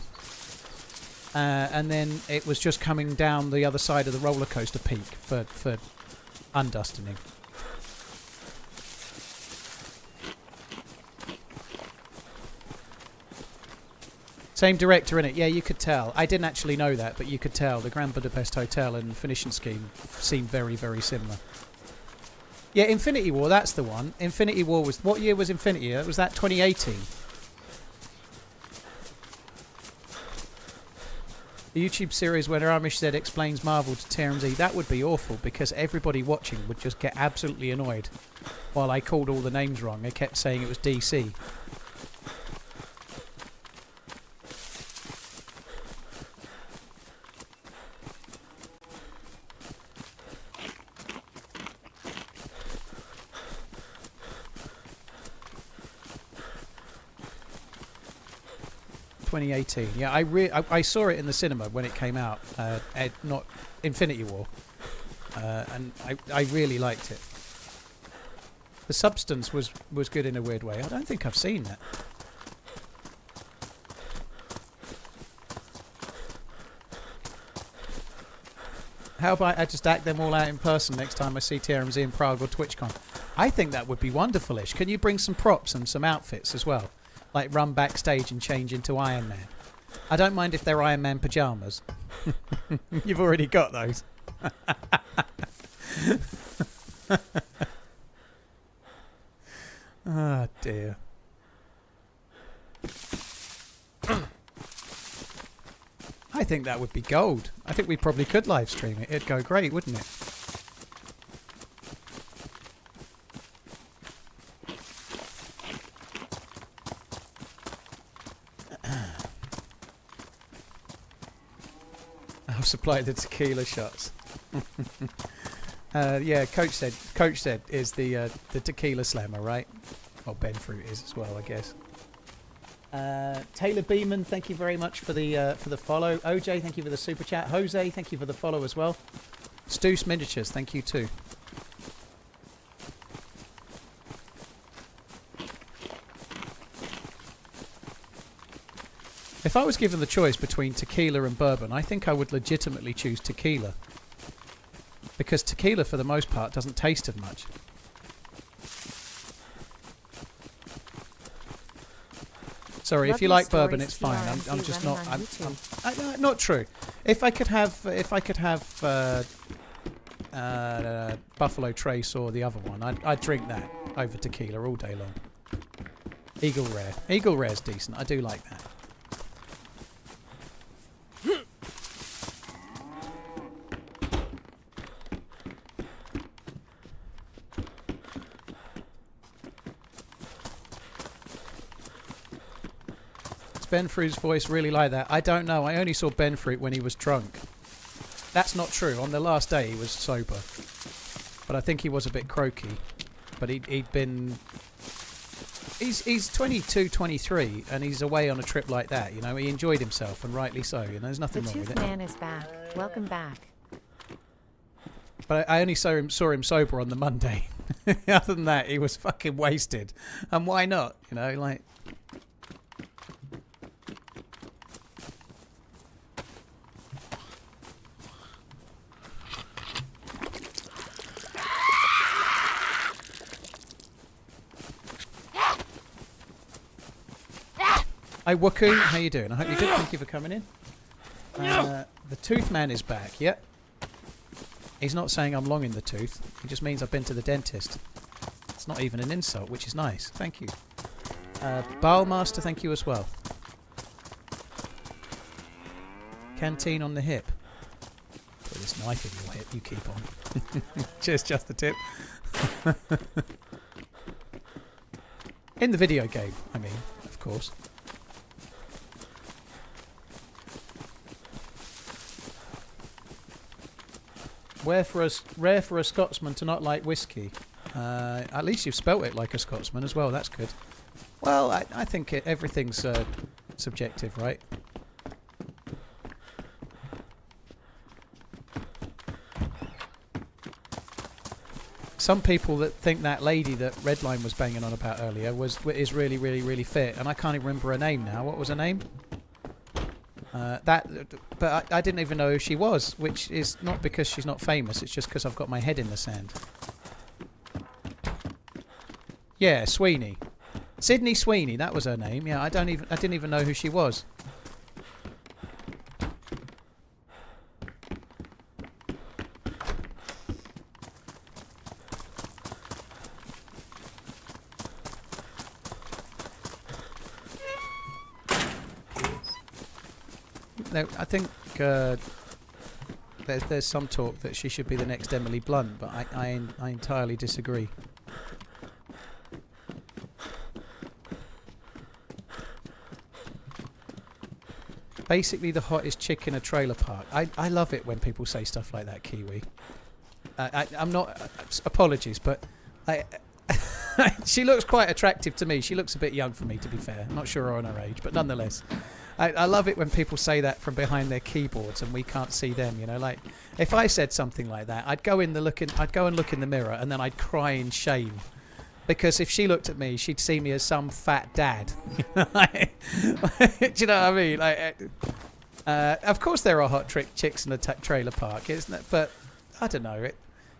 and then it was just coming down the other side of the roller coaster peak for undustening. Same director in it. Yeah, you could tell. I didn't actually know that, but you could tell. The Grand Budapest Hotel and Finishing Scheme seem very, very similar. Yeah, Infinity War, that's the one. Infinity War was... What year was Infinity War? Was that 2018? A YouTube series where Labisch said explains Marvel to TRMZ. That would be awful, because everybody watching would just get absolutely annoyed while I called all the names wrong. They kept saying it was DC. Yeah, I saw it in the cinema when it came out, not Infinity War, and I really liked it. The substance was good in a weird way. I don't think I've seen that. How about I just act them all out in person next time I see TRMZ in Prague or TwitchCon? I think that would be wonderful-ish. Can you bring some props and some outfits as well? Like run backstage and change into Iron Man. I don't mind if they're Iron Man pyjamas. You've already got those. Oh dear. I think that would be gold. I think we probably could live stream it. It'd go great, wouldn't it? Supply the tequila shots. Yeah, Coach said is the tequila slammer, right? Well, Ben Fruit is as well, I guess. Taylor Beeman, thank you very much for the follow. OJ, thank you for the super chat. Jose, thank you for the follow as well. Stoos Miniatures, thank you too. If I was given the choice between tequila and bourbon, I think I would legitimately choose tequila. Because tequila, for the most part, doesn't taste of much. Sorry, if you like bourbon, it's fine. I'm just not. Not true. If I could have Buffalo Trace or the other one, I'd drink that over tequila all day long. Eagle Rare. Eagle Rare's decent. I do like that. Ben Fruit's voice really like that? I don't know. I only saw Ben Fruit when he was drunk. That's not true. On the last day he was sober. But I think he was a bit croaky. But he'd been... He's 22, 23 and he's away on a trip like that, you know. He enjoyed himself and rightly so, you know. There's nothing wrong with it. The Tooth Man is back. Welcome back. But I only saw him sober on the Monday. Other than that, he was fucking wasted. And why not? You know, like... Hi Wooku, how you doing? I hope you're good. Thank you for coming in. The Tooth Man is back. Yep. He's not saying I'm long in the tooth. He just means I've been to the dentist. It's not even an insult, which is nice. Thank you. Balmaster, thank you as well. Canteen on the hip. Put this knife in your hip. You keep on. Just the tip. In the video game, I mean, of course. Rare for a Scotsman to not like whiskey. At least you've spelt it like a Scotsman as well. That's good. Well, I think everything's subjective, right? Some people that think that lady that Redline was banging on about earlier is really, really, really fit, and I can't even remember her name now. What was her name? But I didn't even know who she was, which is not because she's not famous. It's just because I've got my head in the sand. Yeah, Sweeney, Sydney Sweeney. That was her name. Yeah, I didn't even know who she was. No, I think there's some talk that she should be the next Emily Blunt, but I entirely disagree. Basically, the hottest chick in a trailer park. I love it when people say stuff like that, Kiwi. I'm not... apologies, but she looks quite attractive to me. She looks a bit young for me, to be fair. I'm not sure on her age, but nonetheless. I love it when people say that from behind their keyboards and we can't see them, you know. Like, if I said something like that, I'd go and look in the mirror and then I'd cry in shame. Because if she looked at me, she'd see me as some fat dad. Do you know what I mean? Like, of course there are hot chicks in a trailer park, isn't it? But I don't know.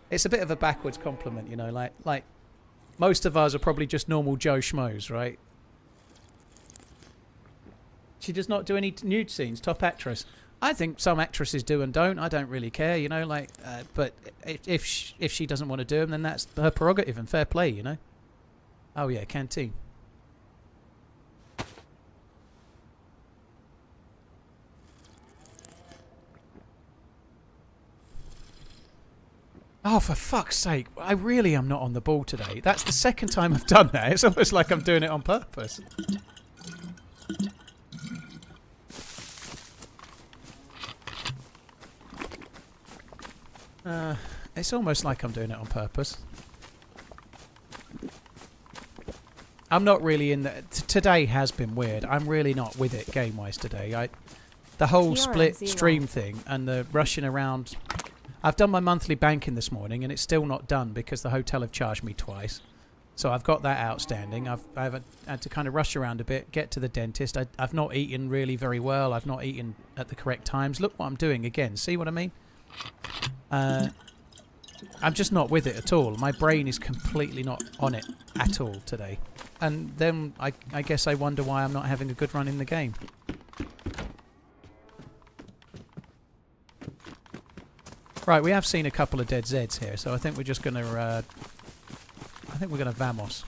It's a bit of a backwards compliment, you know. Like most of us are probably just normal Joe Schmoes, right? She does not do any nude scenes. Top actress. I think some actresses do and don't. I don't really care, you know. Like, but if she doesn't want to do them, then that's her prerogative and fair play, you know. Oh yeah, canteen. Oh, for fuck's sake! I really am not on the ball today. That's the second time I've done that. It's almost like I'm doing it on purpose. It's almost like I'm doing it on purpose. I'm not really in the... Today has been weird. I'm really not with it game-wise today. The whole split stream thing and the rushing around... I've done my monthly banking this morning and it's still not done because the hotel have charged me twice. So I've got that outstanding. I've had to kind of rush around a bit, get to the dentist. I've not eaten really very well. I've not eaten at the correct times. Look what I'm doing again. See what I mean? I'm just not with it at all. My brain is completely not on it at all today. And then I guess I wonder why I'm not having a good run in the game. Right, we have seen a couple of dead Zeds here, so I think we're just going to... I think we're going to Vamos.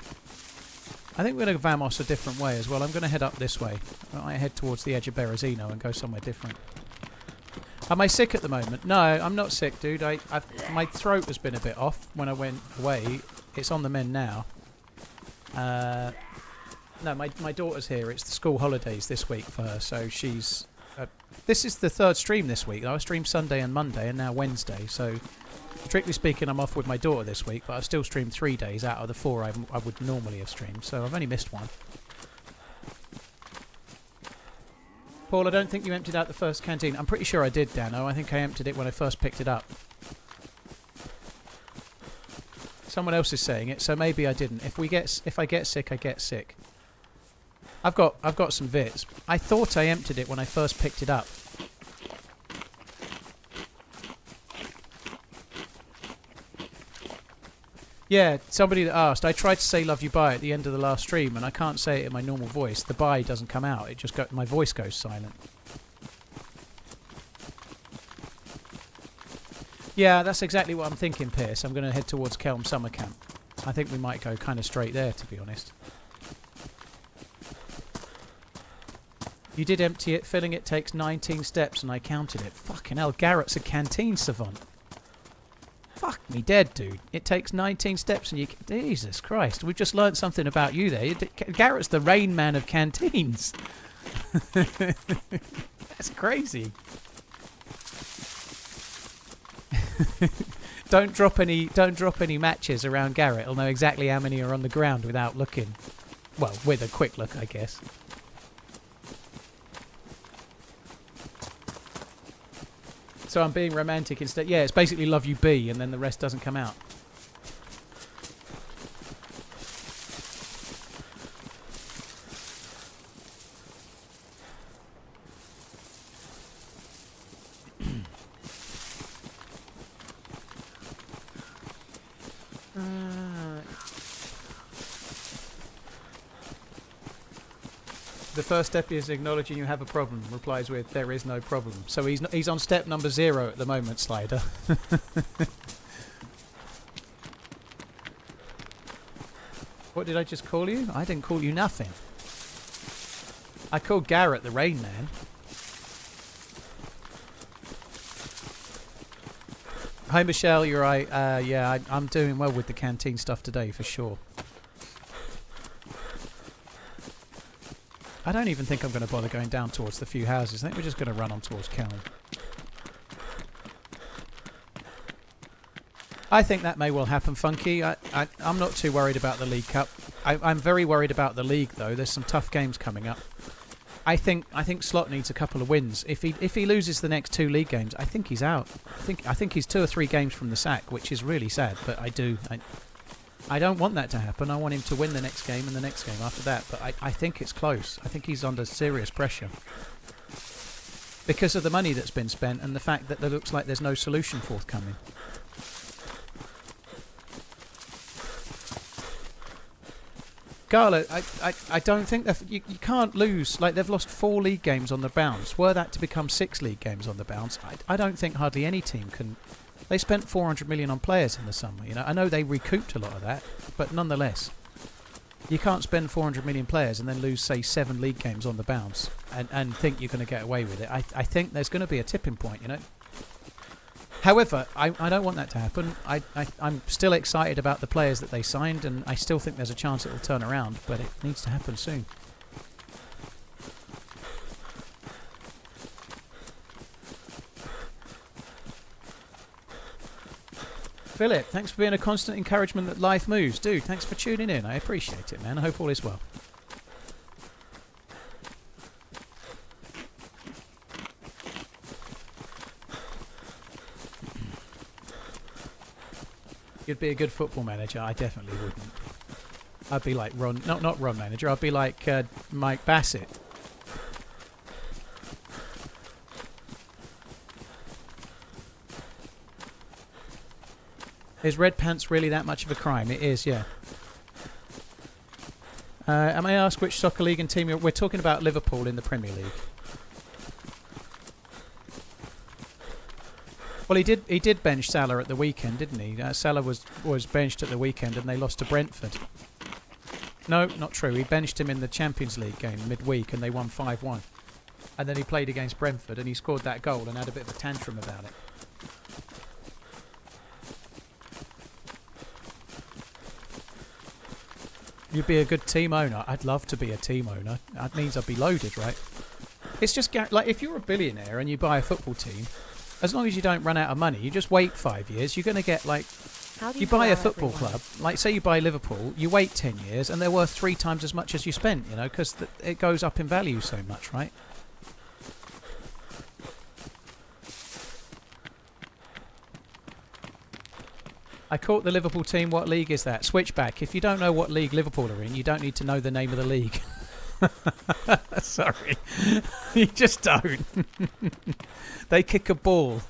I think we're going to Vamos a different way as well. I'm going to head up this way. I head towards the edge of Berezino and go somewhere different. Am I sick at the moment? No, I'm not sick, dude. My throat has been a bit off when I went away. It's on the mend now. No, my daughter's here. It's the school holidays this week for her, so she's... this is the third stream this week. I streamed Sunday and Monday and now Wednesday, so... Strictly speaking, I'm off with my daughter this week, but I've still streamed 3 days out of the 4 I would normally have streamed, so I've only missed one. Paul, I don't think you emptied out the first canteen. I'm pretty sure I did, Dano. I think I emptied it when I first picked it up. Someone else is saying it, so maybe I didn't. If I get sick, I get sick. I've got some vits. I thought I emptied it when I first picked it up. Yeah, somebody that asked. I tried to say "love you bye" at the end of the last stream, and I can't say it in my normal voice. The bye doesn't come out. It just my voice goes silent. Yeah, that's exactly what I'm thinking, Pierce. I'm going to head towards Kelm Summer Camp. I think we might go kind of straight there, to be honest. You did empty it. Filling it takes 19 steps, and I counted it. Fucking hell, Garrett's a canteen savant. Fuck me dead, dude. It takes 19 steps and you... Jesus Christ. We've just learnt something about you there. Garrett's the Rain Man of canteens. That's crazy. Don't drop any matches around Garrett. He'll know exactly how many are on the ground without looking. Well, with a quick look, I guess. So I'm being romantic instead. Yeah, it's basically love you be, and then the rest doesn't come out. The first step is acknowledging you have a problem. Replies with, there is no problem. So he's on step number 0 at the moment, Slider. What did I just call you? I didn't call you nothing. I called Garrett the Rain Man. Hi Michelle, you're right. Yeah, I'm doing well with the canteen stuff today for sure. I don't even think I'm going to bother going down towards the few houses. I think we're just going to run on towards Kelm. I think that may well happen, Funky. I'm not too worried about the League Cup. I'm very worried about the League, though. There's some tough games coming up. I think Slot needs a couple of wins. If he loses the next 2 league games, I think he's out. I think he's 2 or 3 games from the sack, which is really sad. But I don't want that to happen. I want him to win the next game and the next game after that. But I think it's close. I think he's under serious pressure because of the money that's been spent and the fact that there looks like there's no solution forthcoming. Gala, I don't think that you can't lose. Like, they've lost 4 league games on the bounce. Were that to become 6 league games on the bounce, I don't think hardly any team can. They spent 400 million on players in the summer. You know, I know they recouped a lot of that, but nonetheless, you can't spend 400 million players and then lose, say, 7 league games on the bounce and think you're going to get away with it. I think there's going to be a tipping point. You know. However, I don't want that to happen. I'm still excited about the players that they signed, and I still think there's a chance it will turn around, but it needs to happen soon. Philip, thanks for being a constant encouragement that life moves. Dude, thanks for tuning in. I appreciate it, man. I hope all is well. You'd be a good football manager. I definitely wouldn't. I'd be like Ron, not Ron manager. I'd be like Mike Bassett. Is red pants really that much of a crime? It is, yeah. Am I asked which soccer league and team we're talking about? Liverpool in the Premier League. Well, he did bench Salah at the weekend, didn't he? Salah was benched at the weekend and they lost to Brentford. No, not true. He benched him in the Champions League game midweek and they won 5-1. And then he played against Brentford and he scored that goal and had a bit of a tantrum about it. You'd be a good team owner. I'd love to be a team owner. That means I'd be loaded, right? It's just like if you're a billionaire and you buy a football team, as long as you don't run out of money, you just wait 5 years, you're going to get like... You buy a football club, like say you buy Liverpool, you wait 10 years and they're worth 3 times as much as you spent, you know, because it goes up in value so much, right? I caught the Liverpool team. What league is that? Switchback. If you don't know what league Liverpool are in, you don't need to know the name of the league. Sorry. You just don't. They kick a ball.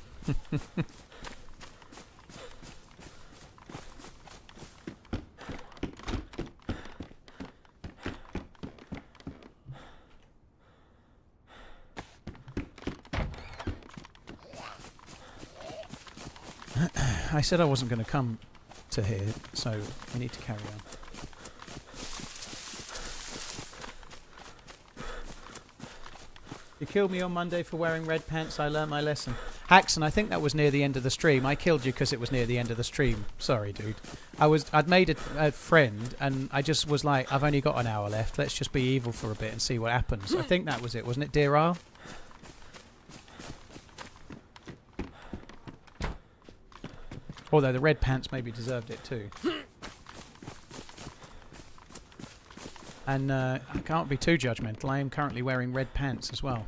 I said I wasn't going to come to here, so we need to carry on. You killed me on Monday for wearing red pants. I learnt my lesson. Haxon, I think that was near the end of the stream. I killed you because it was near the end of the stream. Sorry, dude. I'd made a friend, and I just was like, I've only got an hour left. Let's just be evil for a bit and see what happens. I think that was it, wasn't it, Deerisle? Although the red pants maybe deserved it too. And I can't be too judgmental. I am currently wearing red pants as well.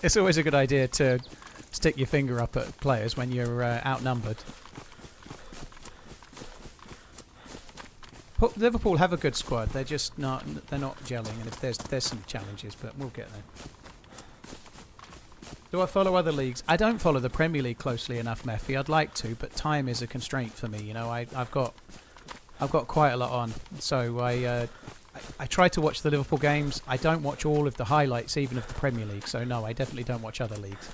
It's always a good idea to stick your finger up at players when you're outnumbered. Liverpool have a good squad. They're just not. They're not gelling, and if there's some challenges, but we'll get there. Do I follow other leagues? I don't follow the Premier League closely enough, Mephi. I'd like to, but time is a constraint for me. You know, I've got quite a lot on, so I try to watch the Liverpool games. I don't watch all of the highlights, even of the Premier League. So no, I definitely don't watch other leagues.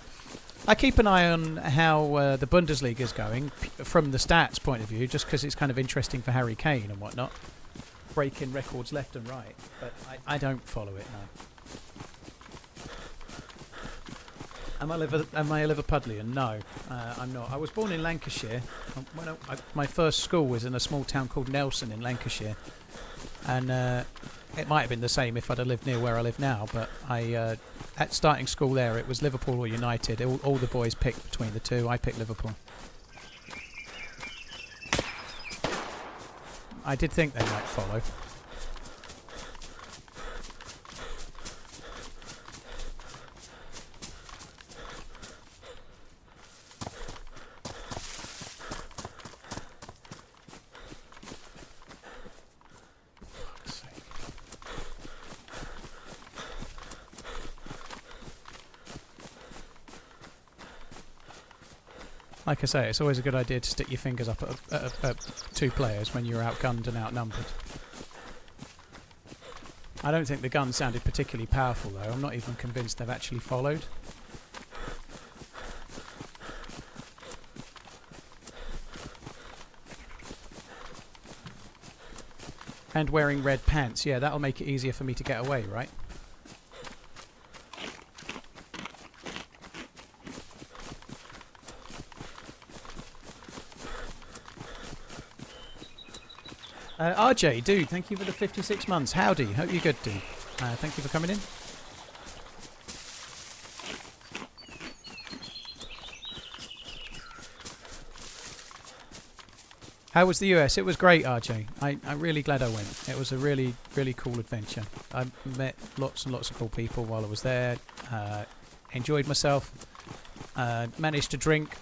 I keep an eye on how the Bundesliga is going from the stats point of view, just because it's kind of interesting for Harry Kane and whatnot, breaking records left and right. But I don't follow it now. Am I a Liverpudlian? No, I'm not. I was born in Lancashire. My first school was in a small town called Nelson in Lancashire. And it might have been the same if I'd have lived near where I live now, but at starting school there, it was Liverpool or United. All the boys picked between the two. I picked Liverpool. I did think they might follow. Like I say, it's always a good idea to stick your fingers up at two players when you're outgunned and outnumbered. I don't think the gun sounded particularly powerful though. I'm not even convinced they've actually followed. And wearing red pants, yeah, that'll make it easier for me to get away, right? RJ, dude, thank you for the 56 months. Howdy, hope you're good, dude. Thank you for coming in. How was the US? It was great, RJ. I'm really glad I went. It was a really, really cool adventure. I met lots and lots of cool people while I was there. Enjoyed myself. Managed to drink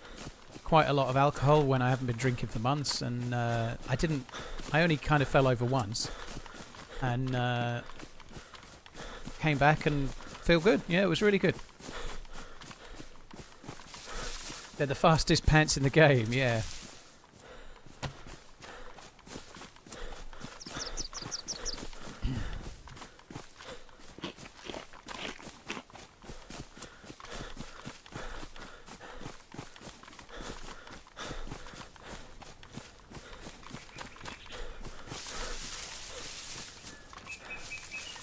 quite a lot of alcohol when I haven't been drinking for months, and I only kind of fell over once, and came back and feel good. Yeah, it was really good. They're the fastest pants in the game, yeah.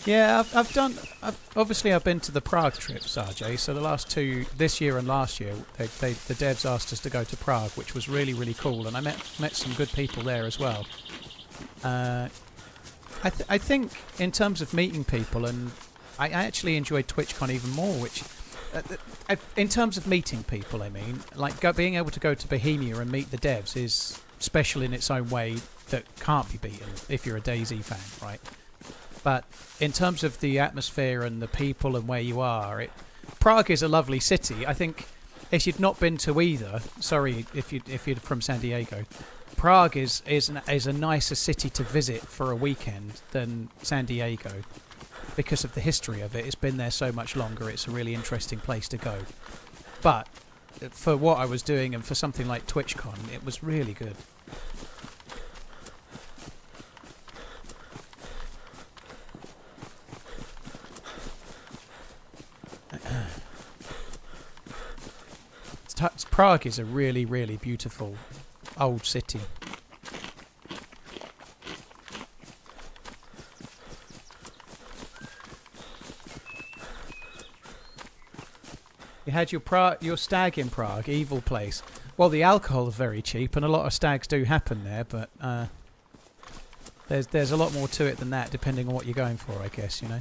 Yeah, obviously I've been to the Prague trips, RJ. So the last two, this year and last year, the devs asked us to go to Prague, which was really, really cool, and I met some good people there as well. I think in terms of meeting people, and I actually enjoyed TwitchCon even more. Which, in terms of meeting people, I mean, like being able to go to Bohemia and meet the devs is special in its own way that can't be beaten if you're a DayZ fan, right? But in terms of the atmosphere and the people and where you are, Prague is a lovely city. I think if you'd not been to either, sorry if you're from San Diego, Prague is a nicer city to visit for a weekend than San Diego because of the history of it. It's been there so much longer. It's a really interesting place to go. But for what I was doing and for something like TwitchCon, it was really good. Prague is a really, really beautiful old city. You had your stag in Prague, evil place. Well, the alcohol is very cheap, and a lot of stags do happen there, but there's a lot more to it than that, depending on what you're going for, I guess, you know.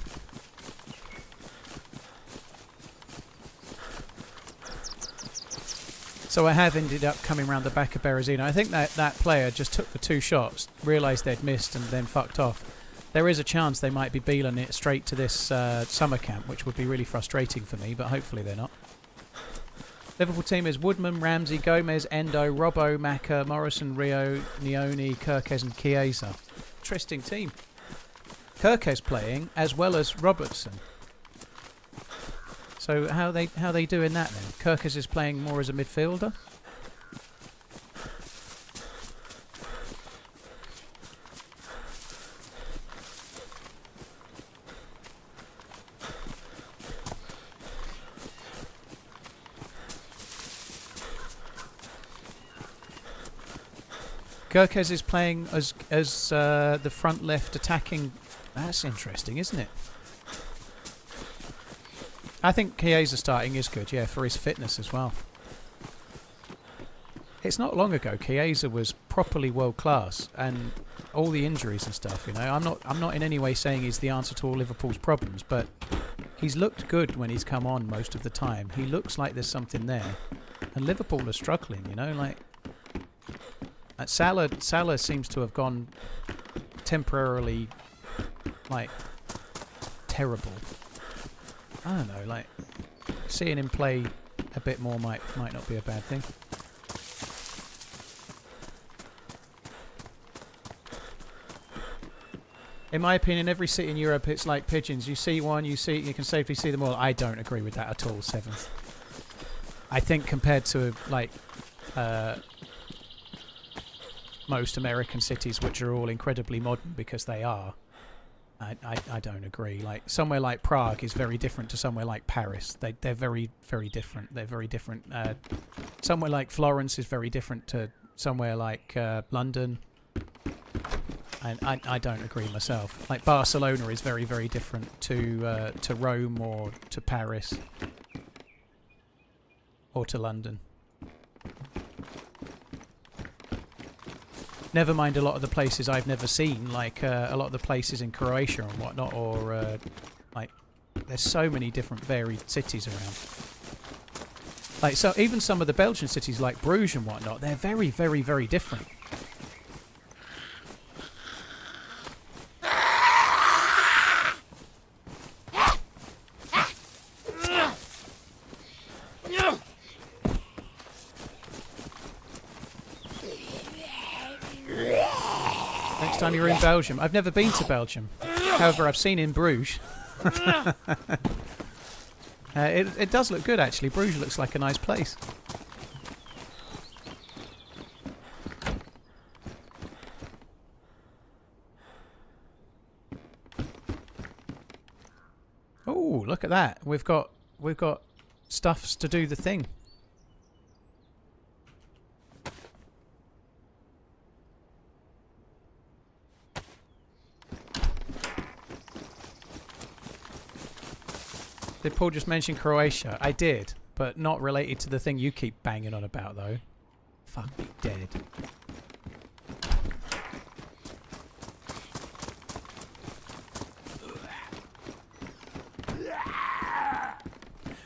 So I have ended up coming around the back of Berezino. I think that player just took the 2 shots, realised they'd missed, and then fucked off. There is a chance they might be beeling it straight to this summer camp, which would be really frustrating for me, but hopefully they're not. Liverpool team is Woodman, Ramsey, Gomez, Endo, Robbo, Maka, Morrison, Rio, Nioni, Kirkes and Chiesa. Interesting team. Kirkes playing as well as Robertson. So how they doing that then? Kirkes is playing more as a midfielder? Kirkes is playing as the front left attacking. That's interesting, isn't it? I think Chiesa starting is good, yeah, for his fitness as well. It's not long ago Chiesa was properly world class, and all the injuries and stuff. You know, I'm not in any way saying he's the answer to all Liverpool's problems, but he's looked good when he's come on most of the time. He looks like there's something there, and Liverpool are struggling. You know, like. Salah seems to have gone temporarily, like, terrible. I don't know, like, seeing him play a bit more might not be a bad thing. In my opinion, every city in Europe, it's like pigeons. You see one, you can safely see them all. I don't agree with that at all, Seventh. I think compared to, like, most American cities, which are all incredibly modern because they are, I don't agree. Like somewhere like Prague is very different to somewhere like Paris. They're very, very different. They're very different. Somewhere like Florence is very different to somewhere like London. And I don't agree myself. Like Barcelona is very, very different to Rome or to Paris or to London. Never mind a lot of the places I've never seen, like a lot of the places in Croatia and whatnot, or like there's so many different varied cities around. Like so, even some of the Belgian cities like Bruges and whatnot, they're very, very, very different. Time you're in Belgium. I've never been to Belgium. However, I've seen in Bruges. It does look good, actually. Bruges looks like a nice place. Oh, look at that. We've got stuffs to do the thing. Did Paul just mention Croatia? I did, but not related to the thing you keep banging on about, though. Fuck me dead.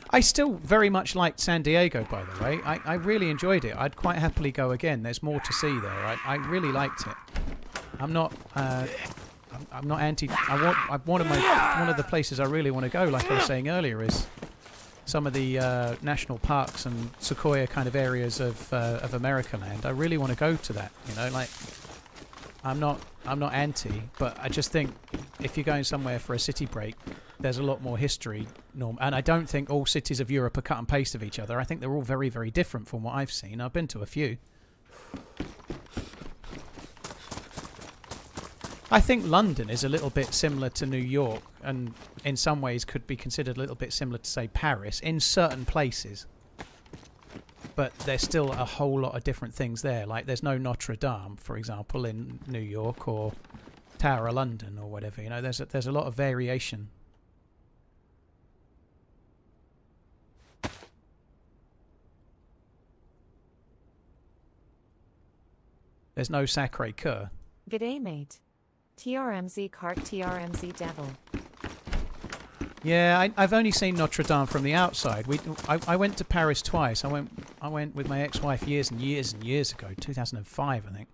I still very much liked San Diego, by the way. I really enjoyed it. I'd quite happily go again. There's more to see there. I really liked it. I'm not anti. One of the places I really want to go, like I was saying earlier, is some of the national parks and sequoia kind of areas of America land. I really want to go to that. You know, like I'm not anti, but I just think if you're going somewhere for a city break, there's a lot more history. And I don't think all cities of Europe are cut and paste of each other. I think they're all very, very different from what I've seen. I've been to a few. I think London is a little bit similar to New York, and in some ways could be considered a little bit similar to, say, Paris in certain places. But there's still a whole lot of different things there. Like there's no Notre Dame, for example, in New York, or Tower of London, or whatever. You know, there's a lot of variation. There's no Sacré-Cœur. G'day, mate. TRMZ cart, TRMZ devil. Yeah, I've only seen Notre Dame from the outside. I went to Paris twice. I went with my ex-wife years and years and years ago, 2005, I think.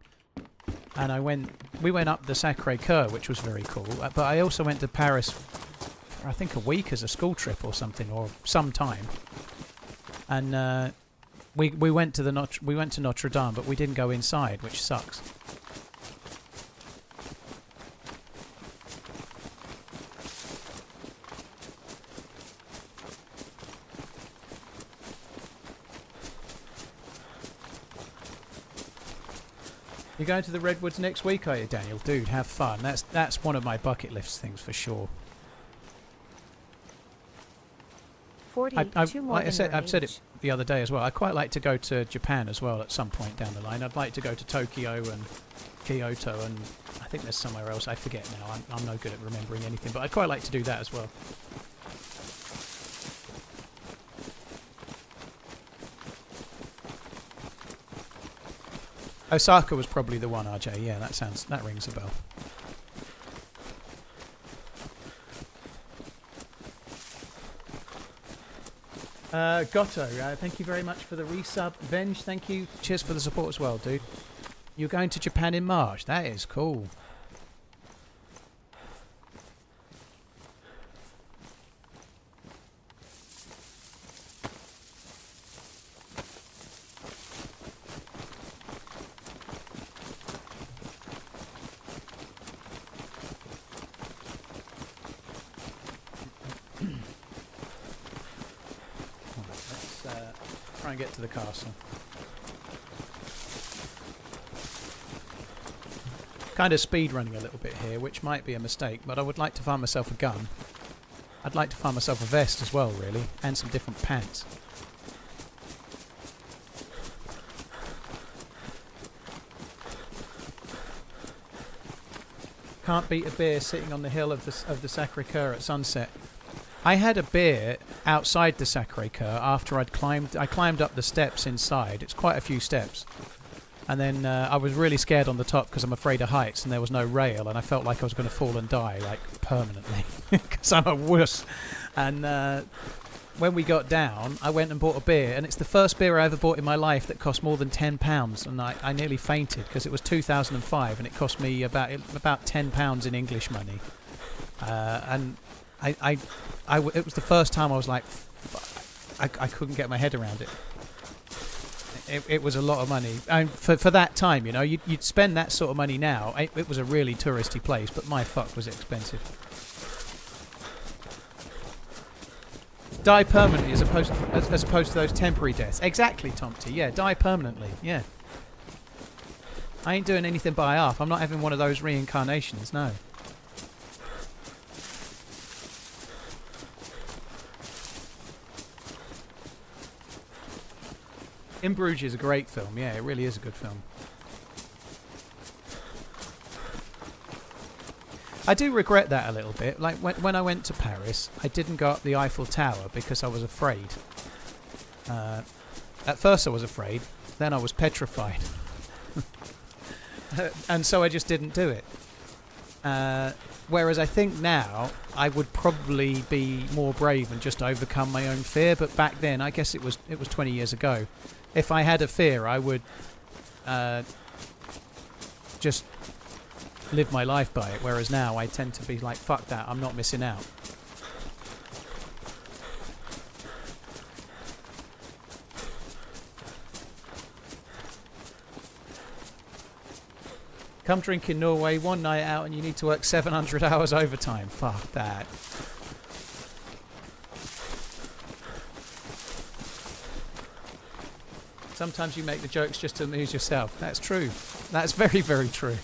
And we went up the Sacré-Cœur, which was very cool. But I also went to Paris for, I think, a week as a school trip or something, or some time. And we went to Notre Dame, but we didn't go inside, which sucks. You're going to the Redwoods next week, are you, Daniel? Dude, have fun. That's one of my bucket list things for sure. 42 more Like I than said, your I've said age. it the other day as well. I'd quite like to go to Japan as well at some point down the line. I'd like to go to Tokyo and Kyoto, and I think there's somewhere else. I forget now. I'm no good at remembering anything, but I'd quite like to do that as well. Osaka was probably the one, RJ. Yeah, that rings a bell. Gotto, thank you very much for the resub. Venge, thank you. Cheers for the support as well, dude. You're going to Japan in March. That is cool. Try and get to the castle. Kind of speed running a little bit here, which might be a mistake, but I would like to find myself a gun. I'd like to find myself a vest as well, really, and some different pants. Can't beat a beer sitting on the hill of the Sacré-Cœur at sunset. I had a beer outside the Sacré-Cœur after I climbed up the steps inside. It's quite a few steps. And then I was really scared on the top because I'm afraid of heights and there was no rail and I felt like I was going to fall and die, like, permanently. Because I'm a wuss. And when we got down, I went and bought a beer. And it's the first beer I ever bought in my life that cost more than £10. And I nearly fainted because it was 2005 and it cost me about £10 in English money. And it was the first time I was like, I couldn't get my head around it. It was a lot of money. And for that time, you know, you'd spend that sort of money now. It was a really touristy place, but my fuck was it expensive. Die permanently as opposed to those temporary deaths. Exactly, Tomty. Yeah, die permanently. Yeah. I ain't doing anything by half. I'm not having one of those reincarnations, no. In Bruges is a great film. Yeah, it really is a good film. I do regret that a little bit. Like when I went to Paris, I didn't go up the Eiffel Tower because I was afraid. At first I was afraid, then I was petrified. And so I just didn't do it. Whereas I think now I would probably be more brave and just overcome my own fear. But back then, I guess it was 20 years ago. If I had a fear, I would just live my life by it. Whereas now I tend to be like, fuck that, I'm not missing out. Come drink in Norway, one night out and you need to work 700 hours overtime. Fuck that. Sometimes you make the jokes just to amuse yourself. That's true. That's very, very true.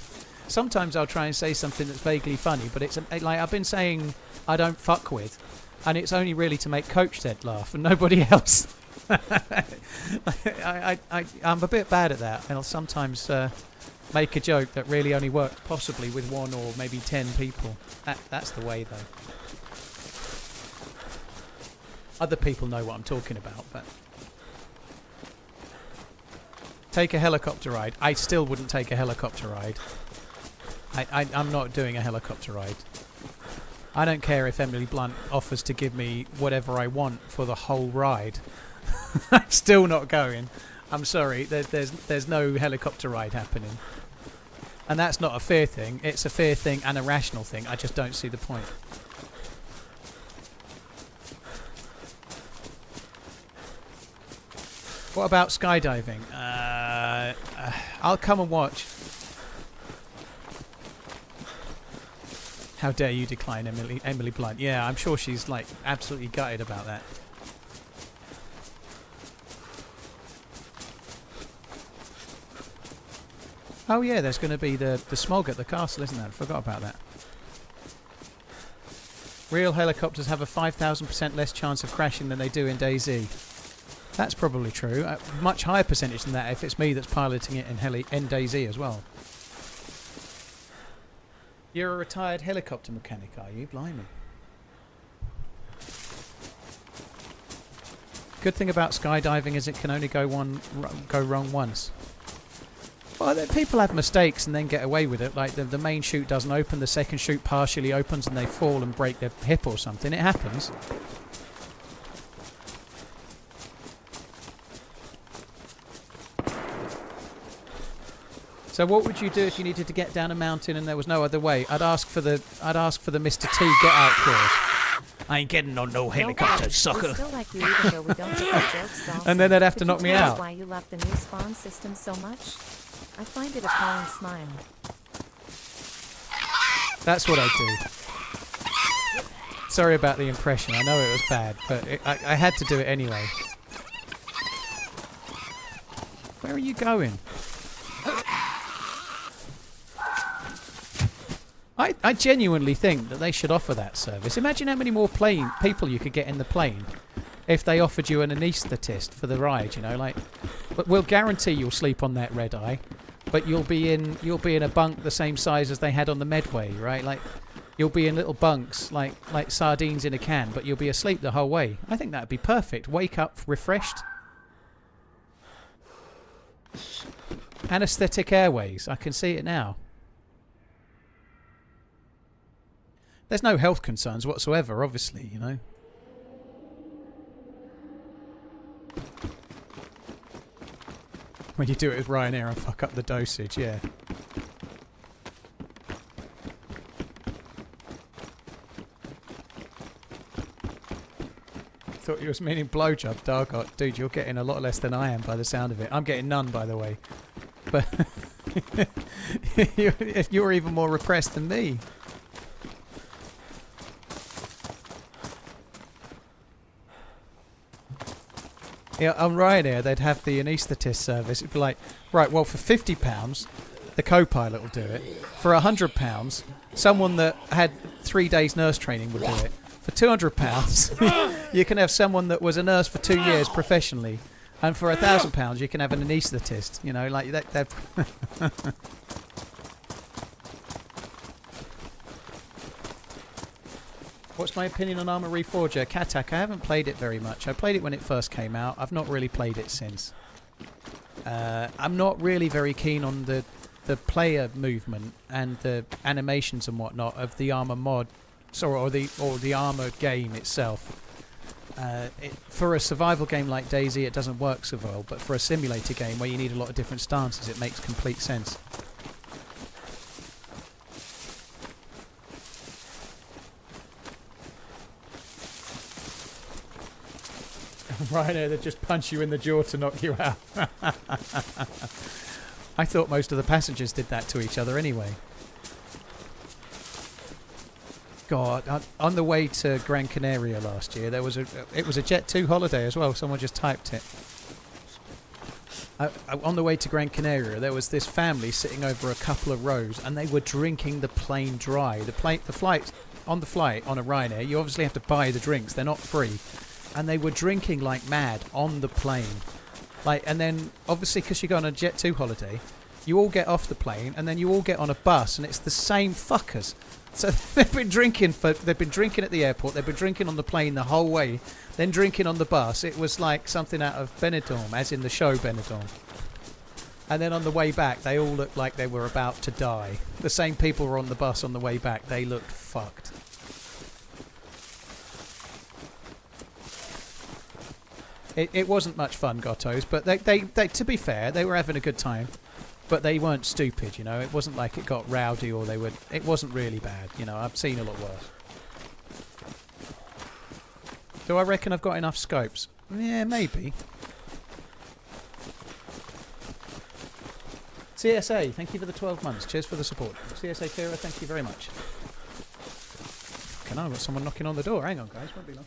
Sometimes I'll try and say something that's vaguely funny, but it's like I've been saying I don't fuck with, and it's only really to make Coach Ted laugh and nobody else. I'm a bit bad at that. I'll sometimes make a joke that really only works possibly with 1 or maybe 10 people. That's the way, though. Other people know what I'm talking about, but... Take a helicopter ride. I still wouldn't take a helicopter ride. I'm not doing a helicopter ride. I don't care if Emily Blunt offers to give me whatever I want for the whole ride. I'm still not going. I'm sorry. There's no helicopter ride happening. And that's not a fear thing. It's a fear thing and a rational thing. I just don't see the point. What about skydiving? I'll come and watch. How dare you decline Emily Blunt? Yeah, I'm sure she's like absolutely gutted about that. Oh yeah, there's going to be the smog at the castle, isn't there? I forgot about that. Real helicopters have a 5,000% less chance of crashing than they do in DayZ. That's probably true. A much higher percentage than that if it's me that's piloting it in DayZ as well. You're a retired helicopter mechanic, are you? Blimey. Good thing about skydiving is it can only go wrong once. Well, people have mistakes and then get away with it. Like the main chute doesn't open, the second chute partially opens and they fall and break their hip or something. It happens. So what would you do if you needed to get down a mountain and there was no other way? I'd ask for the Mr. T get out clause. I ain't getting on no helicopter, sucker. We still like you even though we don't get the jokes, Dawson. And then they'd have to Could knock you me tell us out. why you love the new spawn system so much? I find it a calling smile. That's what I do. Sorry about the impression. I know it was bad, but I had to do it anyway. Where are you going? I genuinely think that they should offer that service. Imagine how many more people you could get in the plane if they offered you an anaesthetist for the ride, you know, like, but we'll guarantee you'll sleep on that red eye, but you'll be in a bunk the same size as they had on the Medway, right? Like, you'll be in little bunks like sardines in a can, but you'll be asleep the whole way. I think that'd be perfect. Wake up refreshed. Anesthetic Airways. I can see it now. There's no health concerns whatsoever, obviously, you know. When you do it with Ryanair and fuck up the dosage, yeah. Thought you was meaning blowjob, Dargot. Dude, you're getting a lot less than I am by the sound of it. I'm getting none, by the way. But you're even more repressed than me. Yeah, on Ryanair, they'd have the anaesthetist service. It'd be like, right, well, for £50, the co-pilot will do it. For £100, someone that had 3 days nurse training would do it. For £200, you can have someone that was a nurse for 2 years professionally. And for £1,000, you can have an anaesthetist. You know, like that. What's my opinion on Arma Reforger? Katak, I haven't played it very much. I played it when it first came out. I've not really played it since. I'm not really very keen on the player movement and the animations and whatnot of the Arma mod, or the Arma game itself. For a survival game like DayZ, it doesn't work so well, but for a simulator game where you need a lot of different stances, it makes complete sense. Ryanair, they just punch you in the jaw to knock you out. I thought most of the passengers did that to each other anyway. God, on the way to Gran Canaria last year, it was a Jet 2 holiday as well. Someone just typed it. On the way to Gran Canaria, there was this family sitting over a couple of rows, and they were drinking the plane dry. The flight on a Ryanair, you obviously have to buy the drinks. They're not free. And they were drinking like mad on the plane. And then, obviously, because you go on a Jet 2 holiday, you all get off the plane, and then you all get on a bus, and it's the same fuckers. So they've been drinking at the airport, they've been drinking on the plane the whole way, then drinking on the bus. It was like something out of Benidorm, as in the show Benidorm. And then on the way back, they all looked like they were about to die. The same people were on the bus on the way back. They looked fucked. It wasn't much fun, Gottos, but they, to be fair, they were having a good time. But they weren't stupid, you know. It wasn't like it got rowdy or they would... It wasn't really bad, you know. I've seen a lot worse. Do I reckon I've got enough scopes? Yeah, maybe. CSA, thank you for the 12 months. Cheers for the support. CSA Kira, thank you very much. Fucking hell, I've got someone knocking on the door. Hang on, guys. Won't be long.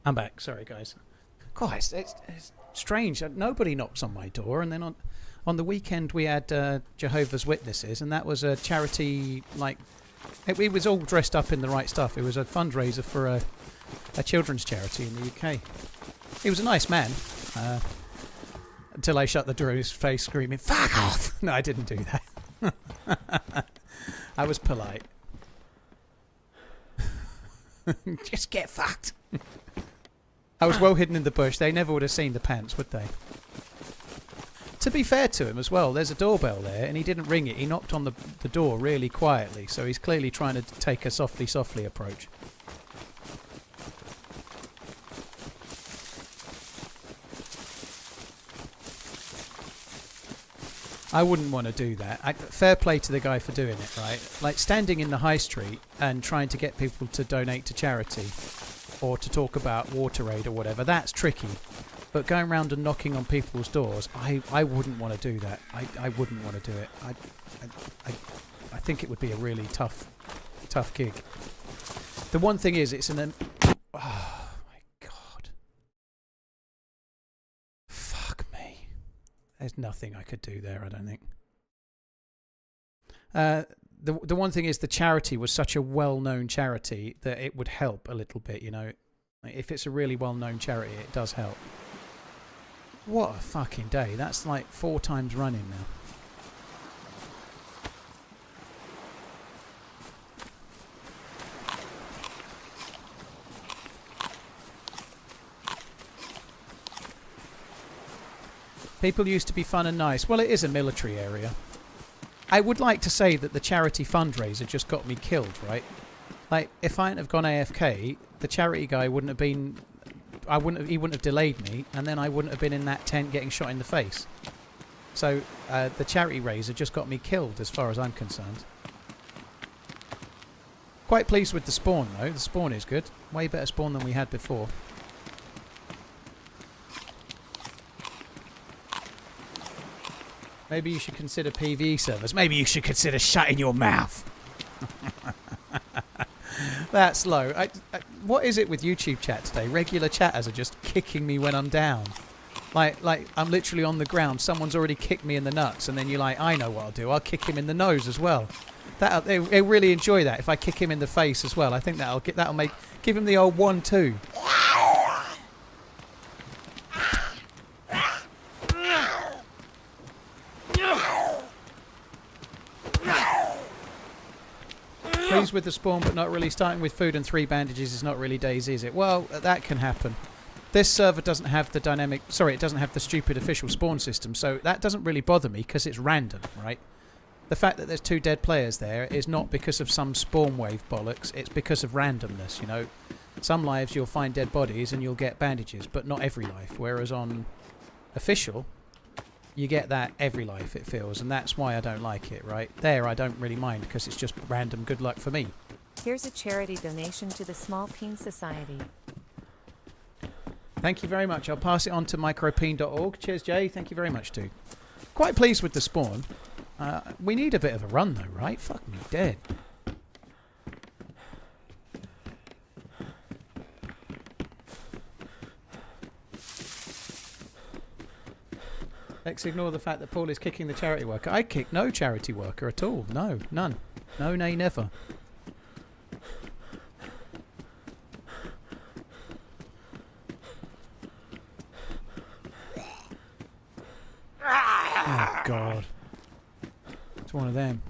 I'm back. Sorry, guys. Guys, it's strange. Nobody knocks on my door. And then on the weekend we had Jehovah's Witnesses, and that was a charity. Like, it was all dressed up in the right stuff. It was a fundraiser for a children's charity in the UK. He was a nice man. Until I shut the door in his face, screaming, "Fuck off!" No, I didn't do that. I was polite. Just get fucked. I was well hidden in the bush. They never would have seen the pants, would they? To be fair to him as well, there's a doorbell there and he didn't ring it. He knocked on the door really quietly, so he's clearly trying to take a softly approach. I wouldn't want to do that. Fair play to the guy for doing it, right? Like standing in the high street and trying to get people to donate to charity or to talk about water aid or whatever, that's tricky. But going around and knocking on people's doors, I wouldn't want to do that. I wouldn't want to do it. I think it would be a really tough gig. The one thing is, it's an... Oh, my God. Fuck me. There's nothing I could do there, I don't think. The one thing is the charity was such a well-known charity that it would help a little bit, you know. If it's a really well-known charity, it does help. What a fucking day. That's like 4 times running now. People used to be fun and nice. Well, it is a military area. I would like to say that the charity fundraiser just got me killed, right? Like, if I hadn't have gone AFK, the charity guy wouldn't have been... he wouldn't have delayed me, and then I wouldn't have been in that tent getting shot in the face. So, the charity raiser just got me killed, as far as I'm concerned. Quite pleased with the spawn, though. The spawn is good. Way better spawn than we had before. Maybe you should consider PvE servers. Maybe you should consider shutting your mouth. That's low. What is it with YouTube chat today? Regular chatters are just kicking me when I'm down. Like I'm literally on the ground. Someone's already kicked me in the nuts, and then you're like, I know what I'll do. I'll kick him in the nose as well. They really enjoy that. If I kick him in the face as well, I think that'll give him the old 1-2. Pleased with the spawn, but not really. Starting with food and 3 bandages is not really DayZ, is it? Well, that can happen. This server doesn't have the dynamic... Sorry, it doesn't have the stupid official spawn system, so that doesn't really bother me because it's random, right? The fact that there's 2 dead players there is not because of some spawn wave bollocks. It's because of randomness, you know? Some lives you'll find dead bodies and you'll get bandages, but not every life. Whereas on official... You get that every life, it feels, and that's why I don't like it, right? There, I don't really mind, because it's just random good luck for me. Here's a charity donation to the Small Peen Society. Thank you very much. I'll pass it on to micropeen.org. Cheers, Jay. Thank you very much, dude. Quite pleased with the spawn. We need a bit of a run, though, right? Fuck me dead. Let's ignore the fact that Paul is kicking the charity worker. I kick no charity worker at all. No, none. No, nay, never. Oh, God. It's one of them.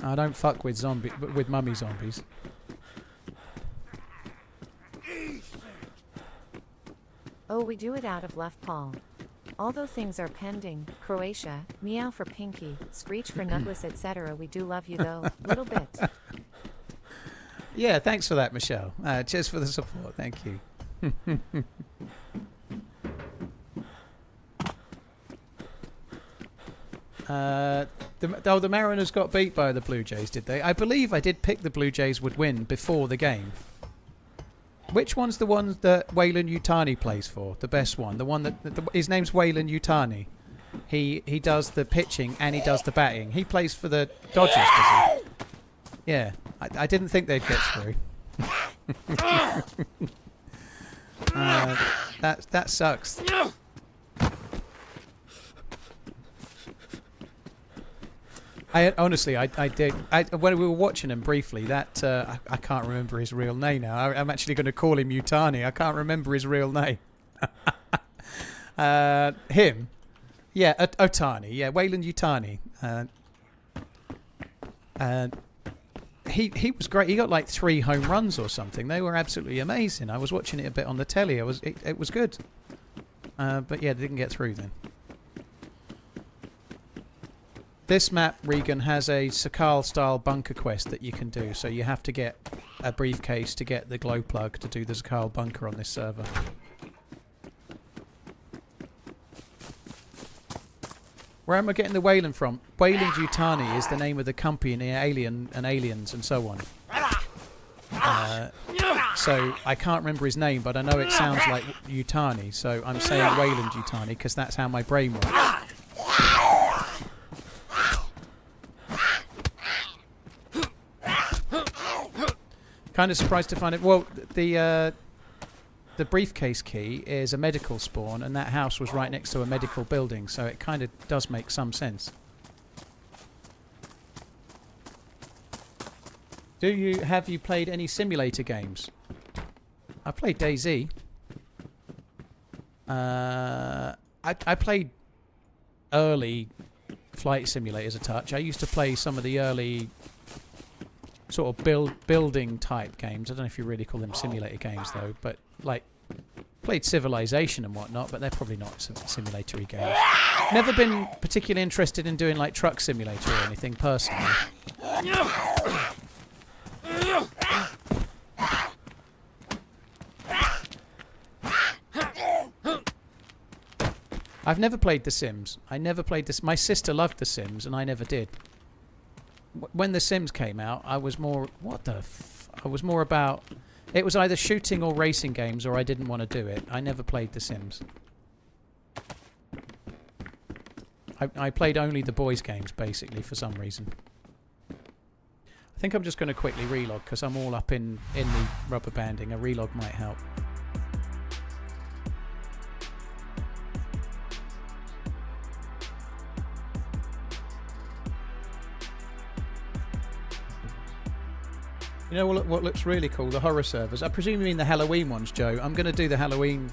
I don't fuck with with mummy zombies. Oh, we do it out of left paw. Although things are pending, Croatia, meow for Pinky, screech for Nutless, etc. We do love you though, little bit. Yeah, thanks for that, Michelle. Cheers for the support. Thank you. The Mariners got beat by the Blue Jays, did they? I believe I did pick the Blue Jays would win before the game. Which one's the one that Wayland Yutani plays for? The best one. The one that... his name's Wayland Yutani. He does the pitching and he does the batting. He plays for the Dodgers, does he? Yeah. I didn't think they'd get through. That sucks. Honestly, I did. When we were watching him briefly, I can't remember his real name now. I'm actually going to call him Yutani. I can't remember his real name. Him. Yeah, Otani. Yeah, Wayland Yutani. He was great. He got like 3 home runs or something. They were absolutely amazing. I was watching it a bit on the telly. It was good. But yeah, they didn't get through then. This map, Regan, has a Sakal-style bunker quest that you can do, so you have to get a briefcase to get the glow plug to do the Sakal bunker on this server. Where am I getting the Wayland from? Wayland Yutani is the name of the company in Alien and Aliens and so on. So I can't remember his name, but I know it sounds like Yutani, so I'm saying Wayland Yutani because that's how my brain works. Kind of surprised to find it. Well, the briefcase key is a medical spawn, and that house was right next to a medical building, so it kind of does make some sense. Have you played any simulator games? I played DayZ. I played early flight simulators a touch. I used to play some of the early sort of building type games. I don't know if you really call them simulator games though, but like played Civilization and whatnot, but they're probably not simulatory games. Never been particularly interested in doing like Truck Simulator or anything personally. I've never played The Sims. I never played this. My sister loved The Sims and I never did. When The Sims came out, I was more... I was more about... It was either shooting or racing games, or I didn't want to do it. I never played The Sims. I played only the boys' games, basically, for some reason. I think I'm just going to quickly relog, because I'm all up in the rubber banding. A relog might help. You know what looks really cool? The horror servers. I presume you mean the Halloween ones, Joe. I'm going to do the Halloween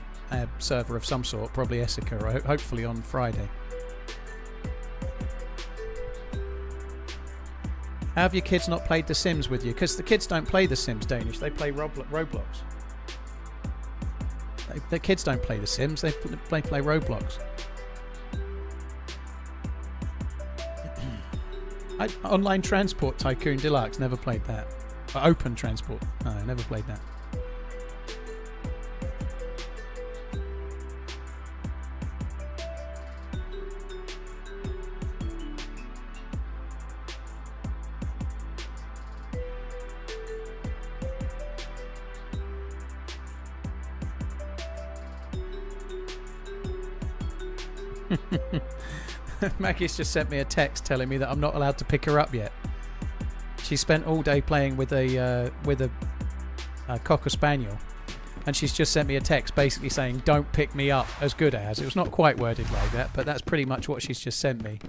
server of some sort, probably Essica, or hopefully on Friday. How have your kids not played The Sims with you? Because the kids don't play The Sims, Danish. They play Roblox. The kids don't play The Sims. They play Roblox. Online Transport Tycoon Deluxe. Never played that. Open Transport. No, I never played that. Maggie's just sent me a text telling me that I'm not allowed to pick her up yet. She spent all day playing with a Cocker Spaniel, and she's just sent me a text basically saying, "Don't pick me up," as good as. It was not quite worded like that, but that's pretty much what she's just sent me.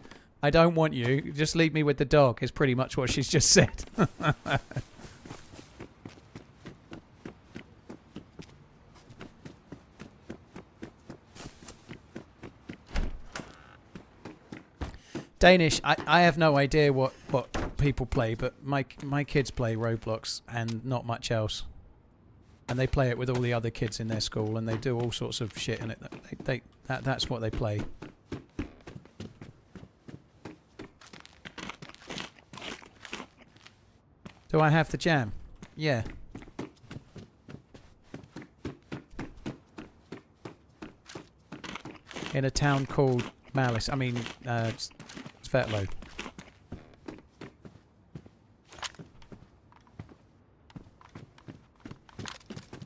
I don't want you, just leave me with the dog, is pretty much what she's just said. Danish, I have no idea what people play, but my kids play Roblox and not much else. And they play it with all the other kids in their school, and they do all sorts of shit in it. That's what they play. Do I have the jam? Yeah. In a town called Malice. I mean, Svetlo.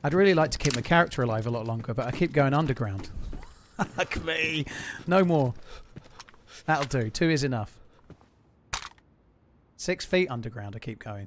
I'd really like to keep my character alive a lot longer, but I keep going underground. Fuck me. No more. That'll do. 2 is enough. 6 feet underground I keep going.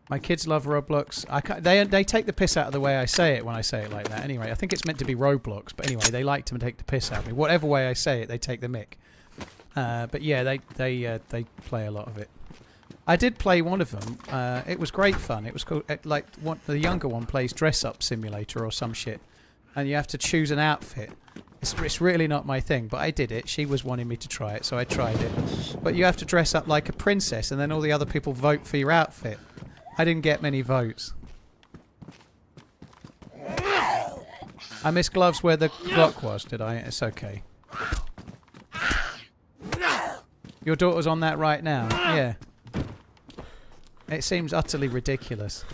My kids love Roblox. They take the piss out of the way I say it when I say it like that. Anyway, I think it's meant to be Roblox, but anyway, they like to take the piss out of me. Whatever way I say it, they take the mick. But yeah, they play a lot of it. I did play one of them. It was great fun. It was called the younger one plays Dress Up Simulator or some shit, and you have to choose an outfit. It's really not my thing, but I did it. She was wanting me to try it, so I tried it. But you have to dress up like a princess, and then all the other people vote for your outfit. I didn't get many votes. I missed gloves where the clock was, did I? It's okay. Your daughter's on that right now? Yeah. It seems utterly ridiculous.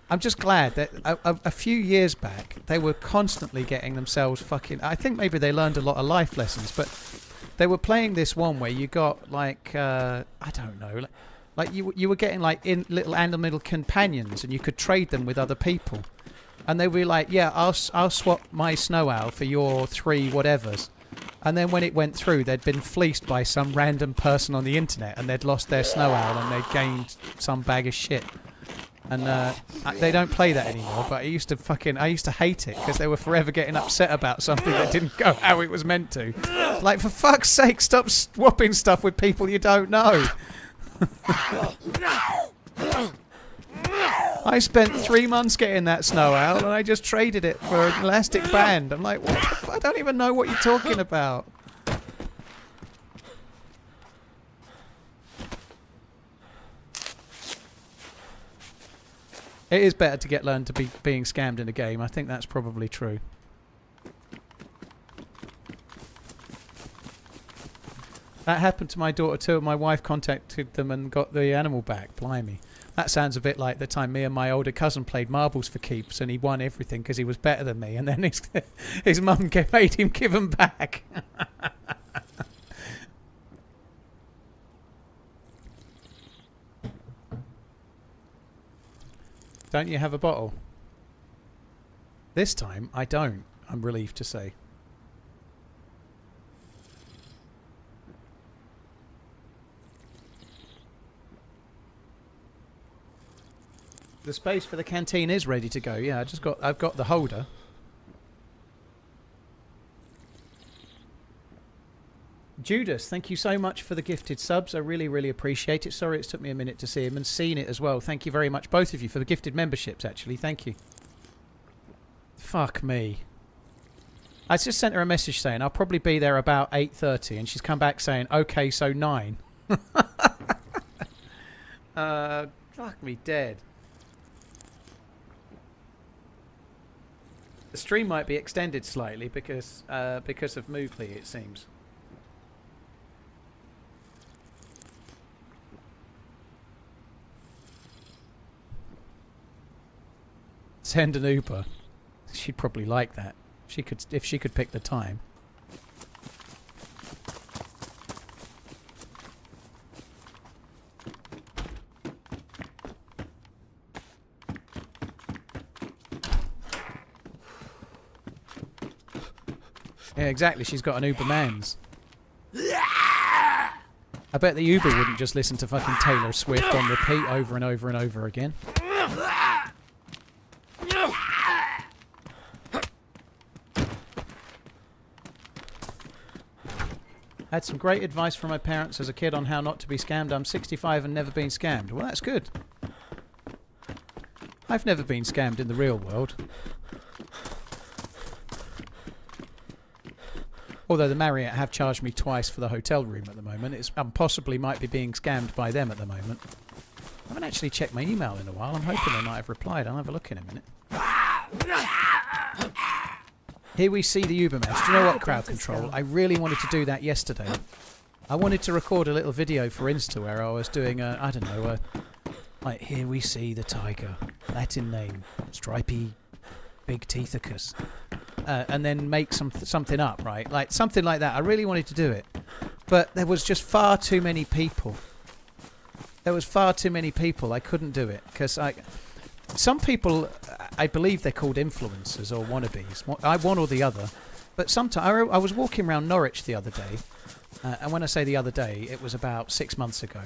I'm just glad that a few years back they were constantly getting themselves fucking... I think maybe they learned a lot of life lessons, but they were playing this one where you got like... I don't know... Like you were getting like in little animal companions, and you could trade them with other people, and they were like, "Yeah, I'll swap my snow owl for your 3 whatevers," and then when it went through, they'd been fleeced by some random person on the internet, and they'd lost their snow owl, and they'd gained some bag of shit. And they don't play that anymore. But I used to hate it because they were forever getting upset about something that didn't go how it was meant to. Like, for fuck's sake, stop swapping stuff with people you don't know. I spent 3 months getting that snow owl, and I just traded it for an elastic band. I'm like, what? I don't even know what you're talking about. It is better to learn to be being scammed in a game. I think that's probably true. That happened to my daughter too, and my wife contacted them and got the animal back. Blimey. That sounds a bit like the time me and my older cousin played marbles for keeps, and he won everything because he was better than me, and then his mum made him give them back. Don't you have a bottle? This time, I don't, I'm relieved to say. The space for the canteen is ready to go. Yeah, I've got the holder. Judas, thank you so much for the gifted subs. I really, really appreciate it. Sorry it took me a minute to see him and seen it as well. Thank you very much, both of you, for the gifted memberships, actually. Thank you. Fuck me. I just sent her a message saying I'll probably be there about 8:30, and she's come back saying, okay, so 9. Fuck me dead. The stream might be extended slightly because of Moogly, it seems. Send an Uber. She'd probably like that. If she could pick the time. Yeah, exactly. She's got an UberManZ. I bet the Uber wouldn't just listen to fucking Taylor Swift on repeat over and over and over again. I had some great advice from my parents as a kid on how not to be scammed. I'm 65 and never been scammed. Well, that's good. I've never been scammed in the real world. Although the Marriott have charged me twice for the hotel room at the moment. I possibly might be being scammed by them at the moment. I haven't actually checked my email in a while. I'm hoping they might have replied. I'll have a look in a minute. Here we see the UberManZ. Do you know what, crowd control? I really wanted to do that yesterday. I wanted to record a little video for Insta where I was doing I don't know, like, here we see the tiger. Latin name. Stripy Big Teethicus. And then make something up, right? Like something like that. I really wanted to do it. But there was just far too many people. There was far too many people. I couldn't do it. Because some people, I believe they're called influencers or wannabes. One or the other. But sometimes I was walking around Norwich the other day. And when I say the other day, it was about 6 months ago.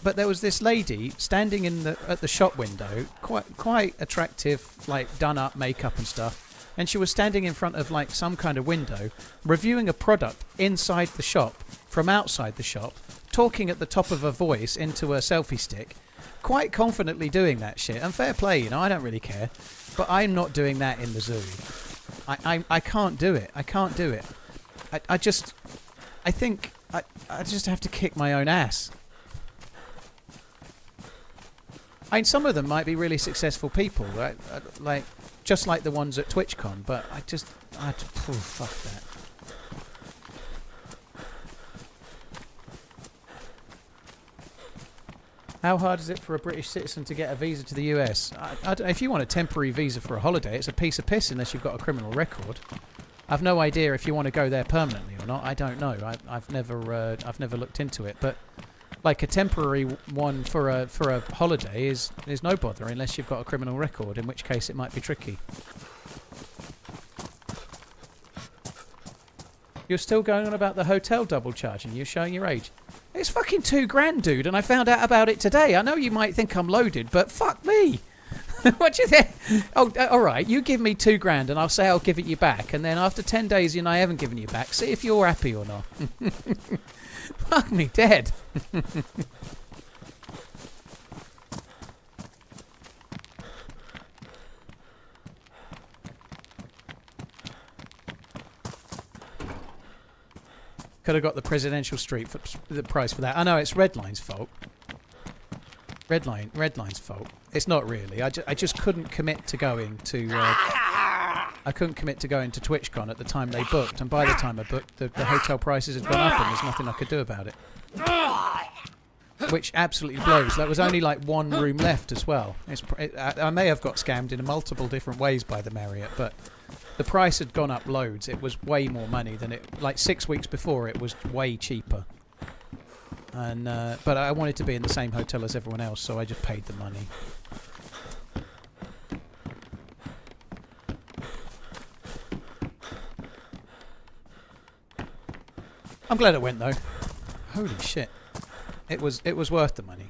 But there was this lady standing at the shop window, quite attractive, like done up makeup and stuff, and she was standing in front of like some kind of window, reviewing a product inside the shop from outside the shop, talking at the top of her voice into a selfie stick, quite confidently doing that shit. And fair play, you know, I don't really care, but I'm not doing that in the zoo. I can't do it. I can't do it. I just have to kick my own ass. I mean, some of them might be really successful people, right? Like just like the ones at TwitchCon. But fuck that. How hard is it for a British citizen to get a visa to the US? If you want a temporary visa for a holiday, it's a piece of piss unless you've got a criminal record. I've no idea if you want to go there permanently or not. I don't know. I've never looked into it, but. Like a temporary one for a holiday is no bother unless you've got a criminal record, in which case it might be tricky. You're still going on about the hotel double charging. You're showing your age. It's fucking $2,000, dude, and I found out about it today. I know you might think I'm loaded, but fuck me. What do you think? Oh, all right. You give me $2,000, and I'll say I'll give it you back, and then after 10 days, I haven't given you back. See if you're happy or not. Fuck me dead. Could have got the presidential street for the price for that. I know it's Redline's fault. Redline's fault. It's not really. I just couldn't commit to going to. I couldn't commit to going to TwitchCon at the time they booked, and by the time I booked, the hotel prices had gone up, and there's nothing I could do about it. Which absolutely blows. There was only like one room left as well. I may have got scammed in multiple different ways by the Marriott, but the price had gone up loads. It was way more money than it. Like 6 weeks before, it was way cheaper. And but I wanted to be in the same hotel as everyone else, so I just paid the money. I'm glad it went though. Holy shit. It was worth the money.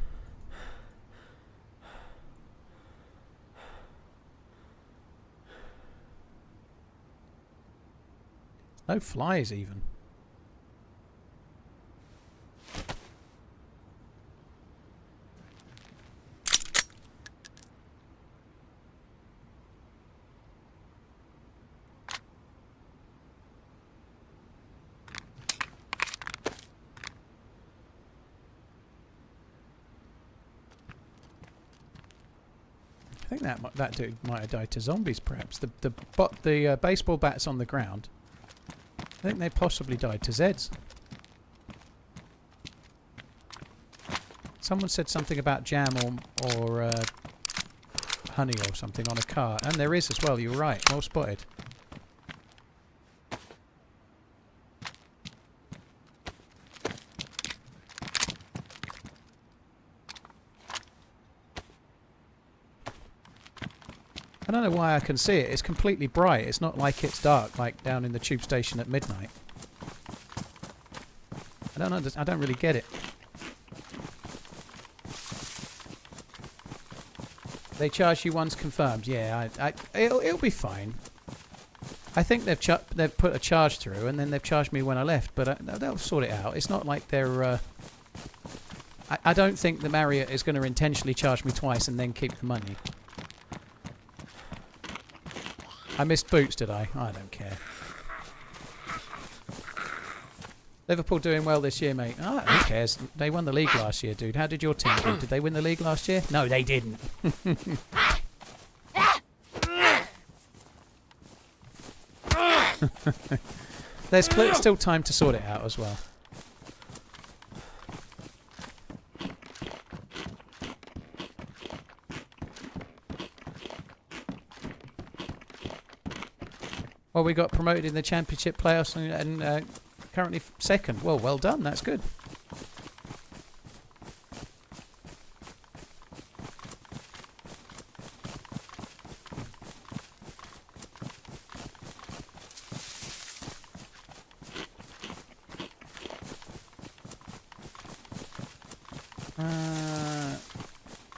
No flies even. I think that dude might have died to zombies, perhaps. The baseball bats on the ground. I think they possibly died to Zeds. Someone said something about jam or honey or something on a cart. And there is as well, you're right. Well spotted. I don't know why I can see it. It's completely bright. It's not like it's dark, like down in the tube station at midnight. I don't really get it. They charge you once confirmed. Yeah, it'll be fine. I think they've put a charge through, and then they've charged me when I left. But they'll sort it out. It's not like they're. I don't think the Marriott is going to intentionally charge me twice and then keep the money. I missed Boots, did I? I don't care. Liverpool doing well this year, mate. Oh, who cares? They won the league last year, dude. How did your team do? Did they win the league last year? No, they didn't. There's still time to sort it out as well. Well, we got promoted in the championship playoffs and currently second. Well done. That's good.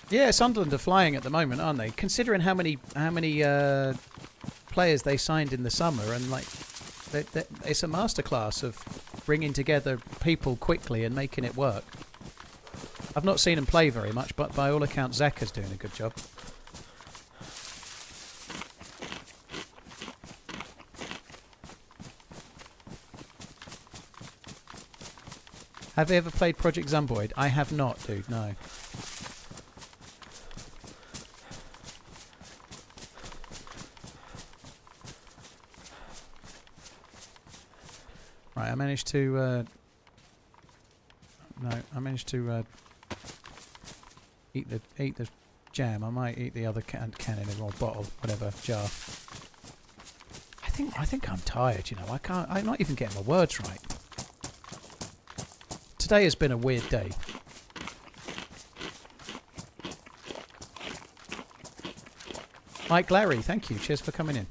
Yeah, Sunderland are flying at the moment, aren't they? Considering how many players they signed in the summer, and like it's a masterclass of bringing together people quickly and making it work. I've not seen them play very much, but by all accounts Zaka's doing a good job. Have you ever played Project Zomboid? I have not, dude, no. Right, I managed to eat the jam. I might eat the other cannon or bottle, whatever, jar. I think I'm tired, you know. I'm not even getting my words right. Today has been a weird day. Mike Larry, thank you. Cheers for coming in.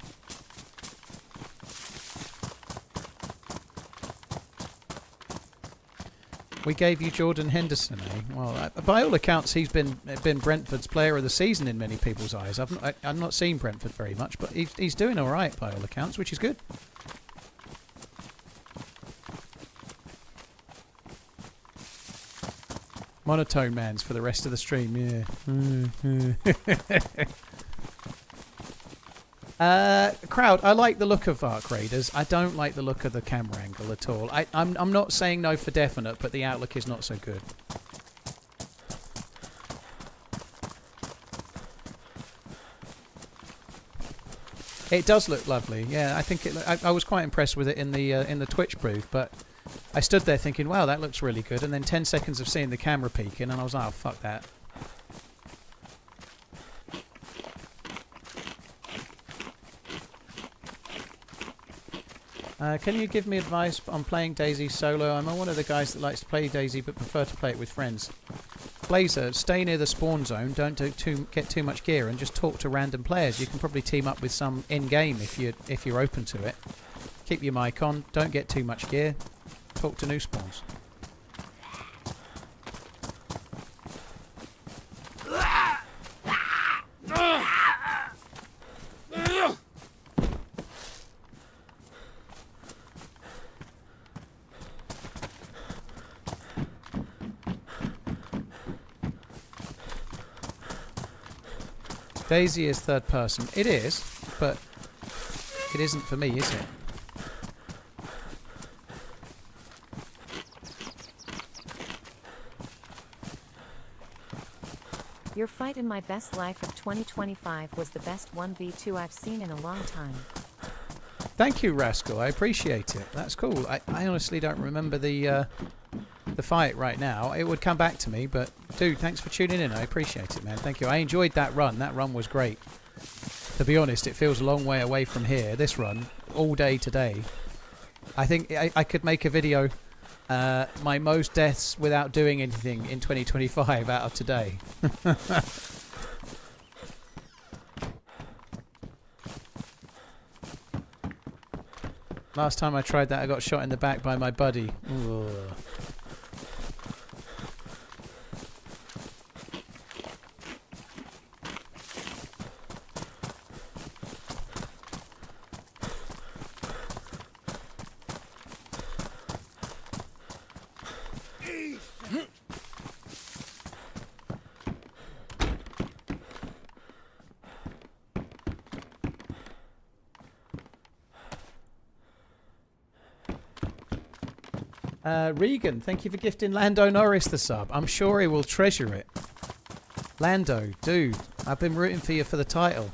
We gave you Jordan Henderson, eh? Well, by all accounts, he's been Brentford's player of the season in many people's eyes. I've not seen Brentford very much, but he's doing all right by all accounts, which is good. Monotone man's for the rest of the stream, yeah. Crowd, I like the look of Ark Raiders. I don't like the look of the camera angle at all. I'm not saying no for definite, but the outlook is not so good. It does look lovely, yeah. I think I was quite impressed with it in the Twitch booth, but I stood there thinking, wow, that looks really good, and then 10 seconds of seeing the camera peeking, and I was like, oh, fuck that. Can you give me advice on playing DayZ solo? I'm one of the guys that likes to play DayZ but prefer to play it with friends. Blazer, stay near the spawn zone, don't get too much gear, and just talk to random players. You can probably team up with some in-game if you're open to it. Keep your mic on, don't get too much gear, talk to new spawns. DayZ is third person. It is, but it isn't for me, is it? Your fight in my best life of 2025 was the best 1v2 I've seen in a long time. Thank you, Rascal. I appreciate it. That's cool. I honestly don't remember the the fight right now, it would come back to me. But dude, thanks for tuning in. I appreciate it, man. Thank you. I enjoyed that run. That run was great. To be honest, it feels a long way away from here. This run, all day today. I think I could make a video, my most deaths without doing anything in 2025 out of today. Last time I tried that, I got shot in the back by my buddy. Ooh. Regan, thank you for gifting Lando Norris the sub. I'm sure he will treasure it. Lando, dude, I've been rooting for you for the title.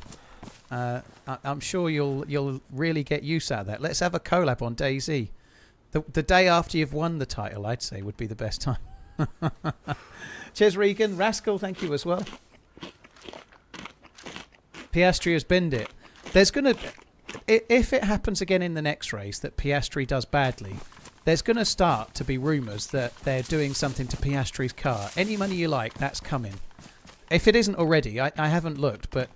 I'm sure you'll really get use out of that. Let's have a collab on DayZ. The day after you've won the title, I'd say, would be the best time. Cheers, Regan. Rascal, thank you as well. Piastri has binned it. There's going to... If it happens again in the next race that Piastri does badly... There's going to start to be rumours that they're doing something to Piastri's car. Any money you like, that's coming. If it isn't already, I haven't looked, but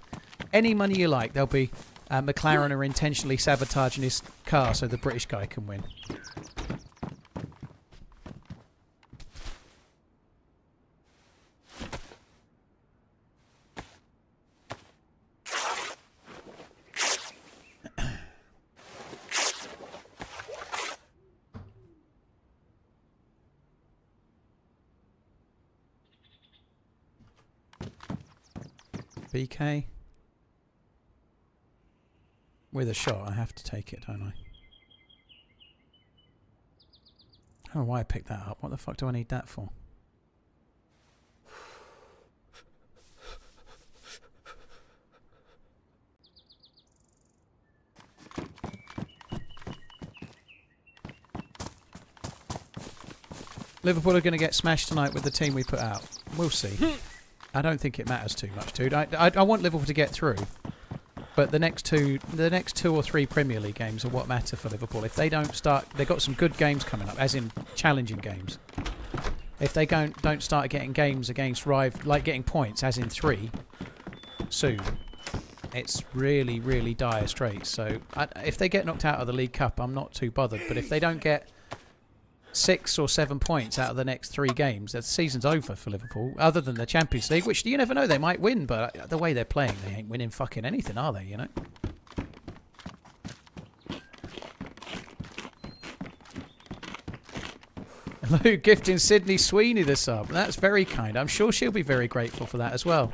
any money you like, there'll be McLaren are intentionally sabotaging his car so the British guy can win. BK. With a shot, I have to take it, don't I? I don't know why I picked that up. What the fuck do I need that for? Liverpool are going to get smashed tonight with the team we put out. We'll see. I don't think it matters too much, dude. I want Liverpool to get through, but the next two or three Premier League games are what matter for Liverpool. If they don't start, they've got some good games coming up, as in challenging games. If they don't start getting games against like getting points, as in 3, soon, it's really, really dire straits. So if they get knocked out of the League Cup, I'm not too bothered. But if they don't get 6 or 7 points out of the next 3 games, the season's over for Liverpool, other than the Champions League, which you never know, they might win, but the way they're playing, they ain't winning fucking anything, are they, you know? Hello, gifting Sydney Sweeney the sub. That's very kind. I'm sure she'll be very grateful for that as well.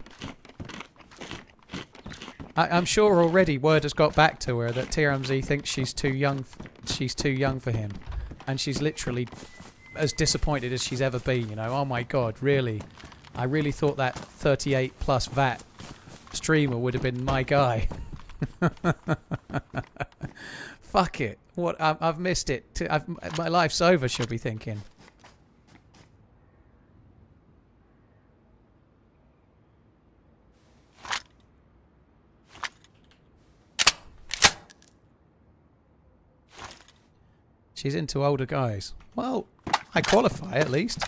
I'm sure already word has got back to her that TRMZ thinks she's too young for him. And she's literally as disappointed as she's ever been, you know. Oh my God, really? I really thought that 38 plus VAT streamer would have been my guy. Fuck it. What? I've missed it. My life's over, she'll be thinking. She's into older guys. Well, I qualify at least.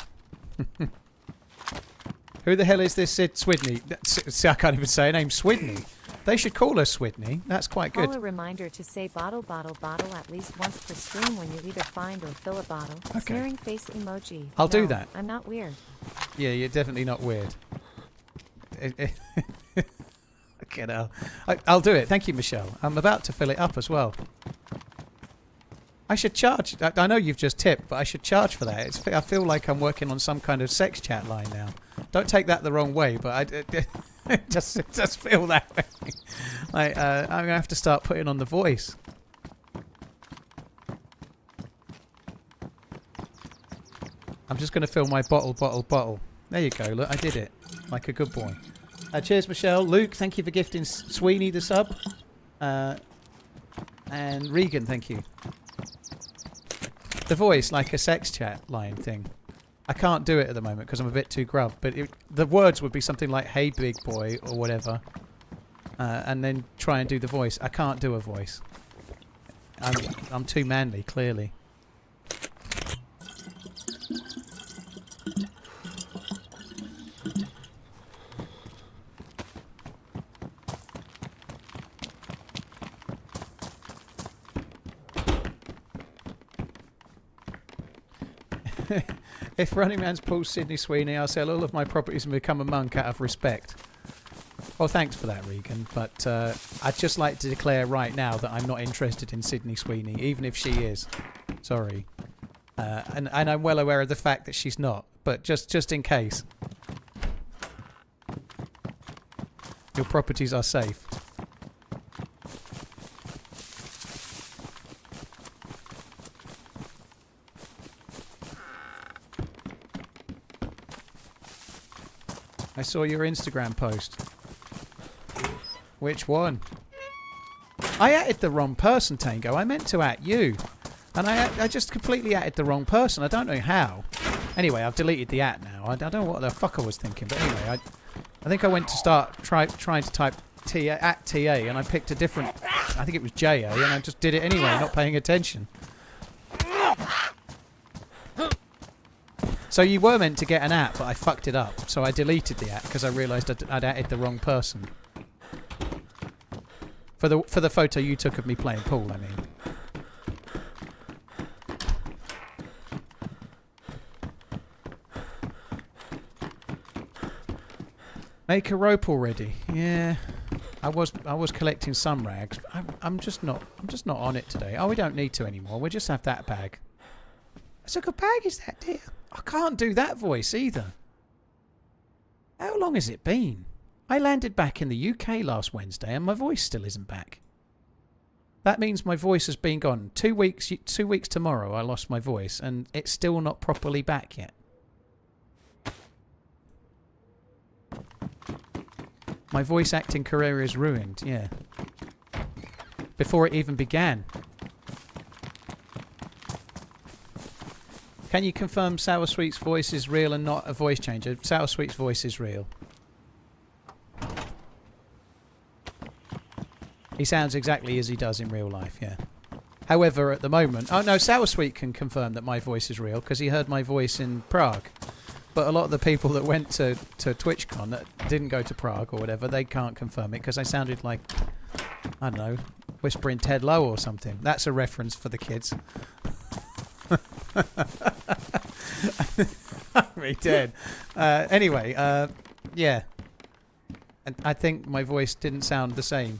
Who the hell is this Sid Swidney? I can't even say her name. Swidney. They should call her Swidney. That's quite good. A reminder to say bottle, bottle, bottle at least once per stream when you either find or fill a bottle. Okay. Sneering face emoji. I'll do that. I'm not weird. Yeah, you're definitely not weird. Get out. I'll do it. Thank you, Michelle. I'm about to fill it up as well. I should charge. I know you've just tipped, but I should charge for that. I feel like I'm working on some kind of sex chat line now. Don't take that the wrong way, but I just feel that way. I'm going to have to start putting on the voice. I'm just going to fill my bottle. There you go. Look, I did it. Like a good boy. Cheers, Michelle. Luke, thank you for gifting Sweeney the sub. And Regan, thank you. The voice, like a sex chat line thing. I can't do it at the moment because I'm a bit too gruff. But the words would be something like "Hey, big boy" or whatever, and then try and do the voice. I can't do a voice. I'm too manly, clearly. If TheRunningManZ pulls Sydney Sweeney, I'll sell all of my properties and become a monk out of respect. Well, thanks for that, Regan, but I'd just like to declare right now that I'm not interested in Sydney Sweeney, even if she is. Sorry. And I'm well aware of the fact that she's not, but just in case. Your properties are safe. I saw your Instagram post. Which one? I added the wrong person, Tango. I meant to at you. And I just completely added the wrong person. I don't know how. Anyway, I've deleted the at now. I don't know what the fuck I was thinking. But anyway, I think I went to start trying to type at TA and I picked a different... I think it was JA and I just did it anyway, not paying attention. So you were meant to get an at, but I fucked it up. So I deleted the at because I realised I'd added the wrong person. For the photo you took of me playing pool, I mean. Make a rope already. Yeah. I was collecting some rags. I'm just not on it today. Oh, we don't need to anymore. We'll just have that bag. That's a good bag, is that, dear? I can't do that voice either. How long has it been? I landed back in the UK last Wednesday and my voice still isn't back. That means my voice has been gone. 2 weeks tomorrow I lost my voice and it's still not properly back yet. My voice acting career is ruined, yeah. Before it even began. Can you confirm Sour Sweet's voice is real and not a voice changer? Sour Sweet's voice is real. He sounds exactly as he does in real life, yeah. However, at the moment... Oh, no, Sour Sweet can confirm that my voice is real because he heard my voice in Prague. But a lot of the people that went to TwitchCon that didn't go to Prague or whatever, they can't confirm it because I sounded like, I don't know, whispering Ted Lowe or something. That's a reference for the kids. I'm really dead. Anyway, yeah. And I think my voice didn't sound the same.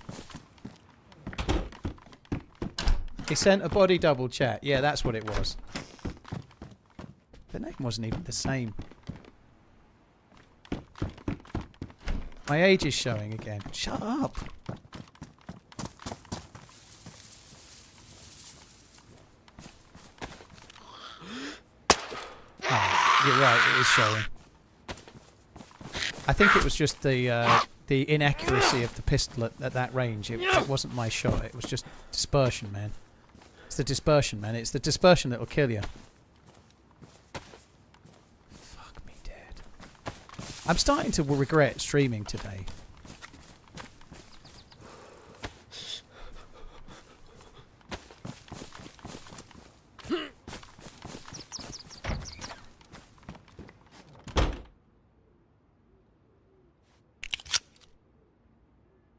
He sent a body double chat. Yeah, that's what it was. The name wasn't even the same. My age is showing again. Shut up. Ah, you're right, it is showing. I think it was just the inaccuracy of the pistol at that range. It wasn't my shot. It was just dispersion, man. It's the dispersion, man. It's the dispersion that'll kill you. Fuck me dead. I'm starting to regret streaming today.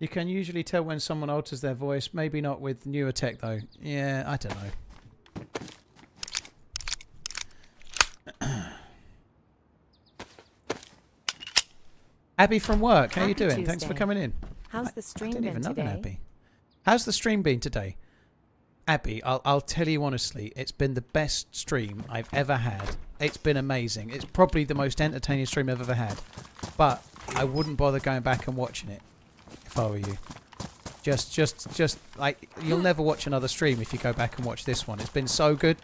You can usually tell when someone alters their voice. Maybe not with newer tech, though. Yeah, I don't know. Abby from work, how you doing? Tuesday. Thanks for coming in. How's the stream I didn't even been know today? Abby. How's the stream been today? Abby, I'll tell you honestly, it's been the best stream I've ever had. It's been amazing. It's probably the most entertaining stream I've ever had. But I wouldn't bother going back and watching it. If I were you, just like you'll never watch another stream if you go back and watch this one. It's been so good.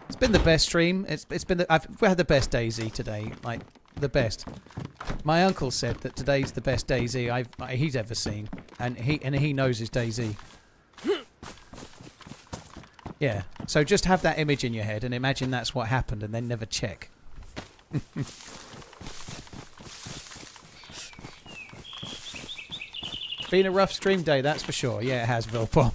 It's been the best stream. It's been I've had the best DayZ today, like the best. My uncle said that today's the best DayZ he's ever seen, and he knows his DayZ. Yeah. So just have that image in your head and imagine that's what happened, and then never check. Been a rough stream day, that's for sure. Yeah, it has, Vilpom.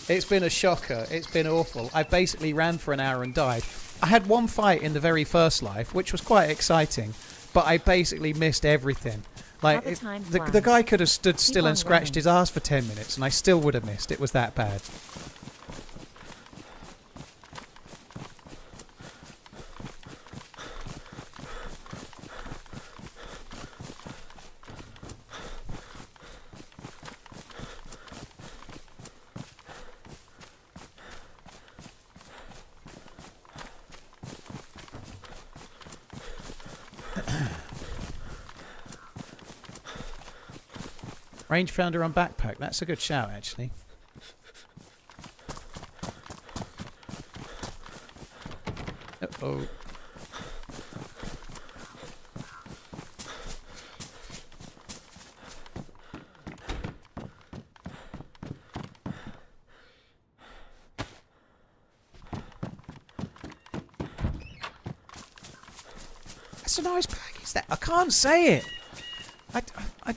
It's been a shocker. It's been awful. I basically ran for an hour and died. I had one fight in the very first life, which was quite exciting, but I basically missed everything. Like, the guy could have stood still and scratched his ass for 10 minutes, and I still would have missed. It was that bad. Rangefinder on backpack. That's a good shout, actually. Uh-oh. That's a nice bag, is that? I can't say it.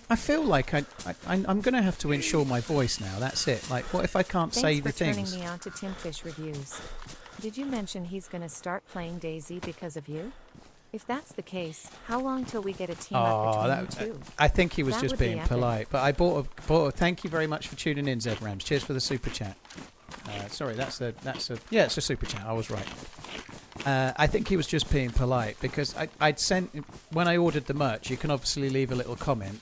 I feel like I'm going to have to ensure my voice now. That's it. Like, what if I can't say the things? Thanks for turning me on to Timfish reviews. Did you mention he's going to start playing DayZ because of you? If that's the case, how long till we get a team up between you two? I think he was just being polite. But I bought a. Thank you very much for tuning in, Zed Rams. Cheers for the super chat. Sorry, it's a super chat. I was right. I think he was just being polite because I'd sent, when I ordered the merch, you can obviously leave a little comment,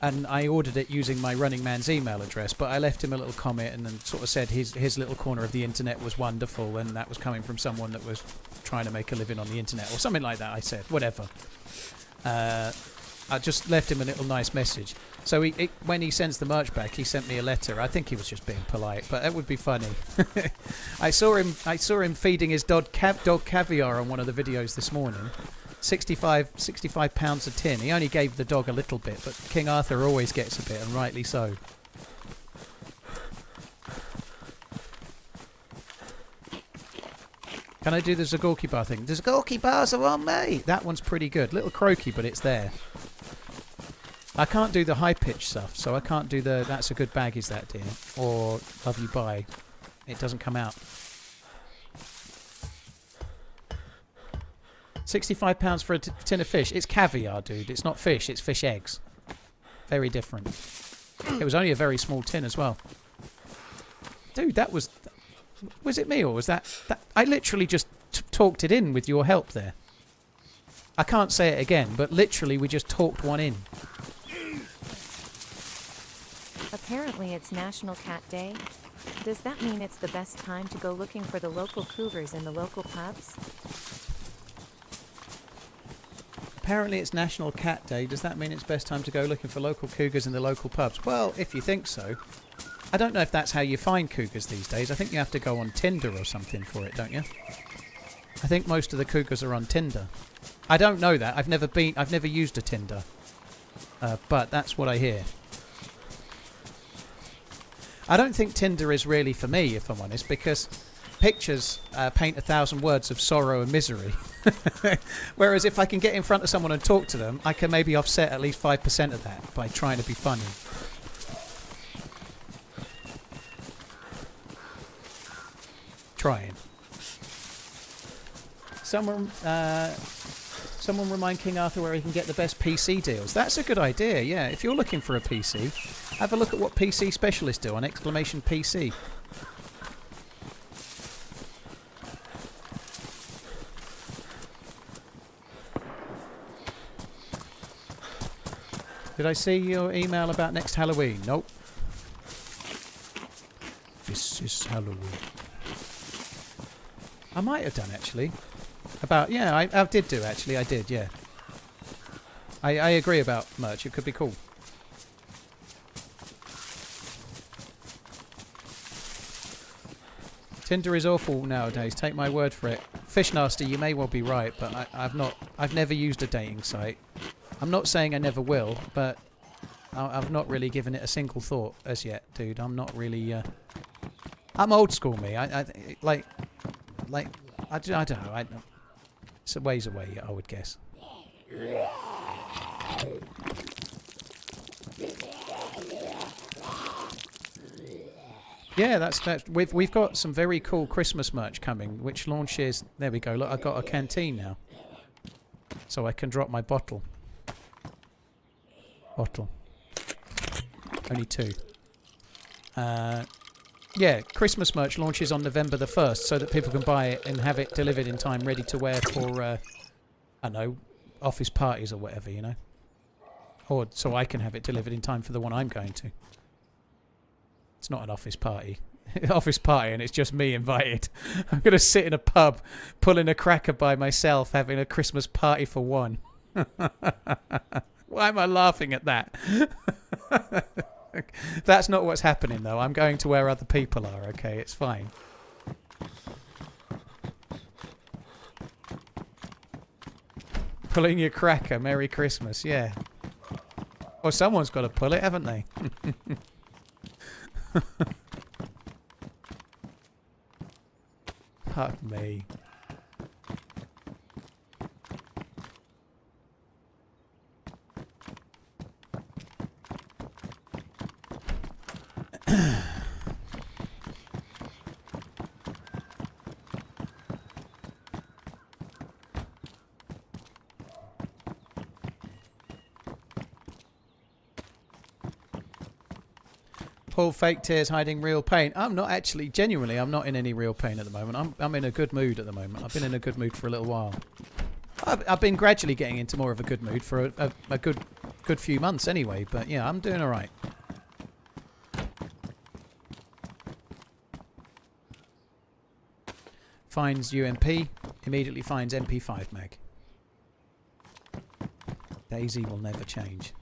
and I ordered it using my TheRunningManZ email address, but I left him a little comment and then sort of said his little corner of the internet was wonderful, and that was coming from someone that was trying to make a living on the internet or something like that. I said whatever. I just left him a little nice message. So when he sends the merch back, he sent me a letter. I think he was just being polite, but that would be funny. I saw him feeding his dog caviar on one of the videos this morning. 65 pounds a tin. He only gave the dog a little bit, but King Arthur always gets a bit, and rightly so. Can I do the Zagorki bar thing? The Zagorki bars are on me! That one's pretty good. Little croaky, but it's there. I can't do the high-pitched stuff, so I can't do the that's a good bag, is that, dear? Or love you, bye. It doesn't come out. £65 for a tin of fish. It's caviar, dude. It's not fish. It's fish eggs. Very different. It was only a very small tin as well. Dude, that was... Was it me or was that... I literally just talked it in with your help there. I can't say it again, but literally we just talked one in. Apparently it's National Cat Day. Does that mean it's the best time to go looking for the local cougars in the local pubs? Apparently it's National Cat Day. Does that mean it's best time to go looking for local cougars in the local pubs? Well, if you think so. I don't know if that's how you find cougars these days. I think you have to go on Tinder or something for it, don't you? I think most of the cougars are on Tinder. I don't know that. I've never used a Tinder. But that's what I hear. I don't think Tinder is really for me, if I'm honest, because pictures paint 1,000 words of sorrow and misery. Whereas if I can get in front of someone and talk to them, I can maybe offset at least 5% of that by trying to be funny. Trying. Someone remind King Arthur where he can get the best PC deals. That's a good idea, yeah. If you're looking for a PC, have a look at what PC specialists do on !PC. Did I see your email about next Halloween? Nope. This is Halloween. I might have done, actually. Yeah, I did do, actually. I did, yeah. I agree about merch. It could be cool. Tinder is awful nowadays. Take my word for it. Fish Nasty, you may well be right, but I've never used a dating site. I'm not saying I never will, but I've not really given it a single thought as yet, dude. I'm not really... I'm old school, me. I like I don't know. It's a ways away, I would guess. Yeah, that's we've got some very cool Christmas merch coming, which launches. There we go. Look, I've got a canteen now, so I can drop my bottle. Only 2. Yeah, Christmas merch launches on November the 1st, so that people can buy it and have it delivered in time, ready to wear for I don't know, office parties or whatever, you know. Or so I can have it delivered in time for the one I'm going to. It's not an office party. Office party, and it's just me invited. I'm going to sit in a pub, pulling a cracker by myself, having a Christmas party for one. Why am I laughing at that? That's not what's happening, though. I'm going to where other people are, okay? It's fine. Pulling your cracker. Merry Christmas, yeah. Well, someone's got to pull it, haven't they? Fuck me. Paul, fake tears hiding real pain. I'm not actually, genuinely, I'm not in any real pain at the moment. I'm in a good mood at the moment. I've been in a good mood for a little while. I've been gradually getting into more of a good mood for a good few months anyway. But yeah, I'm doing all right. Finds UMP, immediately finds MP5 mag. DayZ will never change.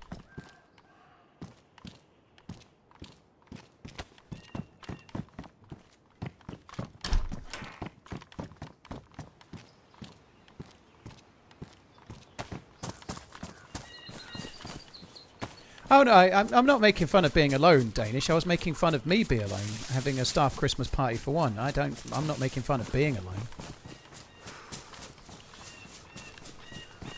Oh no, I'm not making fun of being alone, Danish. I was making fun of me being alone, having a staff Christmas party for one. I'm not making fun of being alone.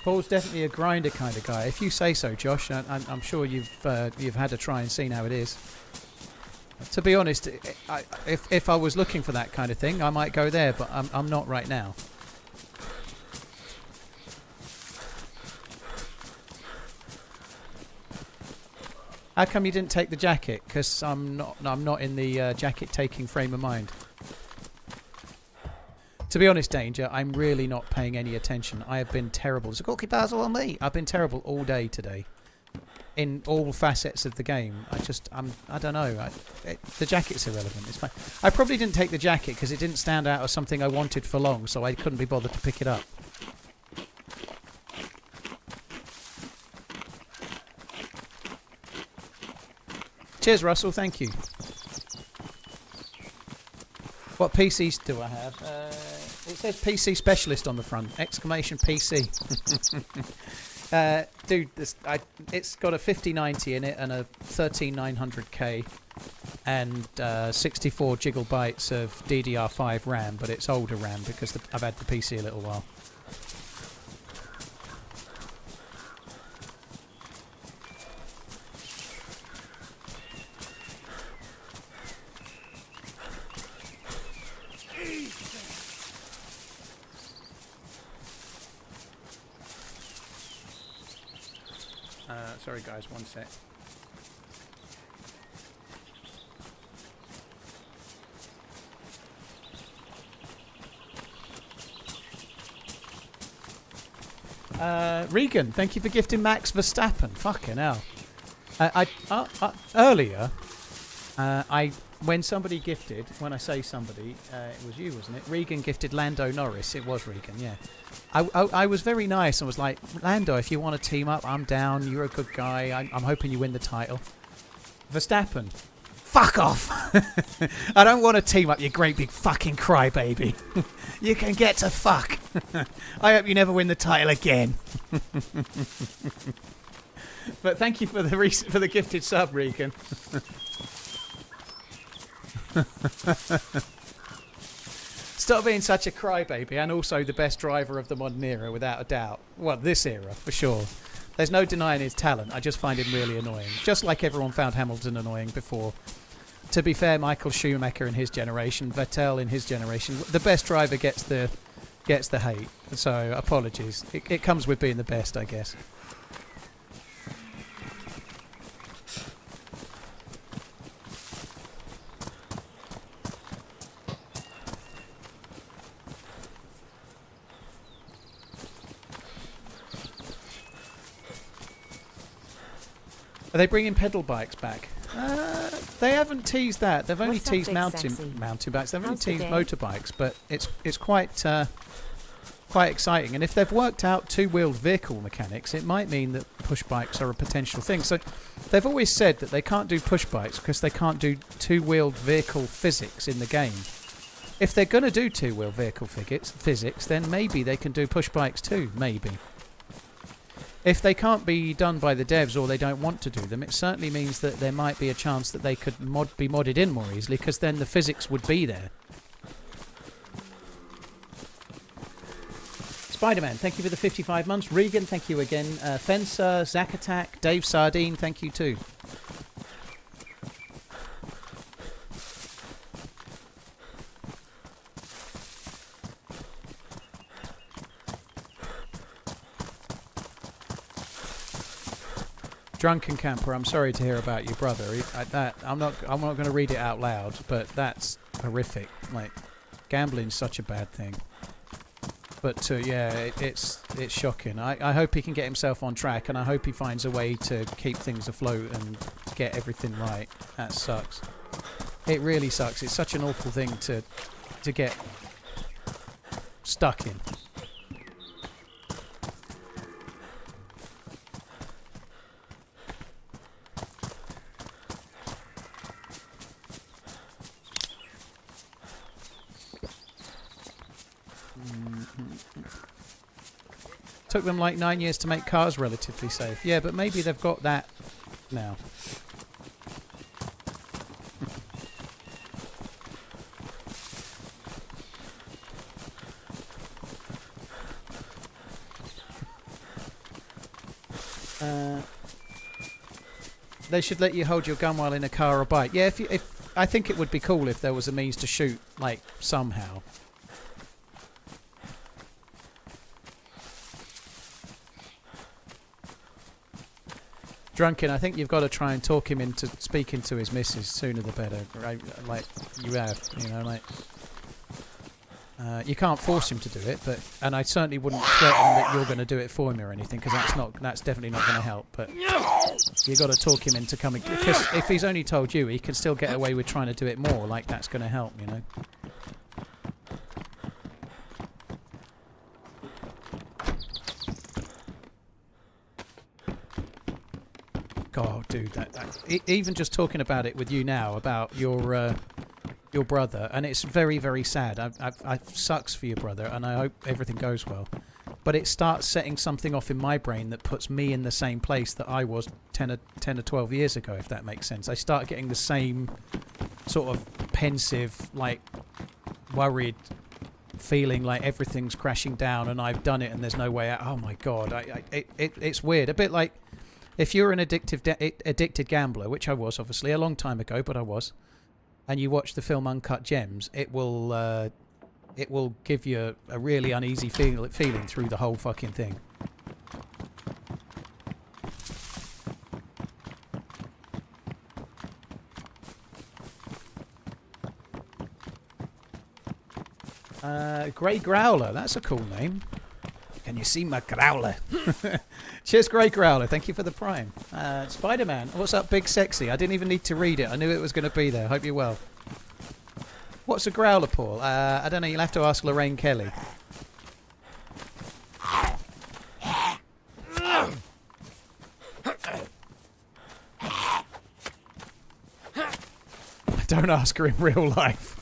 Paul's definitely a grinder kind of guy. If you say so, Josh, I'm sure you've had to try and seen how it is. To be honest, if I was looking for that kind of thing, I might go there, but I'm not right now. How come you didn't take the jacket? Because I'm not in the jacket taking frame of mind. To be honest, Danger, I'm really not paying any attention. I have been terrible. There's a cookie puzzle on me. I've been terrible all day today, in all facets of the game. I don't know. The jacket's irrelevant. It's fine. I probably didn't take the jacket because it didn't stand out as something I wanted for long, so I couldn't be bothered to pick it up. Cheers, Russell. Thank you. What PCs do I have? It says PC Specialist on the front. Exclamation PC. Dude, it's got a 5090 in it and a 13900K and 64 gigabytes of DDR5 RAM, but it's older RAM because I've had the PC a little while. Sorry guys, one sec. Regan, thank you for gifting Max Verstappen. Fucking hell. Earlier, when somebody gifted, when I say somebody, it was you, wasn't it? Regan gifted Lando Norris. It was Regan, yeah. I was very nice and was like, Lando, if you want to team up, I'm down. You're a good guy. I'm hoping you win the title. Verstappen, fuck off. I don't want to team up, you great big fucking crybaby. You can get to fuck. I hope you never win the title again. But thank you for the gifted sub, Regan. Stop being such a crybaby, and also the best driver of the modern era, without a doubt. Well, this era, for sure. There's no denying his talent. I just find him really annoying. Just like everyone found Hamilton annoying before. To be fair, Michael Schumacher in his generation, Vettel in his generation, the best driver gets the hate. So, apologies. It comes with being the best, I guess. Are they bringing pedal bikes back? They haven't teased that. They've only What's up, teased Big mountain Sexy? bikes. They've only How's the teased day? motorbikes, but it's quite exciting. And if they've worked out two-wheeled vehicle mechanics, it might mean that push bikes are a potential thing. So they've always said that they can't do push bikes because they can't do two-wheeled vehicle physics in the game. If they're going to do two-wheel vehicle physics, then maybe they can do push bikes too. Maybe. If they can't be done by the devs or they don't want to do them, it certainly means that there might be a chance that they could be modded in more easily, because then the physics would be there. Spider-Man, thank you for the 55 months. Regan, thank you again. Fencer, Zack Attack, Dave Sardine, thank you too. Drunken Camper, I'm sorry to hear about your brother. I'm not going to read it out loud, but that's horrific. Like, gambling's such a bad thing. But yeah, it's shocking. I hope he can get himself on track, and I hope he finds a way to keep things afloat and get everything right. That sucks. It really sucks. It's such an awful thing to get stuck in. Took them like 9 years to make cars relatively safe. Yeah, but maybe they've got that now. They should let you hold your gun while in a car or bike. Yeah, if I think it would be cool if there was a means to shoot, like, somehow. Drunken, I think you've got to try and talk him into speaking to his missus sooner the better. Right? Like you have, you know, like you can't force him to do it, and I certainly wouldn't threaten that you're going to do it for him or anything, because that's definitely not going to help. But you got to talk him into coming, because if he's only told you, he can still get away with trying to do it more. Like, that's going to help, you know. Oh, dude, even just talking about it with you now, about your brother, and it's very, very sad. I sucks for your brother, and I hope everything goes well. But it starts setting something off in my brain that puts me in the same place that I was 10 or 12 years ago, if that makes sense. I start getting the same sort of pensive, like, worried feeling like everything's crashing down and I've done it and there's no way out. Oh, my God. It's weird. A bit like if you're an addicted gambler, which I was, obviously, a long time ago, but I was, and you watch the film Uncut Gems, it will give you a really uneasy feeling through the whole fucking thing. Grey Growler, that's a cool name. Can you see my growler? Cheers, Grey Growler. Thank you for the prime. Spider-Man. What's up, Big Sexy? I didn't even need to read it. I knew it was going to be there. Hope you're well. What's a growler, Paul? I don't know. You'll have to ask Lorraine Kelly. Don't ask her in real life.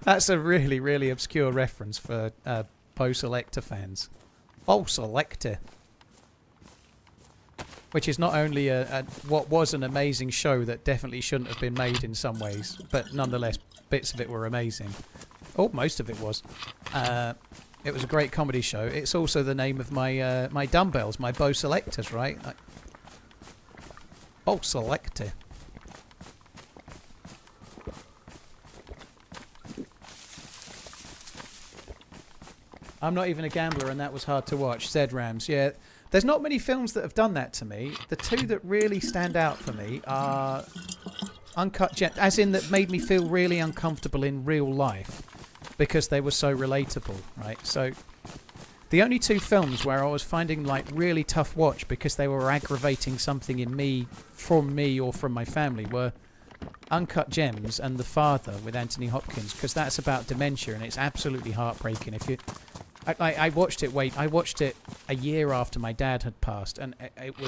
That's a really, really obscure reference for Poe Selector fans. Oh, Selector. which is not only what was an amazing show that definitely shouldn't have been made in some ways, but nonetheless, bits of it were amazing. Oh, most of it was. It was a great comedy show. It's also the name of my my dumbbells, my Bow Selectors, right? Bow Selector. I'm not even a gambler, and that was hard to watch. ZRAMS, yeah. There's not many films that have done that to me. The two that really stand out for me are Uncut Gems, as in that made me feel really uncomfortable in real life because they were so relatable, right? So the only two films where I was finding like really tough watch because they were aggravating something in me, from me or from my family, were Uncut Gems and The Father with Anthony Hopkins, because that's about dementia and it's absolutely heartbreaking. If you I watched it. I watched it a year after my dad had passed, and it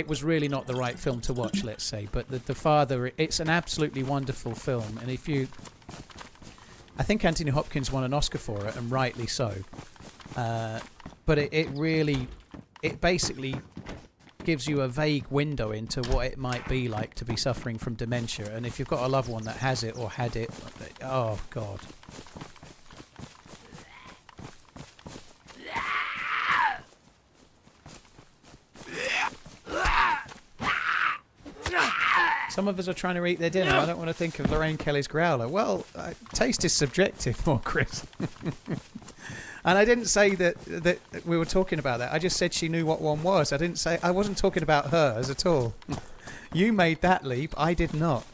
was really not the right film to watch, let's say. But the Father, it's an absolutely wonderful film, and I think Anthony Hopkins won an Oscar for it, and rightly so. But it basically gives you a vague window into what it might be like to be suffering from dementia, and if you've got a loved one that has it or had it, oh God. Some of us are trying to eat their dinner. I don't want to think of Lorraine Kelly's growler. Well, taste is subjective, more Chris. And I didn't say that we were talking about that. I just said she knew what one was. I wasn't talking about hers at all. You made that leap. I did not.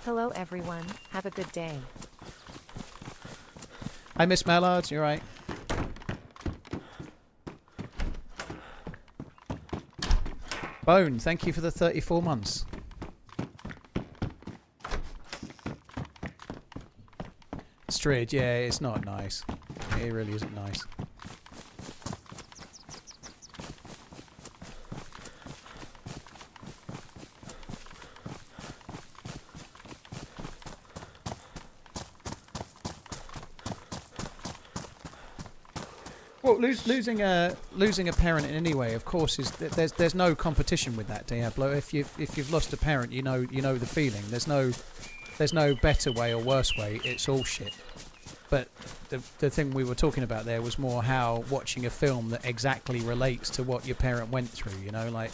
Hello everyone, have a good day. Hi, Miss Mallards. You're right. Bone, thank you for the 34 months. Strid, yeah, it's not nice. It really isn't nice. Well, losing a parent in any way, of course, is there's no competition with that, Diablo. If you've lost a parent, you know the feeling. There's no better way or worse way. It's all shit. But the thing we were talking about there was more how watching a film that exactly relates to what your parent went through. You know, like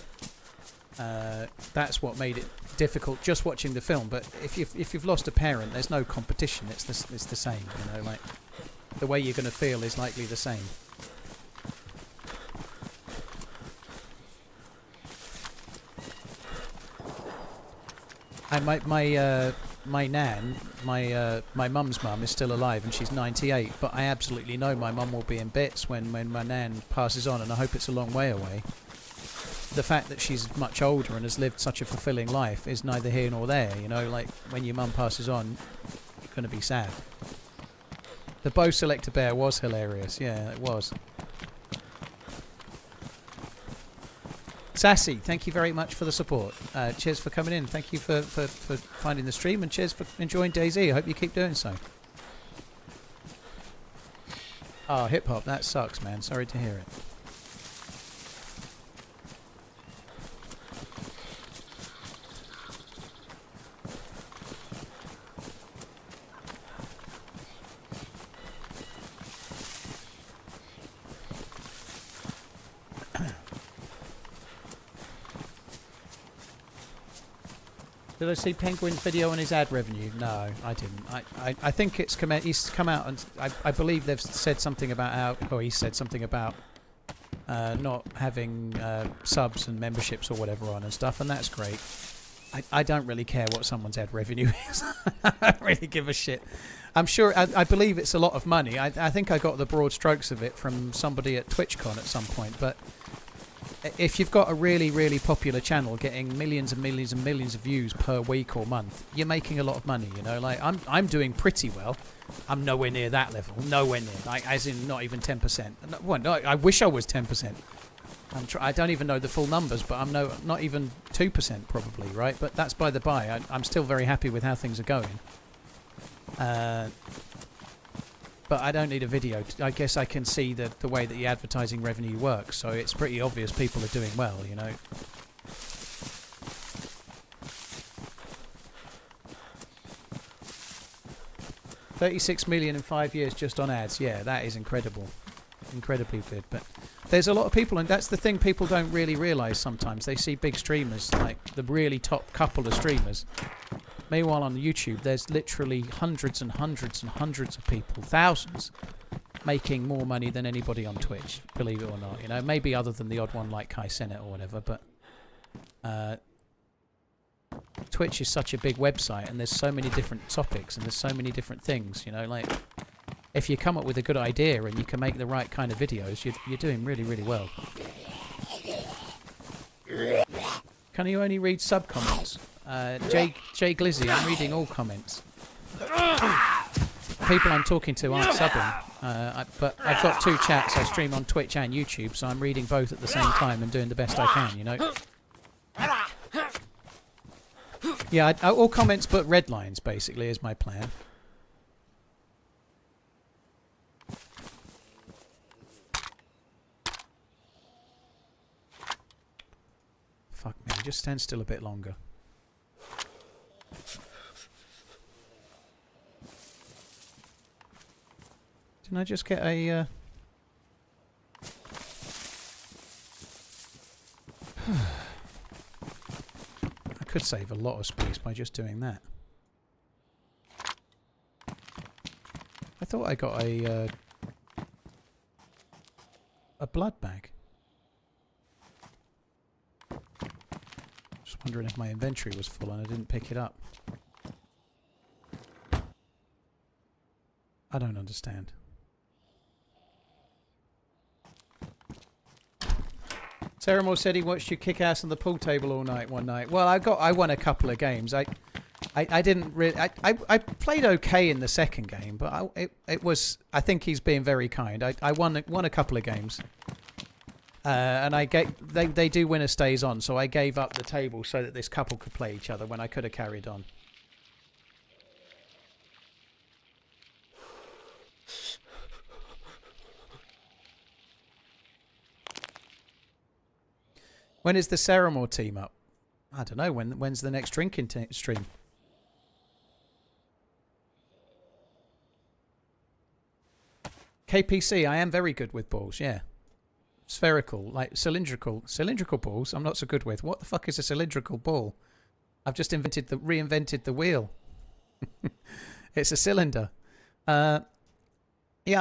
that's what made it difficult. Just watching the film. But if you've lost a parent, there's no competition. It's the same. You know, like the way you're going to feel is likely the same. And my nan, my mum's mum is still alive and she's 98, but I absolutely know my mum will be in bits when my nan passes on, and I hope it's a long way away. The fact that she's much older and has lived such a fulfilling life is neither here nor there, you know, like when your mum passes on, you're going to be sad. The Bow Selector Bear was hilarious, yeah, it was. Sassy, thank you very much for the support. Cheers for coming in. Thank you for finding the stream, and cheers for enjoying DayZ. I hope you keep doing so. Oh, hip hop, that sucks, man. Sorry to hear it. Did I see Penguin's video on his ad revenue? No, I didn't. I think it's he's come out and I believe they've said something about he said something about not having subs and memberships or whatever on and stuff, and that's great. I don't really care what someone's ad revenue is. I don't really give a shit. I'm sure, I believe it's a lot of money. I think I got the broad strokes of it from somebody at TwitchCon at some point, but if you've got a really, really popular channel getting millions and millions and millions of views per week or month, you're making a lot of money, you know. Like I'm doing pretty well. I'm nowhere near that level. Nowhere near. Like, as in not even 10%. Well, no, I wish I was 10%. I don't even know the full numbers, but I'm not even 2% probably, right? But that's by the by. I'm still very happy with how things are going. But I don't need a video. I guess I can see the way that the advertising revenue works, so it's pretty obvious people are doing well, you know. $36 million in 5 years just on ads. Yeah, that is incredible. Incredibly good. But there's a lot of people, and that's the thing people don't really realise sometimes. They see big streamers, like the really top couple of streamers. Meanwhile, on YouTube, there's literally hundreds and hundreds and hundreds of people, thousands, making more money than anybody on Twitch, believe it or not. You know, maybe other than the odd one like Kai Sennett or whatever, but Twitch is such a big website, and there's so many different topics, and there's so many different things, you know, like, if you come up with a good idea and you can make the right kind of videos, you're doing really, really well. Can you only read sub-comments? Jay Glizzy, I'm reading all comments. People I'm talking to aren't subbing, but I've got 2 chats. I stream on Twitch and YouTube, so I'm reading both at the same time and doing the best I can, you know. Yeah, all comments but red lines, basically, is my plan. Fuck me, just stand still a bit longer. Didn't I just get a... I could save a lot of space by just doing that. I thought I got a blood bag. Just wondering if my inventory was full and I didn't pick it up. I don't understand. Sarah Moore said he watched you kick ass on the pool table all night one night. Well, I won a couple of games. I didn't really. I played okay in the second game, but it was. I think he's being very kind. I won a couple of games, and they do winner stays on. So I gave up the table so that this couple could play each other when I could have carried on. When is the Ceramore team up? I don't know. When's the next drinking stream? KPC, I am very good with balls, yeah. Spherical, like cylindrical. Cylindrical balls, I'm not so good with. What the fuck is a cylindrical ball? I've just reinvented the wheel. It's a cylinder. Yeah,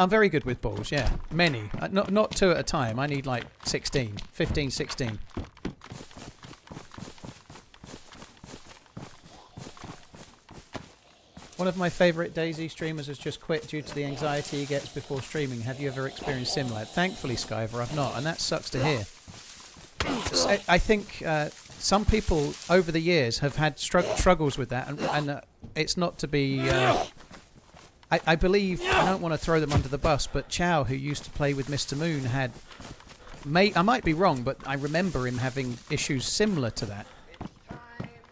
I'm very good with balls, yeah. Many. Not 2 at a time. I need like 16. 15, 16. One of my favourite DayZ streamers has just quit due to the anxiety he gets before streaming. Have you ever experienced similar? Thankfully, Skyver, I've not, and that sucks to hear. I think some people over the years have had struggles with that, and it's not to be... I believe, I don't want to throw them under the bus, but Chow, who used to play with Mr. Moon, had... I might be wrong, but I remember him having issues similar to that.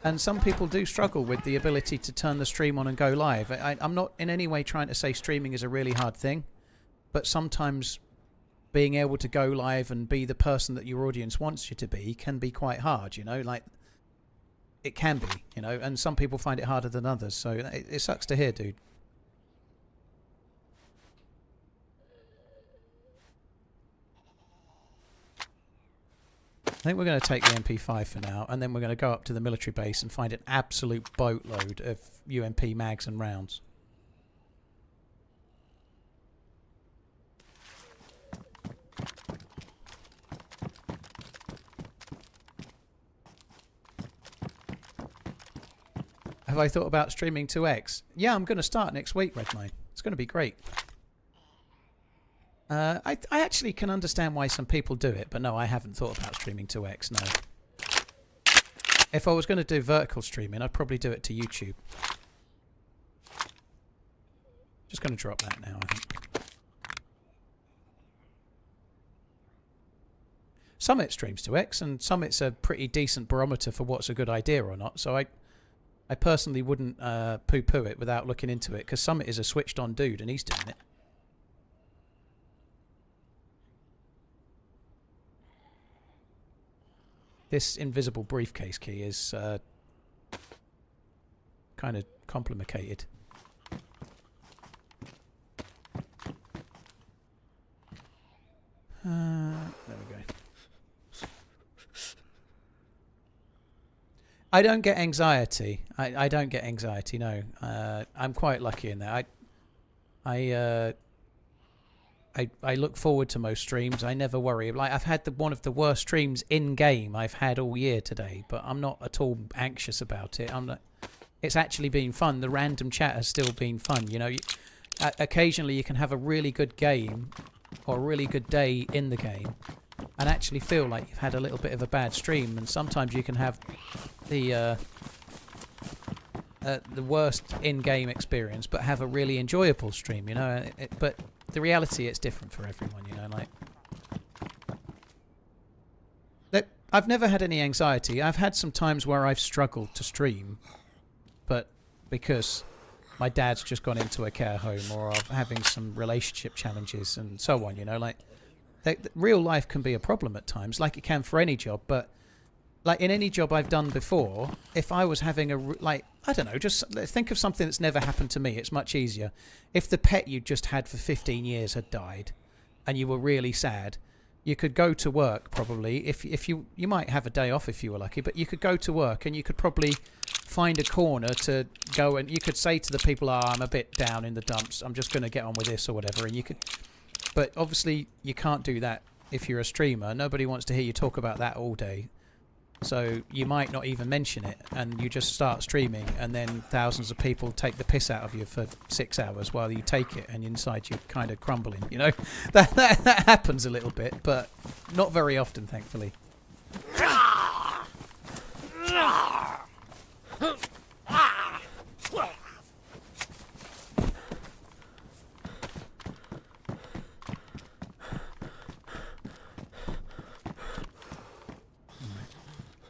And some people do struggle with the ability to turn the stream on and go live. I'm not in any way trying to say streaming is a really hard thing, but sometimes being able to go live and be the person that your audience wants you to be can be quite hard, you know, like it can be, you know, and some people find it harder than others. So it sucks to hear, dude. I think we're going to take the MP5 for now, and then we're going to go up to the military base and find an absolute boatload of UMP mags and rounds. Have I thought about streaming to X? Yeah, I'm going to start next week, Redmine. It's going to be great. I actually can understand why some people do it, but no, I haven't thought about streaming to X, no. If I was going to do vertical streaming, I'd probably do it to YouTube. Just going to drop that now, I think. Summit streams to X, and Summit's a pretty decent barometer for what's a good idea or not, so I personally wouldn't poo-poo it without looking into it, because Summit is a switched-on dude, and he's doing it. This invisible briefcase key is kind of complicated. There we go. I don't get anxiety. I don't get anxiety. No, I'm quite lucky in that. I look forward to most streams. I never worry. Like I've had one of the worst streams in game I've had all year today, but I'm not at all anxious about it. I'm not. It's actually been fun. The random chat has still been fun. You know, occasionally you can have a really good game or a really good day in the game and actually feel like you've had a little bit of a bad stream, and sometimes you can have the worst in-game experience but have a really enjoyable stream, you know. But the reality, it's different for everyone, you know. Like, I've never had any anxiety. I've had some times where I've struggled to stream, but because my dad's just gone into a care home or I'm having some relationship challenges and so on, you know, like real life can be a problem at times, like it can for any job. But like in any job I've done before, if I was having I don't know, just think of something that's never happened to me. It's much easier. If the pet you just had for 15 years had died and you were really sad, you could go to work probably. If you might have a day off if you were lucky, but you could go to work and you could probably find a corner to go, and you could say to the people, I'm a bit down in the dumps, I'm just going to get on with this or whatever. And you could, but obviously you can't do that if you're a streamer. Nobody wants to hear you talk about that all day. So you might not even mention it, and you just start streaming, and then thousands of people take the piss out of you for 6 hours while you take it, and inside you're kind of crumbling, you know. That happens a little bit, but not very often, thankfully.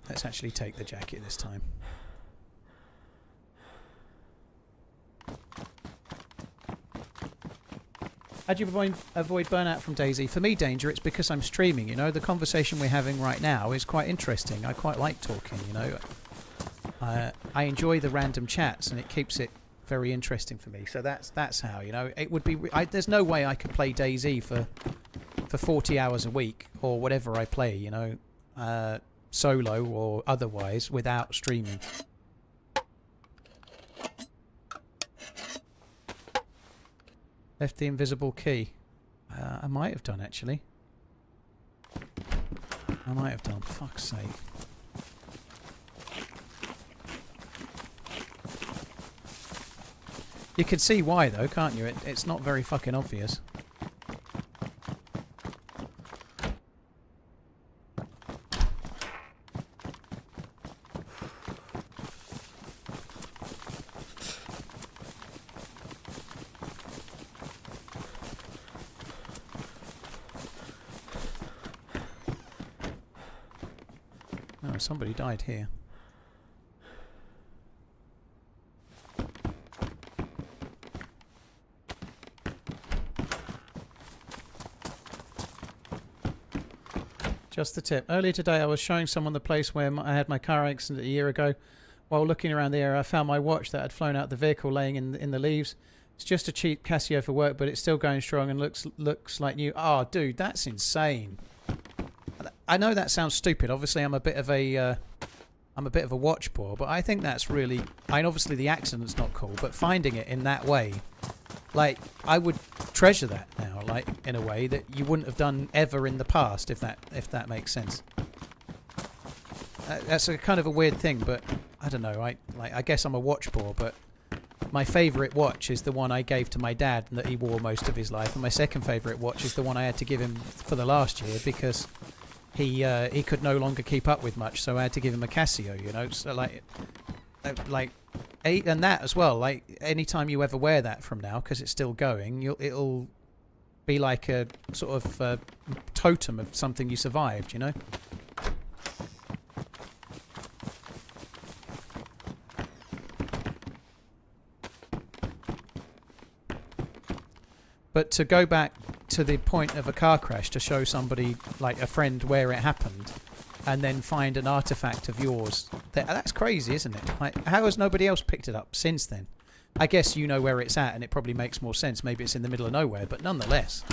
Let's actually take the jacket this time. How do you avoid burnout from DayZ? For me, Danger, it's because I'm streaming, you know. The conversation we're having right now is quite interesting. I quite like talking, you know. I enjoy the random chats, and it keeps it very interesting for me. So that's how, you know. It would be. There's no way I could play DayZ for 40 hours a week or whatever I play, you know, solo or otherwise, without streaming. Left the invisible key. I might have done, actually. I might have done. Fuck's sake. You can see why, though, can't you? It's not very fucking obvious. Oh, somebody died here. Just the tip. Earlier today I was showing someone the place where I had my car accident a year ago. While looking around the area I found my watch that had flown out the vehicle laying in the leaves. It's just a cheap Casio for work, but it's still going strong and looks like new. Oh, dude, that's insane. I know that sounds stupid. Obviously I'm a bit of a watch bore, but I think that's really... obviously the accident's not cool, but finding it in that way, like, I would treasure that now, like, in a way that you wouldn't have done ever in the past, if that makes sense. That's a kind of a weird thing, but I don't know. I guess I'm a watch bore, but my favourite watch is the one I gave to my dad and that he wore most of his life, and my second favourite watch is the one I had to give him for the last year because he could no longer keep up with much, so I had to give him a Casio, you know. So and that as well, like, anytime you ever wear that from now, because it's still going, it'll be like a sort of totem of something you survived, you know. But to go back to the point of a car crash, to show somebody, like a friend, where it happened, and then find an artifact of yours. That's crazy, isn't it? Like, how has nobody else picked it up since then? I guess you know where it's at, and it probably makes more sense. Maybe it's in the middle of nowhere, but nonetheless.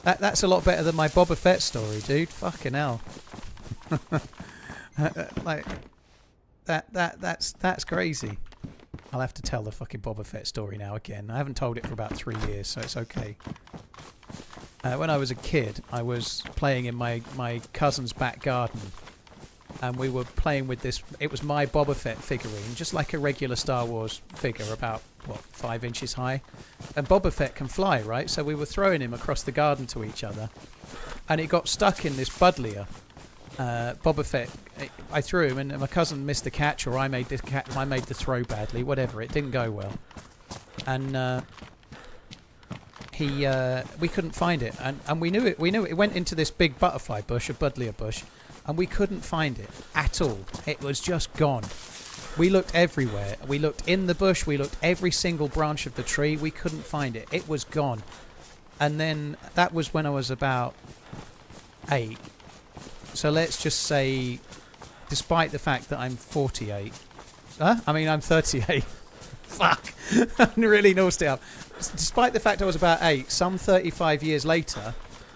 That's a lot better than my Boba Fett story, dude. Fucking hell. Like, that's crazy. I'll have to tell the fucking Boba Fett story now again. I haven't told it for about 3 years, so it's okay. When I was a kid, I was playing in my cousin's back garden, and we were playing with this. It was my Boba Fett figurine, just like a regular Star Wars figure, about, what, 5 inches high. And Boba Fett can fly, right? So we were throwing him across the garden to each other, and it got stuck in this buddleia. Boba Fett, I threw him, and my cousin missed the catch, or I made the throw badly, whatever. It didn't go well, and we couldn't find it, and we knew it. It went into this big butterfly bush, a buddleia bush, and we couldn't find it at all. It was just gone. We looked everywhere. We looked in the bush. We looked every single branch of the tree. We couldn't find it. It was gone. And then that was when I was about 8. So let's just say, despite the fact that I'm 48, I'm 38. Fuck, I really nosed it up. Despite the fact I was about 8, some 35 years later,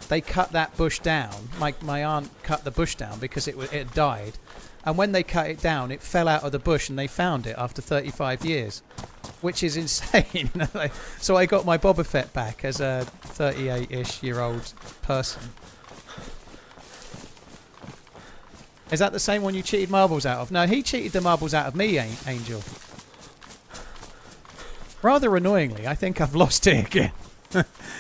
they cut that bush down. My aunt cut the bush down because it had died, and when they cut it down, it fell out of the bush, and they found it after 35 years, which is insane. So I got my Boba Fett back as a 38-ish-year-old person. Is that the same one you cheated marbles out of? No, he cheated the marbles out of me, Angel. Rather annoyingly, I think I've lost it again.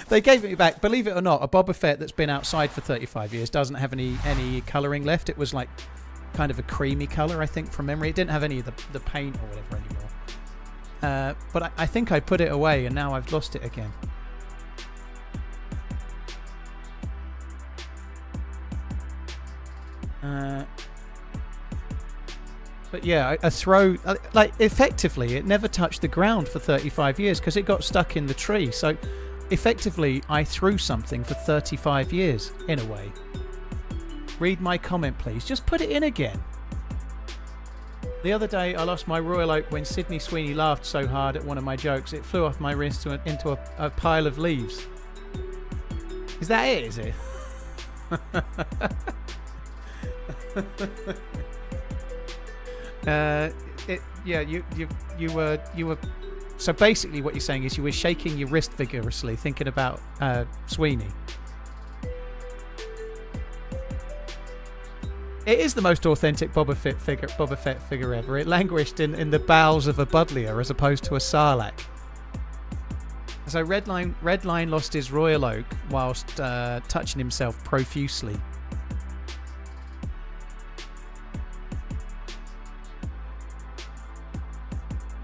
They gave it back. Believe it or not, a Boba Fett that's been outside for 35 years doesn't have any colouring left. It was like kind of a creamy colour, I think, from memory. It didn't have any of the paint or whatever anymore. But I think I put it away, and now I've lost it again. But yeah, a throw, like, effectively, it never touched the ground for 35 years because it got stuck in the tree. So, effectively, I threw something for 35 years, in a way. Read my comment, please. Just put it in again. The other day, I lost my Royal Oak when Sydney Sweeney laughed so hard at one of my jokes, it flew off my wrist into a pile of leaves. Is that it, is it? You were. So basically, what you're saying is you were shaking your wrist vigorously, thinking about Sweeney. It is the most authentic Boba Fett figure ever. It languished in the bowels of a buddleia as opposed to a sarlacc. So Redline lost his Royal Oak whilst touching himself profusely.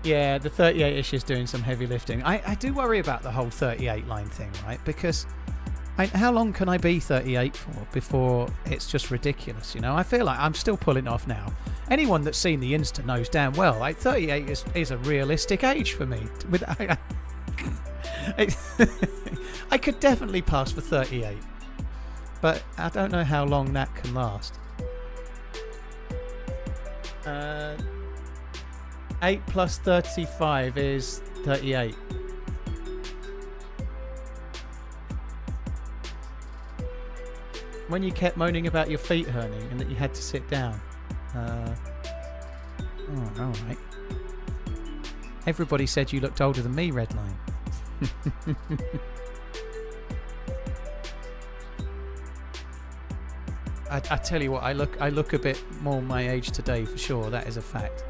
Yeah, the 38-ish is doing some heavy lifting. I do worry about the whole 38 line thing, right? Because how long can I be 38 for before it's just ridiculous, you know? I feel like I'm still pulling off now. Anyone that's seen the Insta knows damn well, like, 38 is a realistic age for me. I could definitely pass for 38. But I don't know how long that can last. 8 plus 35 is 38. When you kept moaning about your feet hurting and that you had to sit down. Alright. Everybody said you looked older than me, Redline. I tell you what, I look a bit more my age today for sure. That is a fact.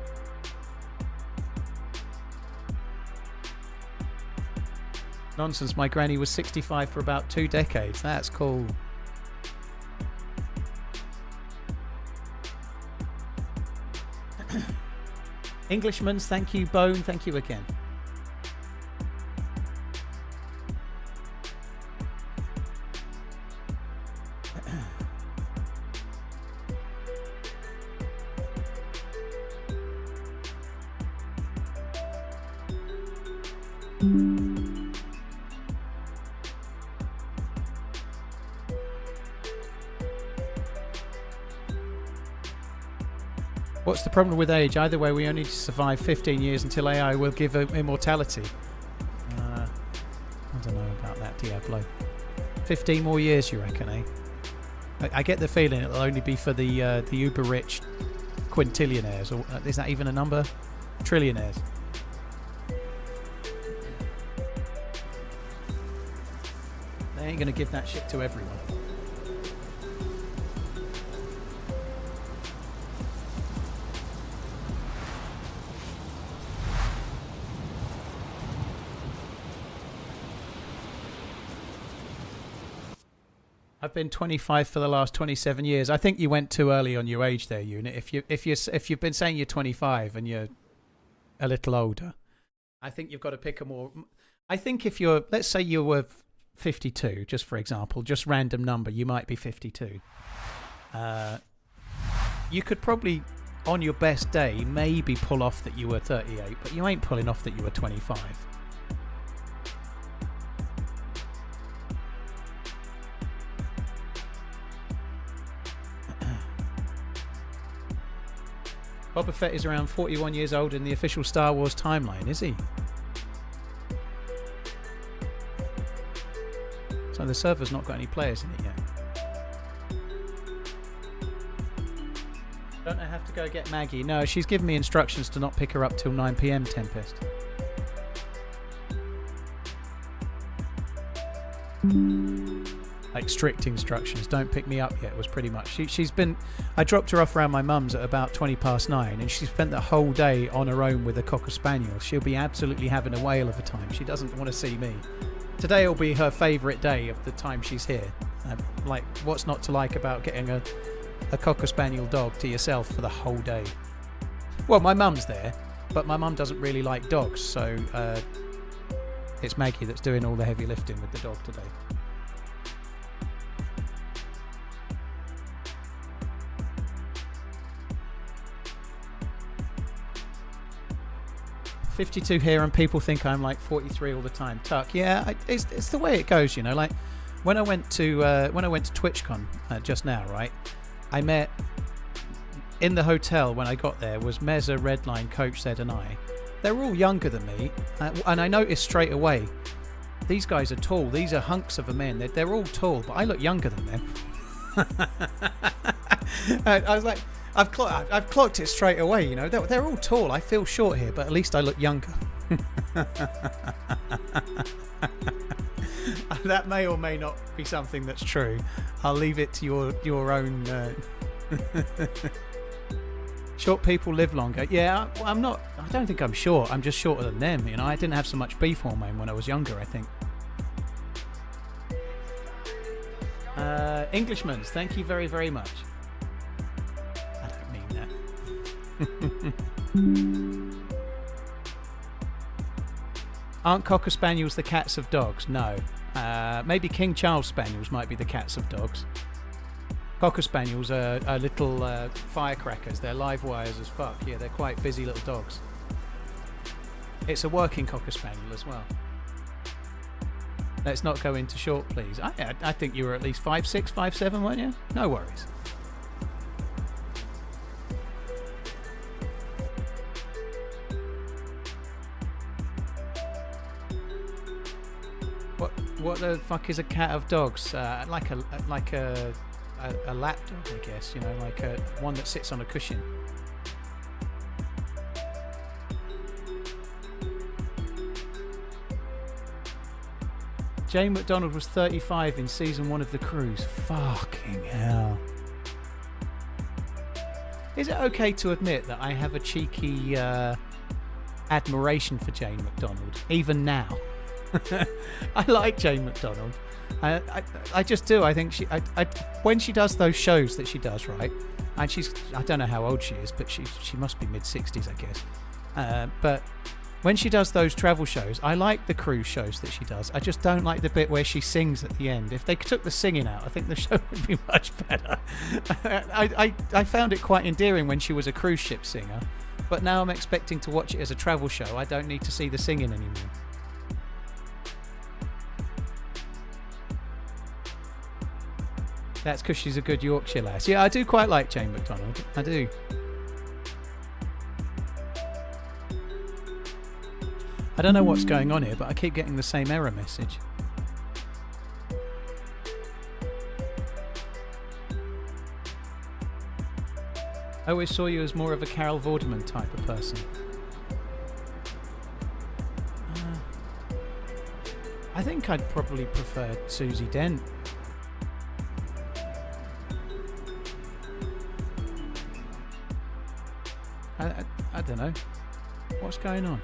Nonsense, my granny was 65 for about 2 decades. That's cool. Englishman's, thank you. Bone, thank you again. What's the problem with age? Either way, we only need to survive 15 years until AI will give immortality. I don't know about that, Diablo. 15 more years, you reckon, eh? I get the feeling it'll only be for the uber rich quintillionaires, or is that even a number? Trillionaires. They ain't gonna give that shit to everyone. I've been 25 for the last 27 years. I think you went too early on your age there, Unit. If you've been saying you're 25 and you're a little older, I think you've got to pick a more. I think if you're, let's say you were 52, just for example, just random number, you might be 52. You could probably, on your best day, maybe pull off that you were 38, but you ain't pulling off that you were 25. Boba Fett is around 41 years old in the official Star Wars timeline, is he? So the server's not got any players in it yet. Don't I have to go get Maggie? No, she's given me instructions to not pick her up till 9 PM, Tempest. Like strict instructions, don't pick me up yet was pretty much. She's been, I dropped her off around my mum's at about 9:20 and she spent the whole day on her own with a Cocker Spaniel. She'll be absolutely having a whale of a time. She doesn't want to see me. Today will be her favourite day of the time she's here. Like, what's not to like about getting a Cocker Spaniel dog to yourself for the whole day? Well, my mum's there, but my mum doesn't really like dogs, so it's Maggie that's doing all the heavy lifting with the dog today. $52 here and people think I'm like 43 all the time. Tuck, yeah, it's the way it goes, you know. Like when I went to TwitchCon just now, right? I met in the hotel when I got there was Meza, Redline, Coach Zed, and I. They're all younger than me, and I noticed straight away these guys are tall. These are hunks of a men. They're all tall, but I look younger than them. I was like, I've clocked it straight away, you know. They're all tall. I feel short here, but at least I look younger. That may or may not be something that's true. I'll leave it to your own. Short people live longer. Yeah, I'm not. I don't think I'm short. I'm just shorter than them. You know, I didn't have so much beef hormone when I was younger, I think. Englishmans, thank you very, very much. I don't mean that. Aren't Cocker Spaniels the cats of dogs? No. Maybe King Charles Spaniels might be the cats of dogs. Cocker Spaniels are little firecrackers. They're live wires as fuck. Yeah, they're quite busy little dogs. It's a working Cocker Spaniel as well. Let's not go into short, please. I think you were at least 5'6", 5'7", weren't you? No worries. What the fuck is a cat of dogs? Like a lap dog, I guess. You know, like one that sits on a cushion. Jane McDonald was 35 in season 1 of The Cruise. Fucking hell. Is it okay to admit that I have a cheeky admiration for Jane McDonald, even now? I like Jane McDonald. I just do. I think when she does those shows that she does, right? And I don't know how old she is, but she must be mid-60s, I guess. But when she does those travel shows, I like the cruise shows that she does. I just don't like the bit where she sings at the end. If they took the singing out, I think the show would be much better. I found it quite endearing when she was a cruise ship singer, but now I'm expecting to watch it as a travel show. I don't need to see the singing anymore. That's because she's a good Yorkshire lass. Yeah, I do quite like Jane McDonald. I do. I don't know what's going on here, but I keep getting the same error message. I always saw you as more of a Carol Vorderman type of person. I think I'd probably prefer Susie Dent. I don't know. What's going on?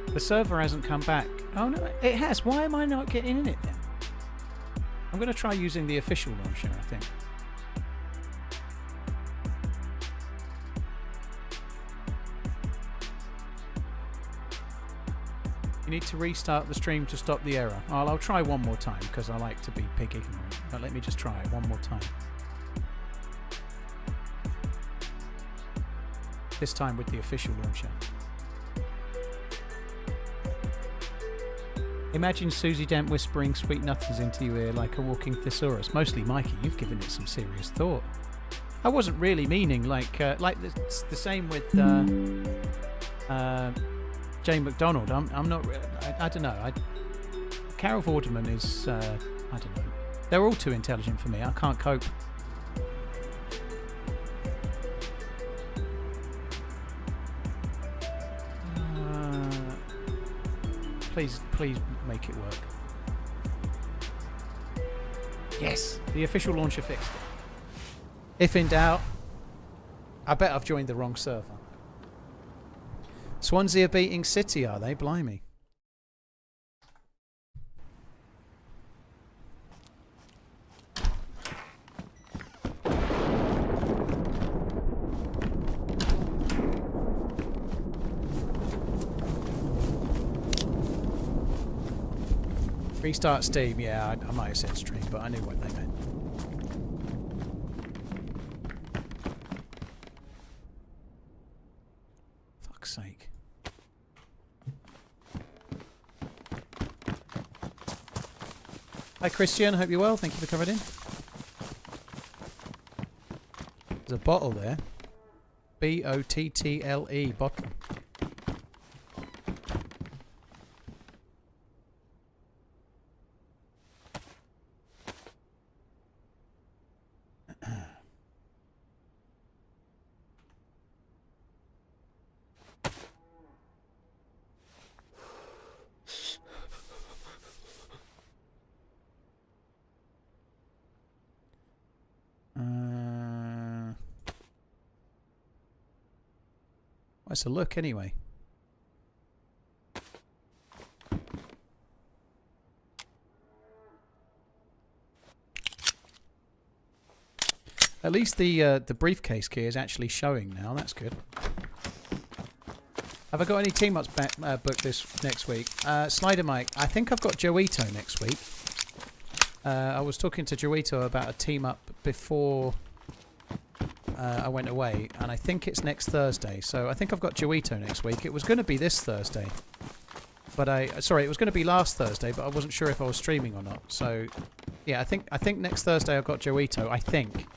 The server hasn't come back. Oh no, it has. Why am I not getting in it then? I'm going to try using the official launcher, I think. You need to restart the stream to stop the error. I'll try one more time because I like to be pig ignorant. But let me just try it one more time. This time with the official launcher. Imagine Susie Dent whispering sweet nothings into your ear like a walking thesaurus. Mostly, Mikey, you've given it some serious thought. I wasn't really meaning like the same with Jane McDonald. I'm not. I don't know. Carol Vorderman is. I don't know. They're all too intelligent for me. I can't cope. Please make it work. Yes, the official launcher fixed it. If in doubt, I bet I've joined the wrong server. Swansea are beating City, are they? Blimey. Restart Steam, yeah, I might have said stream, but I knew what they meant. Fuck's sake. Hi Christian, hope you're well, thank you for coming in. There's a bottle there. B-O-T-T-L-E, bottle. What's a look anyway? At least the briefcase key is actually showing now. That's good. Have I got any team ups booked this next week? Slider Mike, I think I've got Joito next week. I was talking to Joito about a team up before I went away, and I think it's next Thursday. So I think I've got Joito next week. It was going to be this Thursday, but sorry, it was going to be last Thursday, but I wasn't sure if I was streaming or not. So yeah, I think next Thursday I've got Joito. I think,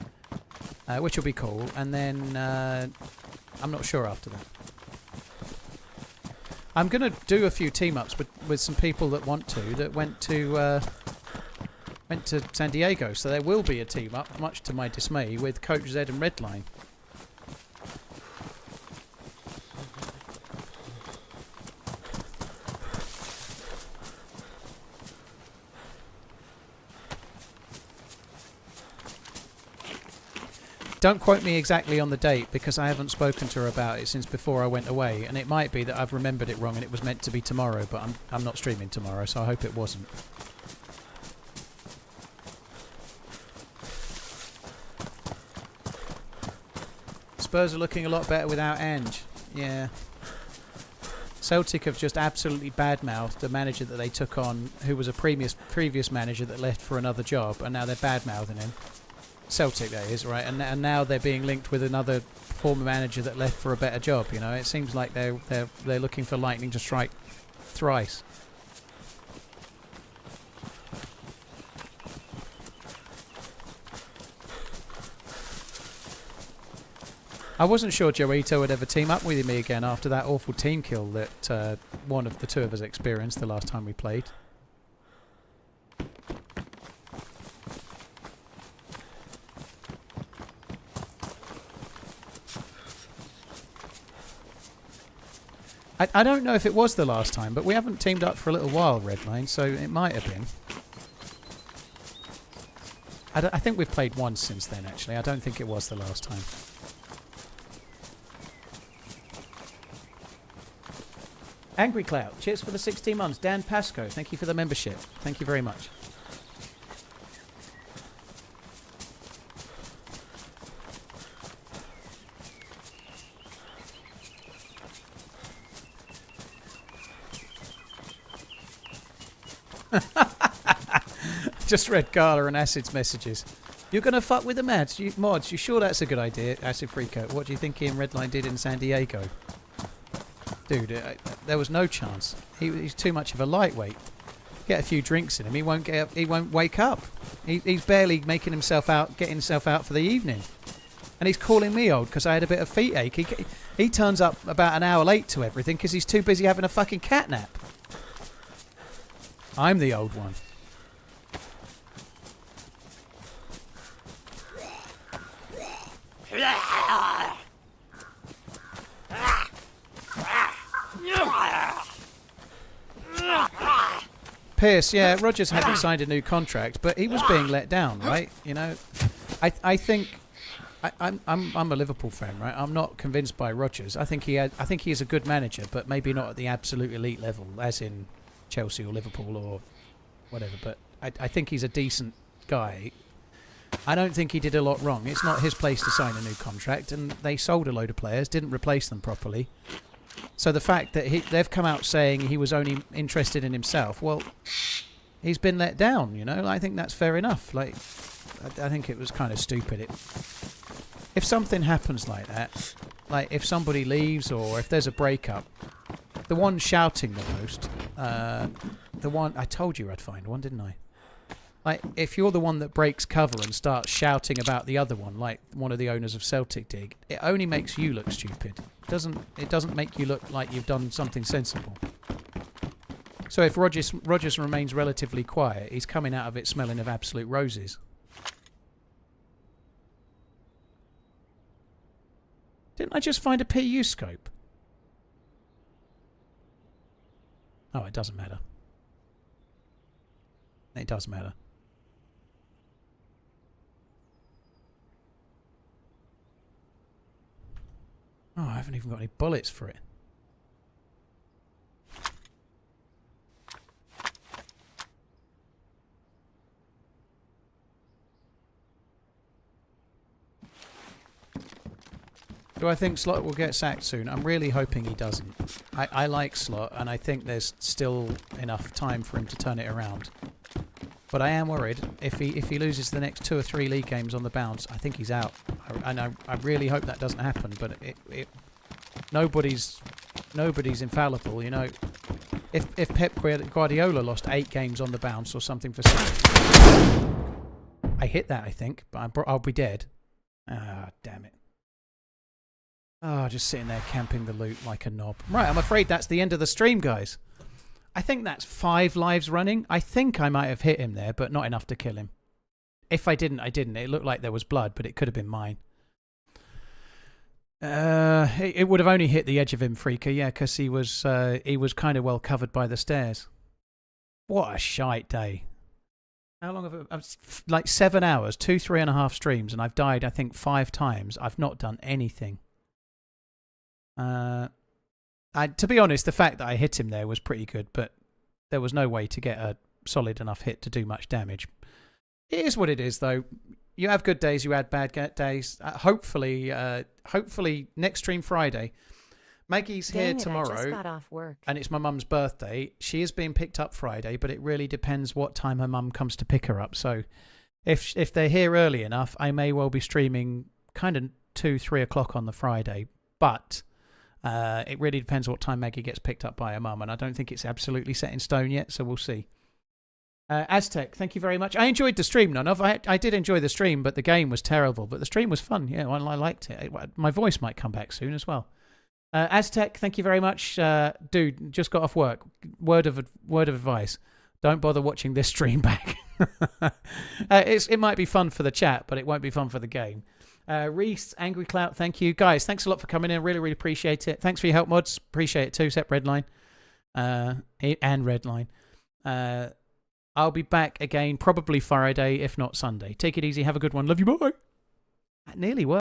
which will be cool, and then I'm not sure after that. I'm going to do a few team ups with some people that want to that went to San Diego, so there will be a team up, much to my dismay, with Coach Z and Redline. Don't quote me exactly on the date because I haven't spoken to her about it since before I went away, and it might be that I've remembered it wrong and it was meant to be tomorrow, but I'm not streaming tomorrow, so I hope it wasn't. Spurs are looking a lot better without Ange. Yeah. Celtic have just absolutely badmouthed the manager that they took on, who was a previous manager that left for another job, and now they're badmouthing him. Celtic, that is, right? And now they're being linked with another former manager that left for a better job. You know, it seems like they're looking for lightning to strike thrice. I wasn't sure Joito would ever team up with me again after that awful team kill that one of the two of us experienced the last time we played. I don't know if it was the last time, but we haven't teamed up for a little while, Redline, so it might have been. I think we've played once since then, actually. I don't think it was the last time. Angry Cloud, cheers for the 16 months. Dan Pasco, thank you for the membership. Thank you very much. Just read Gala and Acid's messages. You're going to fuck with the mods? You sure that's a good idea, Acid Freako? What do you think Ian Redline did in San Diego? Dude, there was no chance. He's too much of a lightweight. Get a few drinks in him, he won't wake up. He's barely getting himself out for the evening. And he's calling me old because I had a bit of feet ache. He turns up about an hour late to everything because he's too busy having a fucking cat nap. I'm the old one. Pierce, yeah, Rogers hadn't signed a new contract, but he was being let down, right? You know, I think I'm a Liverpool fan, right? I'm not convinced by Rogers. I think he is a good manager, but maybe not at the absolute elite level, as in Chelsea or Liverpool or whatever. But I think he's a decent guy. I don't think he did a lot wrong. It's not his place to sign a new contract, and they sold a load of players, didn't replace them properly. So the fact that they've come out saying he was only interested in himself, well, he's been let down, you know. I think that's fair enough. Like, I think it was kind of stupid. If something happens like that, like if somebody leaves or if there's a breakup, the one shouting the most, the one I told you I'd find one, didn't I? Like, if you're the one that breaks cover and starts shouting about the other one, like one of the owners of Celtic Dig, it only makes you look stupid. It doesn't make you look like you've done something sensible. So if Rogers remains relatively quiet, he's coming out of it smelling of absolute roses. Didn't I just find a PU scope? Oh, it doesn't matter. It does matter. Oh, I haven't even got any bullets for it. Do I think Slot will get sacked soon? I'm really hoping he doesn't. I like Slot, and I think there's still enough time for him to turn it around. But I am worried if he loses the next 2 or 3 league games on the bounce, I think he's out. I really hope that doesn't happen. But nobody's infallible, you know. If Pep Guardiola lost 8 games on the bounce or something for I hit that, I think, but I'll be dead. Ah, damn it. Oh, just sitting there camping the loot like a knob. Right, I'm afraid that's the end of the stream, guys. I think that's 5 lives running. I think I might have hit him there, but not enough to kill him. If I didn't, I didn't. It looked like there was blood, but it could have been mine. It would have only hit the edge of him, Freaker, yeah, because he was kind of well covered by the stairs. What a shite day. How long have I... Like 7 hours, 3.5 streams, and I've died, I think, 5 times. I've not done anything. To be honest, the fact that I hit him there was pretty good, but there was no way to get a solid enough hit to do much damage. It is what it is, though. You have good days, you had bad days. Hopefully next stream Friday. Maggie's here tomorrow, I just got off work. And it's my mum's birthday. She is being picked up Friday, but it really depends what time her mum comes to pick her up. So if they're here early enough, I may well be streaming kind of 2-3 o'clock on the Friday, but... it really depends what time Maggie gets picked up by her mum, and I don't think it's absolutely set in stone yet, so we'll see. Aztec, thank you very much. I enjoyed the stream, none of. I did enjoy the stream, but the game was terrible. But the stream was fun. Yeah, I liked it. My voice might come back soon as well. Aztec, thank you very much. Dude, just got off work. Word of advice. Don't bother watching this stream back. It might be fun for the chat, but it won't be fun for the game. Reese, Angry Clout, thank you. Guys, thanks a lot for coming in. Really, really appreciate it. Thanks for your help, mods. Appreciate it too. Except Redline. And Redline. I'll be back again probably Friday, if not Sunday. Take it easy. Have a good one. Love you. Bye. That nearly worked.